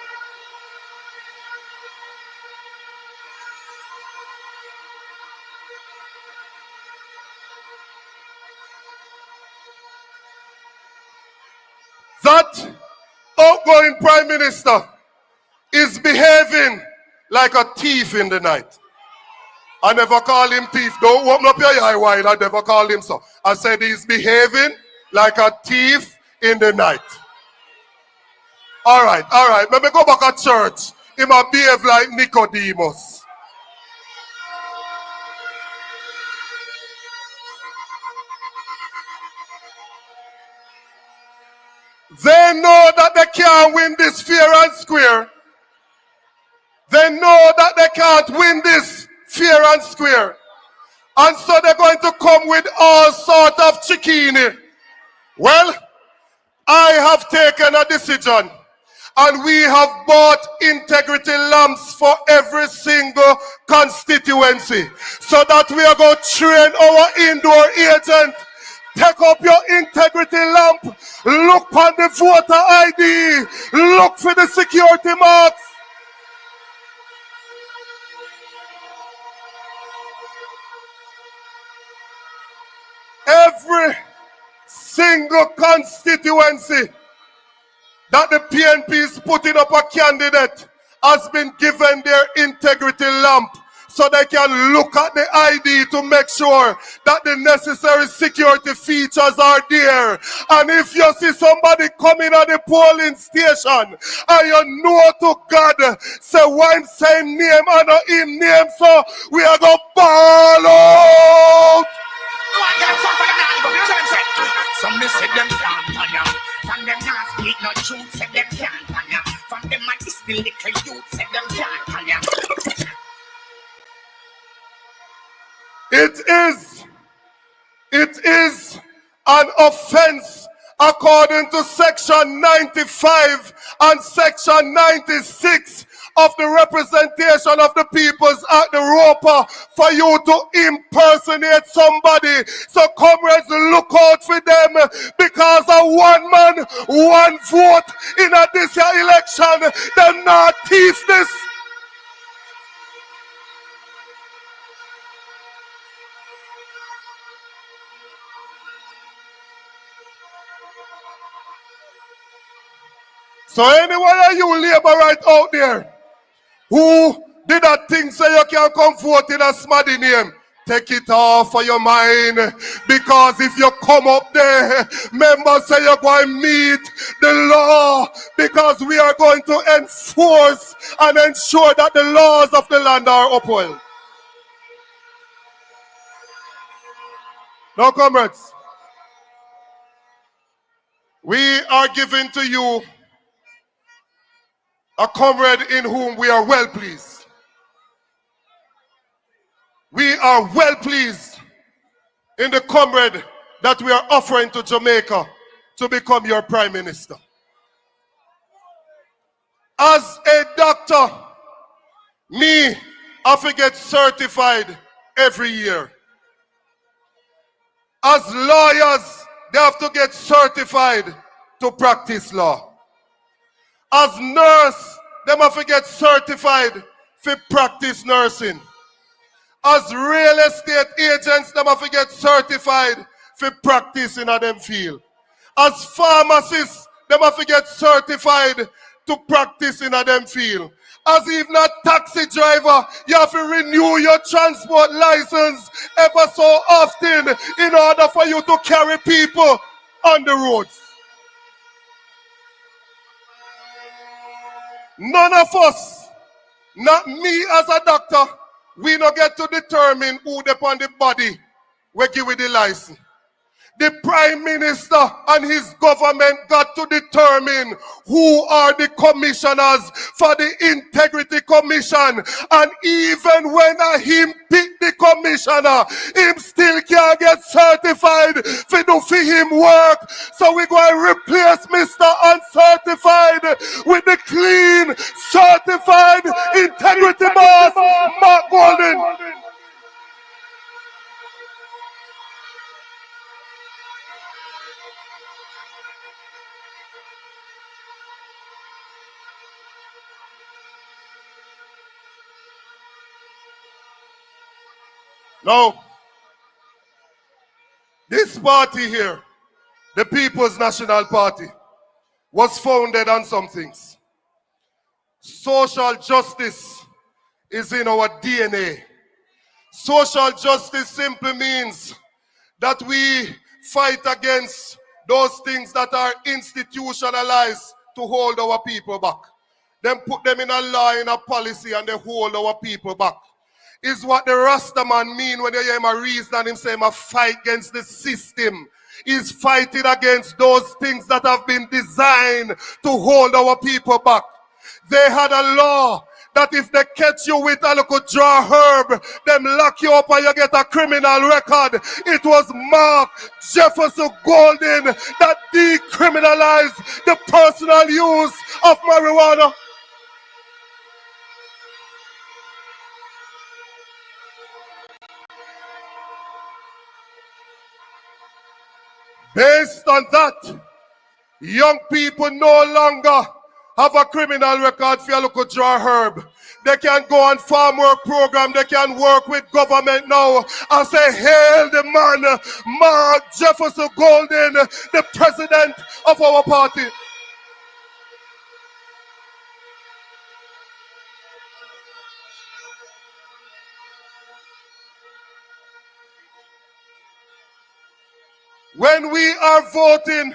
That outgoing Prime Minister is behaving like a thief in the night. I never call him thief. Don't open up your eye wide. I never call him so. I said he's behaving like a thief in the night. All right. Let me go back at church. He might behave like Nicodemus. They know that they can't win this fair and square. They know that they can't win this fair and square. And so they're going to come with all sort of chickini. Well, I have taken a decision. And we have bought integrity lamps for every single constituency. So that we are going to train our indoor agent. Take up your integrity lamp. Look on the voter ID. Look for the security marks. Every single constituency that the PNP is putting up a candidate has been given their integrity lamp so they can look at the ID to make sure that the necessary security features are there. And if you see somebody coming at the polling station and you know to God, say one same name and not him name, so we are going to ball out. Some me say them can't tire, and them not No youth say them can't pan ya. From them and this the little youth say them can't pan ya. It is an offense according to section 95 and section 96 of the Representation of the Peoples Act, the ROPA, for you to impersonate somebody. So comrades, look out for them, because a one man, one vote in this year election, them not teach this. So anyone of you labor right out there who did that thing so you can come vote in a smaddy name, take it off for your mind, because if you come up there, members say you're going to meet the law, because we are going to enforce and ensure that the laws of the land are upheld. Now, comrades, we are giving to you a comrade in whom we are well pleased. We are well pleased in the comrade that we are offering to Jamaica to become your prime minister. As a doctor, I have to get certified every year. As lawyers, they have to get certified to practice law. As nurse, they have to get certified for practice nursing. As real estate agents, they have to get certified for practice in them field. As pharmacists, they have to get certified to practice in them field. As even a taxi driver, you have to renew your transport license ever so often in order for you to carry people on the roads. None of us, not me as a doctor, we don't get to determine who upon the body we give it the license. The Prime Minister and his government got to determine who are the commissioners for the Integrity Commission. And even when him pick the commissioner, him still can't get certified for do for him work. So we're going to replace Mr. Uncertified with the clean, certified integrity boss, Mark Golden. Now, this party here, the People's National Party, was founded on some things. Social justice is in our DNA. Social justice simply means that we fight against those things that are institutionalized to hold our people back. Then put them in a law, in a policy, and they hold our people back. Is what the Rasta man mean when you hear him a reason and him say him a fight against the system. He's fighting against those things that have been designed to hold our people back. They had a law that if they catch you with a little draw herb, them lock you up and you get a criminal record. It was Mark Jefferson Golden that decriminalized the personal use of marijuana. Based on that, young people no longer have a criminal record for a local draw herb. They can go on farm work program. They can work with government now and say, hail the man, Mark Jefferson Golden, the president of our party. When we are voting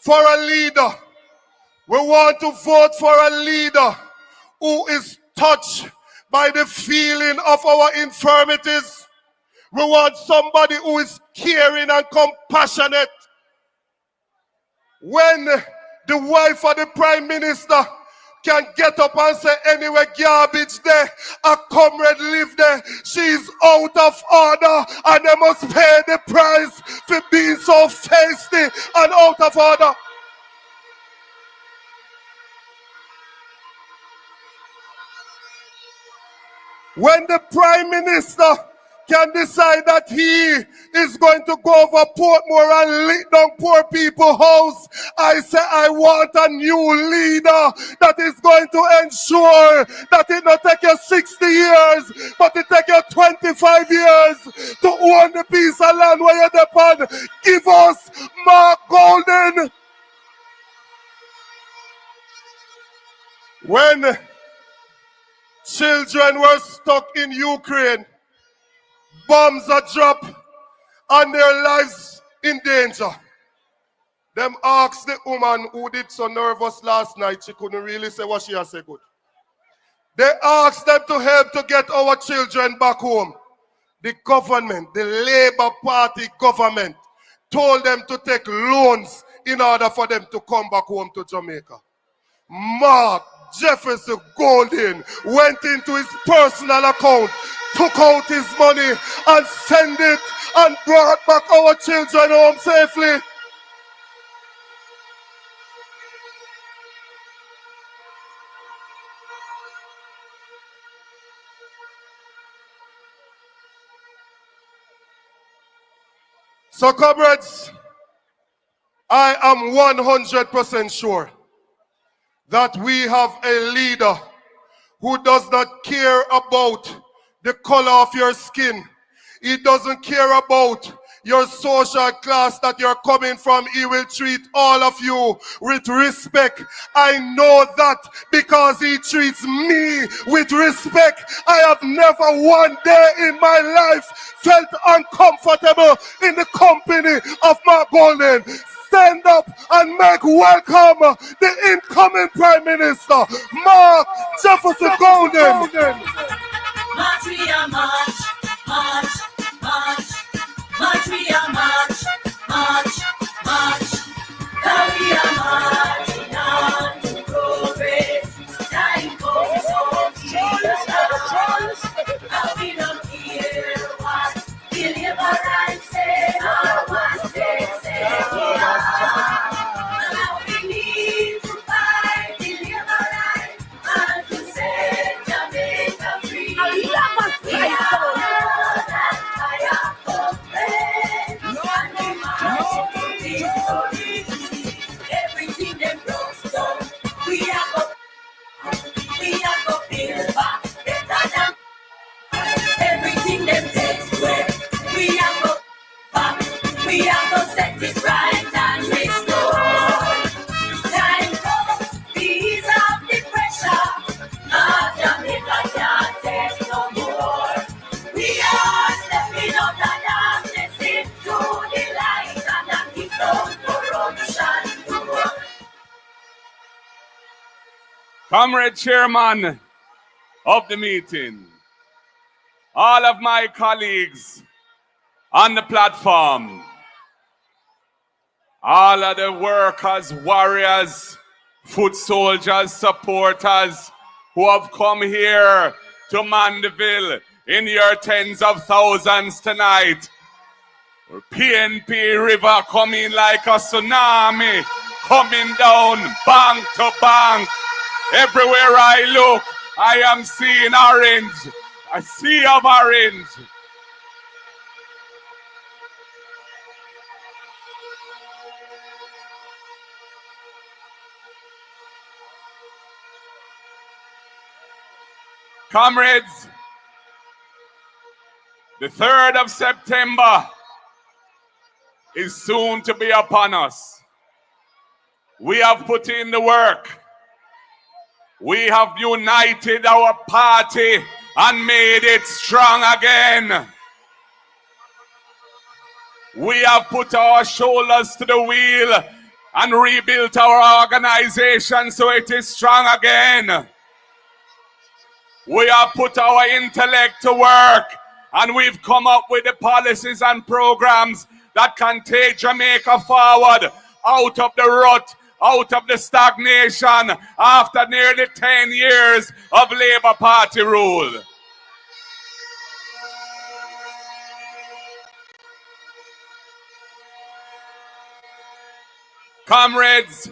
for a leader, we want to vote for a leader who is touched by the feeling of our infirmities. We want somebody who is caring and compassionate. When The wife of the prime minister can get up and say anywhere garbage there, a comrade live there. She's out of order and they must pay the price for being so feisty and out of order. When the prime minister can decide that he is going to go over Portmore and lick down poor people's house, I say I want a new leader that is going to ensure that it not take you 60 years, but it take you 25 years to own the piece of land where you're upon. Give us Mark Golden. When children were stuck in Ukraine, bombs are dropped and their lives in danger. Them asked the woman who did so nervous last night, she couldn't really say what she has said good. They asked them to help to get our children back home. The government, the Labour Party government, told them to take loans in order for them to come back home to Jamaica. Mark Jefferson Golden went into his personal account, took out his money and sent it and brought back our children home safely. So comrades, I am 100% sure that we have a leader who does not care about the color of your skin. He doesn't care about your social class that you're coming from. He will treat all of you with respect. I know that because he treats me with respect. I have never one day in my life felt uncomfortable in the company of Mark Golden. Stand up and make welcome the incoming Prime Minister, Mark Jefferson Golden. March, we are march, march, march, march, we are march, march, march. Now we are marching on to progress. Time comes so Jesus. Now we don't hear what deliverance say or what they say. Now we need to fight deliverance and to set Jamaica free. We are that fire of praise. And we march to victory. Everything them broke down, we are go build back better than everything them take away. We are go back, we are go set it right and restore. Time comes, ease up the pressure. Now Jamaica can't take no more. We are stepping out of darkness into the light and knocking down corruption door. Comrade Chairman of the meeting, all of my colleagues on the platform, all of the workers, warriors, foot soldiers, supporters who have come here to Mandeville in your tens of thousands tonight. PNP River coming like a tsunami, coming down bank to bank. Everywhere I look, I am seeing orange, a sea of orange. Comrades, the 3rd of September is soon to be upon us. We have put in the work. We have united our party and made it strong again. We have put our shoulders to the wheel and rebuilt our organization so it is strong again. We have put our intellect to work and we've come up with the policies and programs that can take Jamaica forward out of the rut out of the stagnation after nearly 10 years of Labour Party rule. Comrades,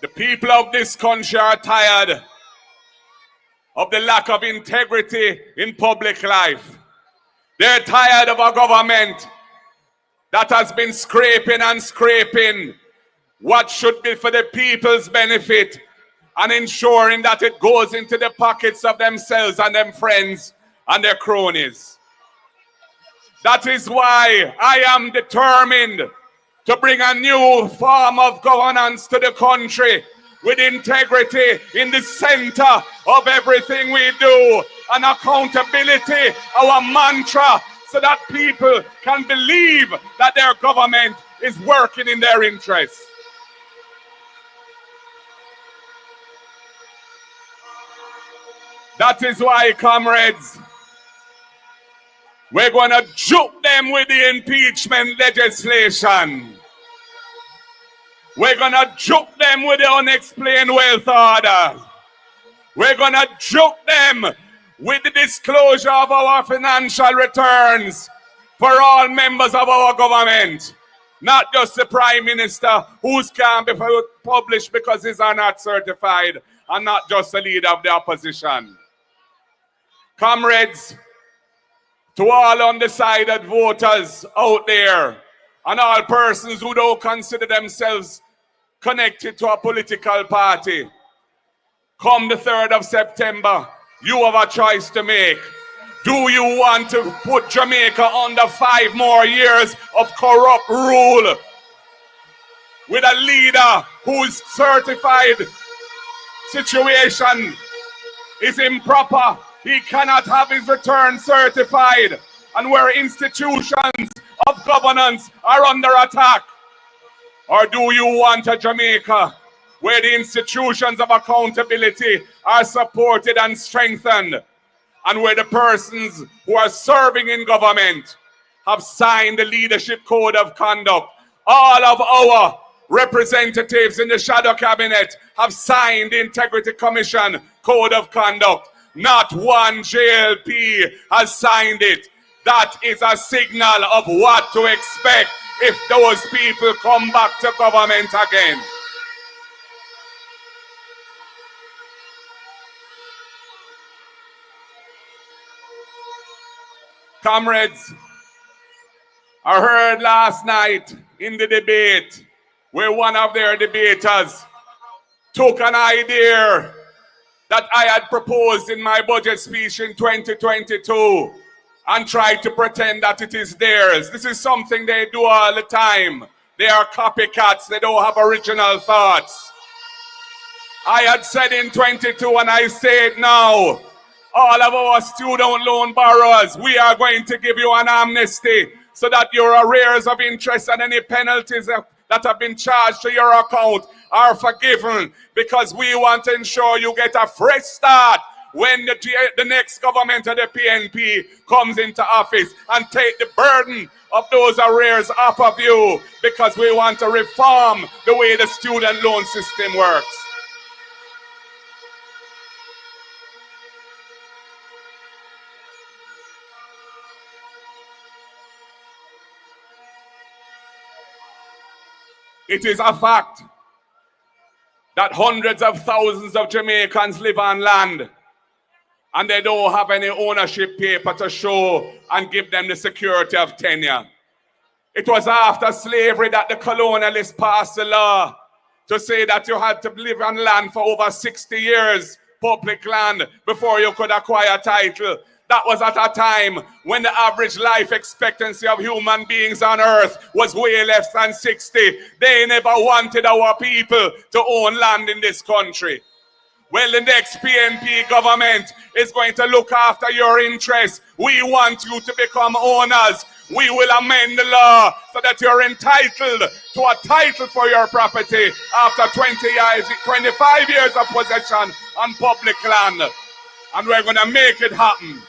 the people of this country are tired of the lack of integrity in public life. They're tired of a government that has been scraping and scraping what should be for the people's benefit and ensuring that it goes into the pockets of themselves and them friends and their cronies. That is why I am determined to bring a new form of governance to the country with integrity in the center of everything we do and accountability, our mantra, so that people can believe that their government is working in their interests. That is why, comrades, we're going to juke them with the impeachment legislation. We're going to juke them with the unexplained wealth order. We're going to juke them with the disclosure of our financial returns for all members of our government. Not just the Prime Minister, whose can't be published because he's not certified, and not just the leader of the opposition. Comrades, to all undecided voters out there, and all persons who don't consider themselves connected to a political party, come the 3rd of September, you have a choice to make. Do you want to put Jamaica under 5 more years of corrupt rule with a leader whose certified situation is improper? He cannot have his return certified, and where institutions of governance are under attack? Or do you want a Jamaica where the institutions of accountability are supported and strengthened, and where the persons who are serving in government have signed the leadership code of conduct? All of our representatives in the shadow cabinet have signed the Integrity Commission code of conduct. Not one JLP has signed it. That is a signal of what to expect if those people come back to government again. Comrades, I heard last night in the debate where one of their debaters took an idea that I had proposed in my budget speech in 2022 and tried to pretend that it is theirs. This is something they do all the time. They are copycats. They don't have original thoughts. I had said in 22 and I say it now, all of our student loan borrowers, we are going to give you an amnesty so that your arrears of interest and any penalties that have been charged to your account are forgiven, because we want to ensure you get a fresh start when the next government of the PNP comes into office, and take the burden of those arrears off of you, because we want to reform the way the student loan system works. It is a fact that hundreds of thousands of Jamaicans live on land and they don't have any ownership paper to show and give them the security of tenure. It was after slavery that the colonialists passed the law to say that you had to live on land for over 60 years, public land, before you could acquire title. That was at a time when the average life expectancy of human beings on earth was way less than 60. They never wanted our people to own land in this country. Well, the next PNP government is going to look after your interests. We want you to become owners. We will amend the law so that you're entitled to a title for your property after 25 years of possession on public land. And we're going to make it happen.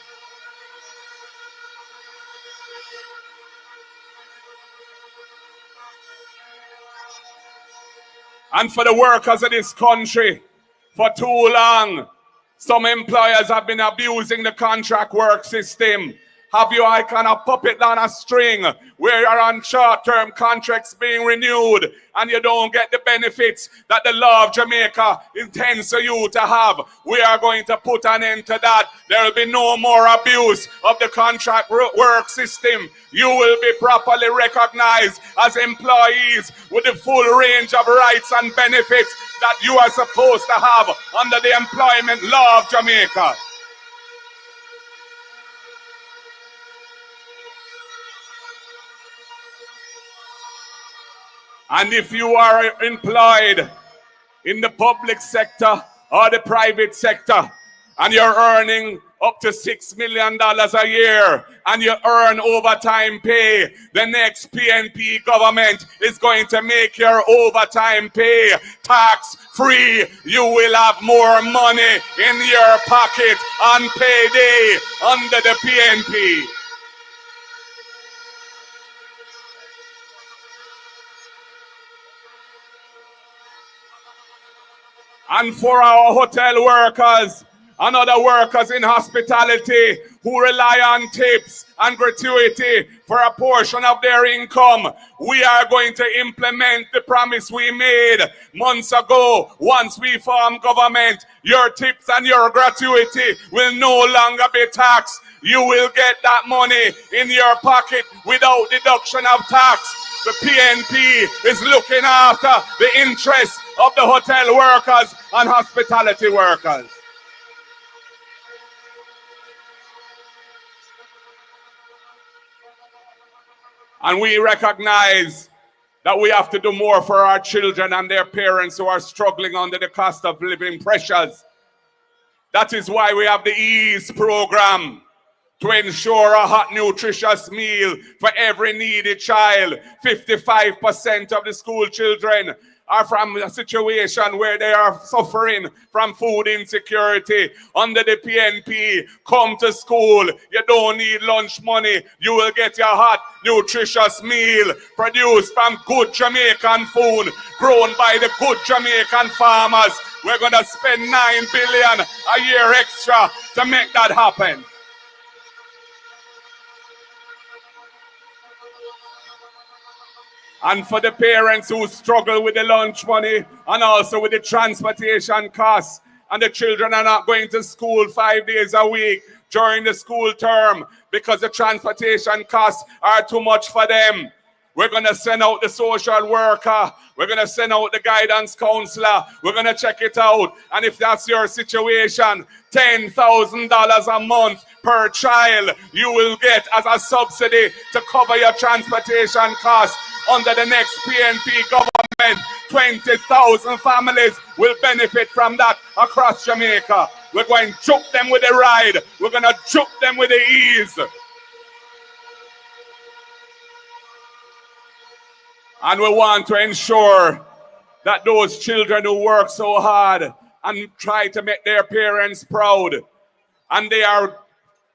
And for the workers of this country, for too long, some employers have been abusing the contract work system. Have you I kind of puppet on a string where you're on short-term contracts being renewed and you don't get the benefits that the law of Jamaica intends for you to have? We are going to put an end to that. There will be no more abuse of the contract work system. You will be properly recognized as employees with the full range of rights and benefits that you are supposed to have under the employment law of Jamaica. And if you are employed in the public sector or the private sector and you're earning up to $6 million a year and you earn overtime pay, the next PNP government is going to make your overtime pay tax-free. You will have more money in your pocket on payday under the PNP. And for our hotel workers and other workers in hospitality who rely on tips and gratuity for a portion of their income, we are going to implement the promise we made months ago. Once we form government, your tips and your gratuity will no longer be taxed. You will get that money in your pocket without deduction of tax. The PNP is looking after the interests of the hotel workers and hospitality workers. And we recognize that we have to do more for our children and their parents who are struggling under the cost of living pressures. That is why we have the EASE program, to ensure a hot, nutritious meal for every needy child. 55% of the school children are from a situation where they are suffering from food insecurity. Under the PNP, come to school. You don't need lunch money. You will get your hot, nutritious meal produced from good Jamaican food, grown by the good Jamaican farmers. We're going to spend $9 billion a year extra to make that happen. And for the parents who struggle with the lunch money and also with the transportation costs, and the children are not going to school 5 days a week during the school term because the transportation costs are too much for them, we're going to send out the social worker. We're going to send out the guidance counselor. We're going to check it out. And if that's your situation, $10,000 a month per child you will get as a subsidy to cover your transportation costs. Under the next PNP government, 20,000 families will benefit from that across Jamaica. We're going to juke them with the ride. We're going to juke them with the ease. And we want to ensure that those children who work so hard and try to make their parents proud, and they are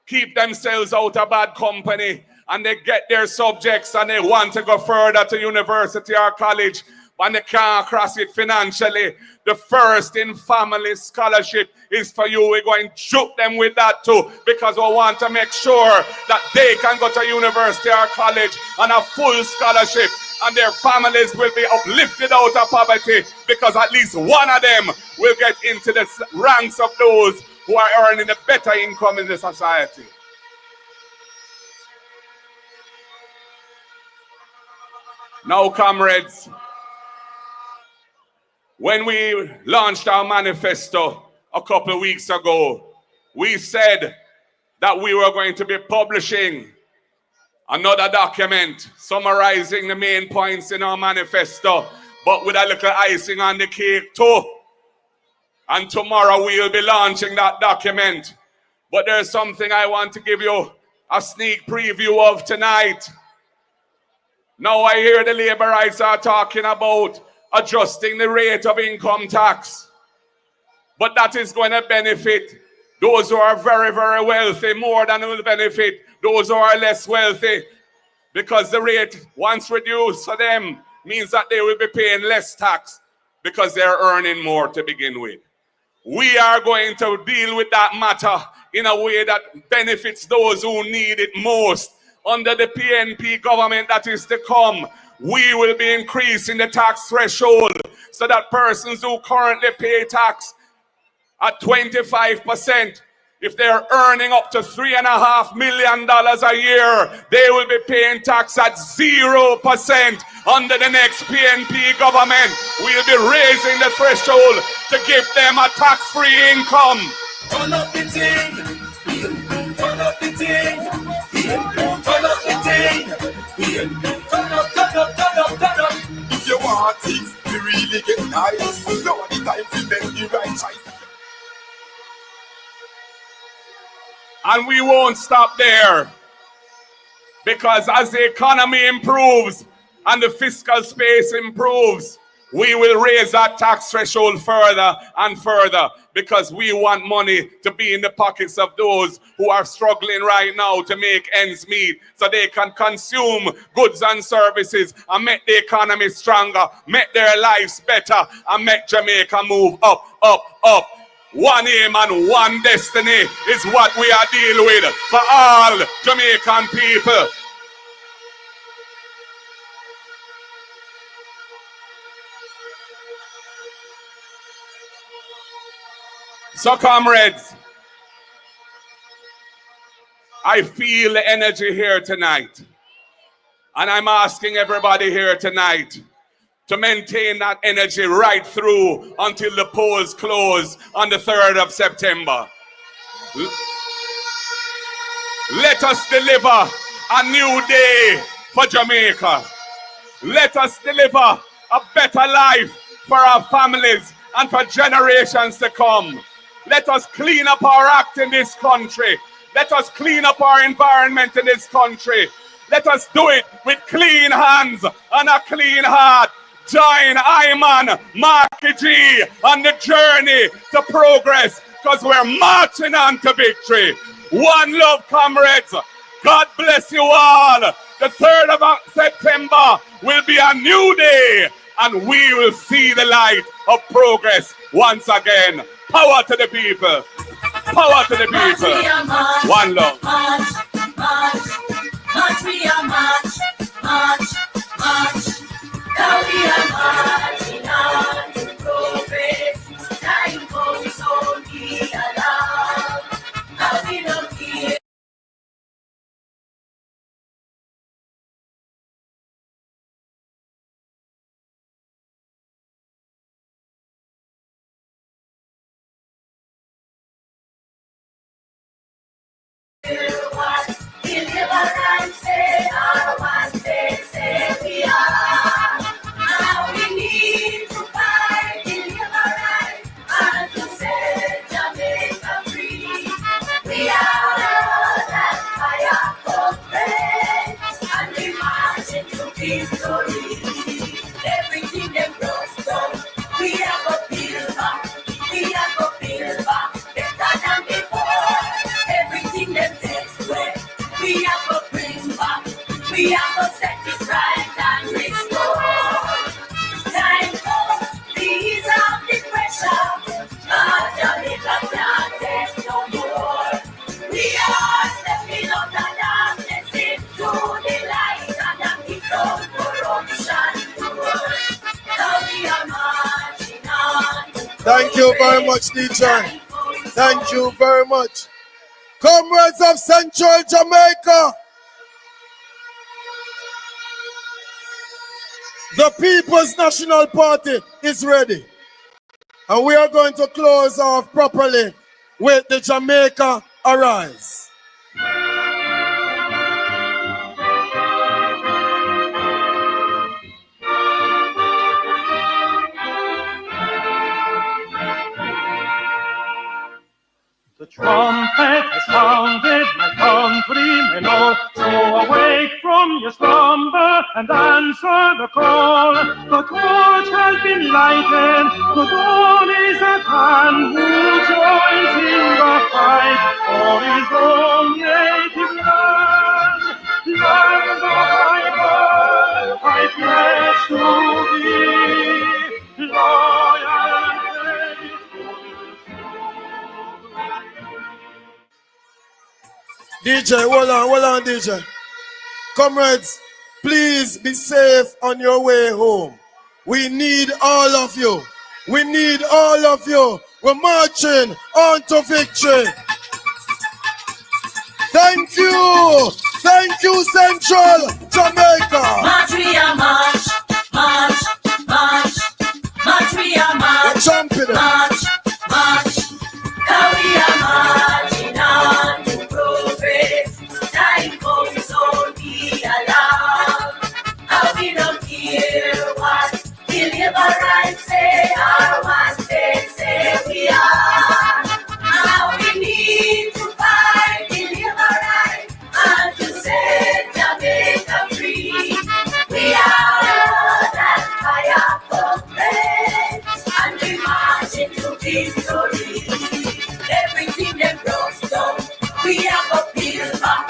keep themselves out of bad company, and they get their subjects and they want to go further to university or college, and they can't cross it financially, the First in Family Scholarship is for you. We're going to juke them with that too, because we want to make sure that they can go to university or college on a full scholarship, and their families will be uplifted out of poverty, because at least one of them will get into the ranks of those who are earning a better income in the society. Now, comrades, when we launched our manifesto a couple of weeks ago, we said that we were going to be publishing another document summarizing the main points in our manifesto, but with a little icing on the cake too. And tomorrow we will be launching that document. But there's something I want to give you a sneak preview of tonight. Now I hear the Labourites are talking about adjusting the rate of income tax. But that is going to benefit those who are very, very wealthy more than it will benefit those who are less wealthy. Because the rate, once reduced for them, means that they will be paying less tax. because they're earning more to begin with. We are going to deal with that matter in a way that benefits those who need it most. Under the PNP government that is to come, we will be increasing the tax threshold so that persons who currently pay tax at 25%, if they're earning up to $3.5 million a year, they will be paying tax at 0%. Under the next PNP government, we'll be raising the threshold to give them a tax-free income. Turn up the thing, turn up the thing, turn up the thing, turn up. If you want things to really get nice, now the time to make the right choice. And we won't stop there, because as the economy improves and the fiscal space improves, we will raise that tax threshold further and further, because we want money to be in the pockets of those who are struggling right now to make ends meet, so they can consume goods and services and make the economy stronger, make their lives better, and make Jamaica move up, up, up. One aim and one destiny is what we are dealing with for all Jamaican people. So, comrades, I feel the energy here tonight. And I'm asking everybody here tonight to maintain that energy right through until the polls close on the 3rd of September. Let us deliver a new day for Jamaica. Let us deliver a better life for our families and for generations to come. Let us clean up our act in this country. Let us clean up our environment in this country. Let us do it with clean hands and a clean heart. Join Iman, Marky G on the journey to progress, because we're marching on to victory. One love, comrades. God bless you all. The 3rd of September will be a new day, and we will see the light of progress once again. Power to the people. Power to the people. One love. March, we are march, march, march. Now we are marching on to progress. Time comes, so be alive. Now we don't care. Deliverance, say, our one day, say we are. Now we need to fight deliverance and to set Jamaica free. We are that fire of praise, and we march into victory. Everything they broke down, we have a build back. We have a build back better than before. Everything they take away, we have to bring back. We have to set it right and restore. Time comes, ease off the pressure. Not Jamaica can't take no more. We are stepping out of darkness into the light, and kick out corruption door. Now we are marching on. Thank you very much, DJ. Thank you very much. Comrades of Central Jamaica, the People's National Party is ready. And we are going to close off properly with the Jamaica Arise. The trumpet has sounded, my countrymen all, so awake from your slumber and answer the call. The torch has been lighted, the dawn is at hand. Who joins in the fight for his own native land? Land of my birth, I pledge to thee, Lord. DJ, hold on, DJ. Comrades, please be safe on your way home. We need all of you. We need all of you. We're marching on to victory. Thank you. Thank you, Central Jamaica. March, we are march, march, march, march, we are march, march, march. Now we are marching on to progress. Time comes, so be alarmed. How we don't care what the liberals say or what they say we are. Now we need to fight the liberals and to set Jamaica free. We are that fire for bread and we march into victory. Everything they broke down, we have to build back.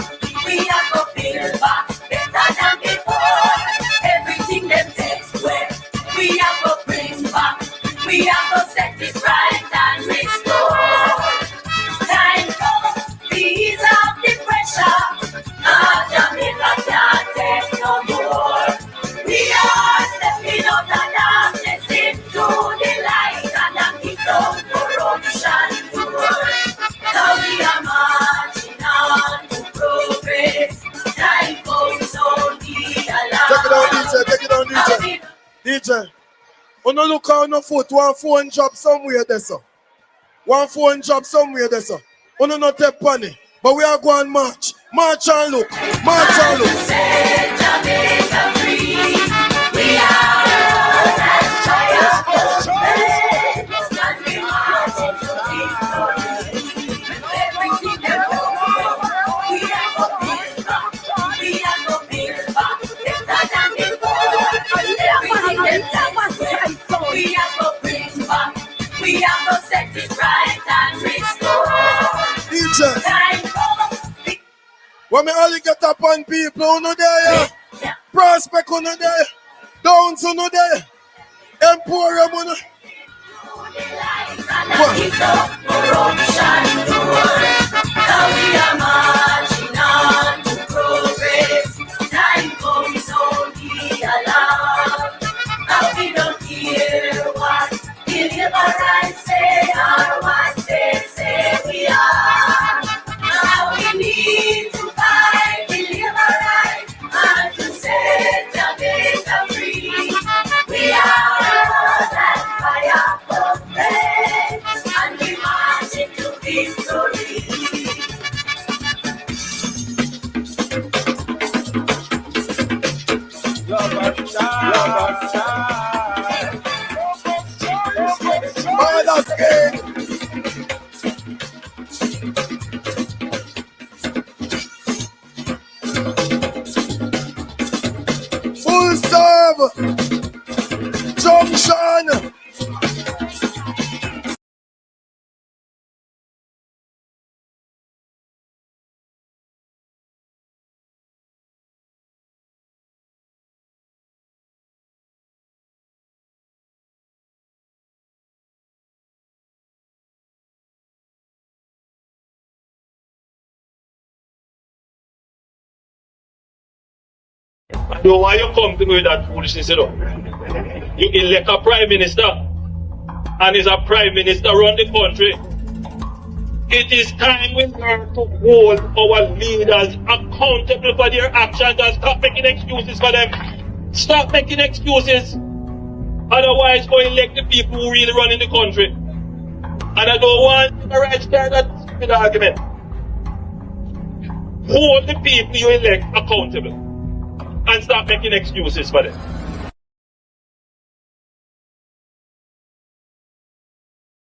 We have to build back better than before. Everything they take away, we have to bring back. We have to set it right and restore. Time comes, ease off the pressure. Jamaica can't take no more. We are stepping out of darkness into the light and kick down corruption door. Now we are marching on to progress. Time comes, so be alive. Take it on, DJ. DJ, you no look on no foot. One phone job somewhere there, sir. One phone job somewhere there, sir. You no take money. But we are going march. March and look. March and look. Set Jamaica free. We are that fire for bread. And we march into victory. Everything that goes, we have to build back. We have to build back better than before. Everything that goes, we have to bring back. We have to set it right and restore. DJ. When me only get up on people who no there, Prospect who no there, Downs who no there, Emporium who no. Now we are marching on to progress. Time comes, so be alarmed. Now we don't care what the liberals say or what they say we are. Now we need to fight the liberals and to set Jamaica free. We are that fire for bread and we march into victory. Mother's King. Full serve. Junction. So why you come to me with that foolishness, you know? You elect a prime minister, and is a prime minister run the country. It is time we learn to hold our leaders accountable for their actions and stop making excuses for them. Stop making excuses. Otherwise, go elect the people who really run in the country. And I don't want the right stand that stupid argument. Hold the people you elect accountable and stop making excuses for them.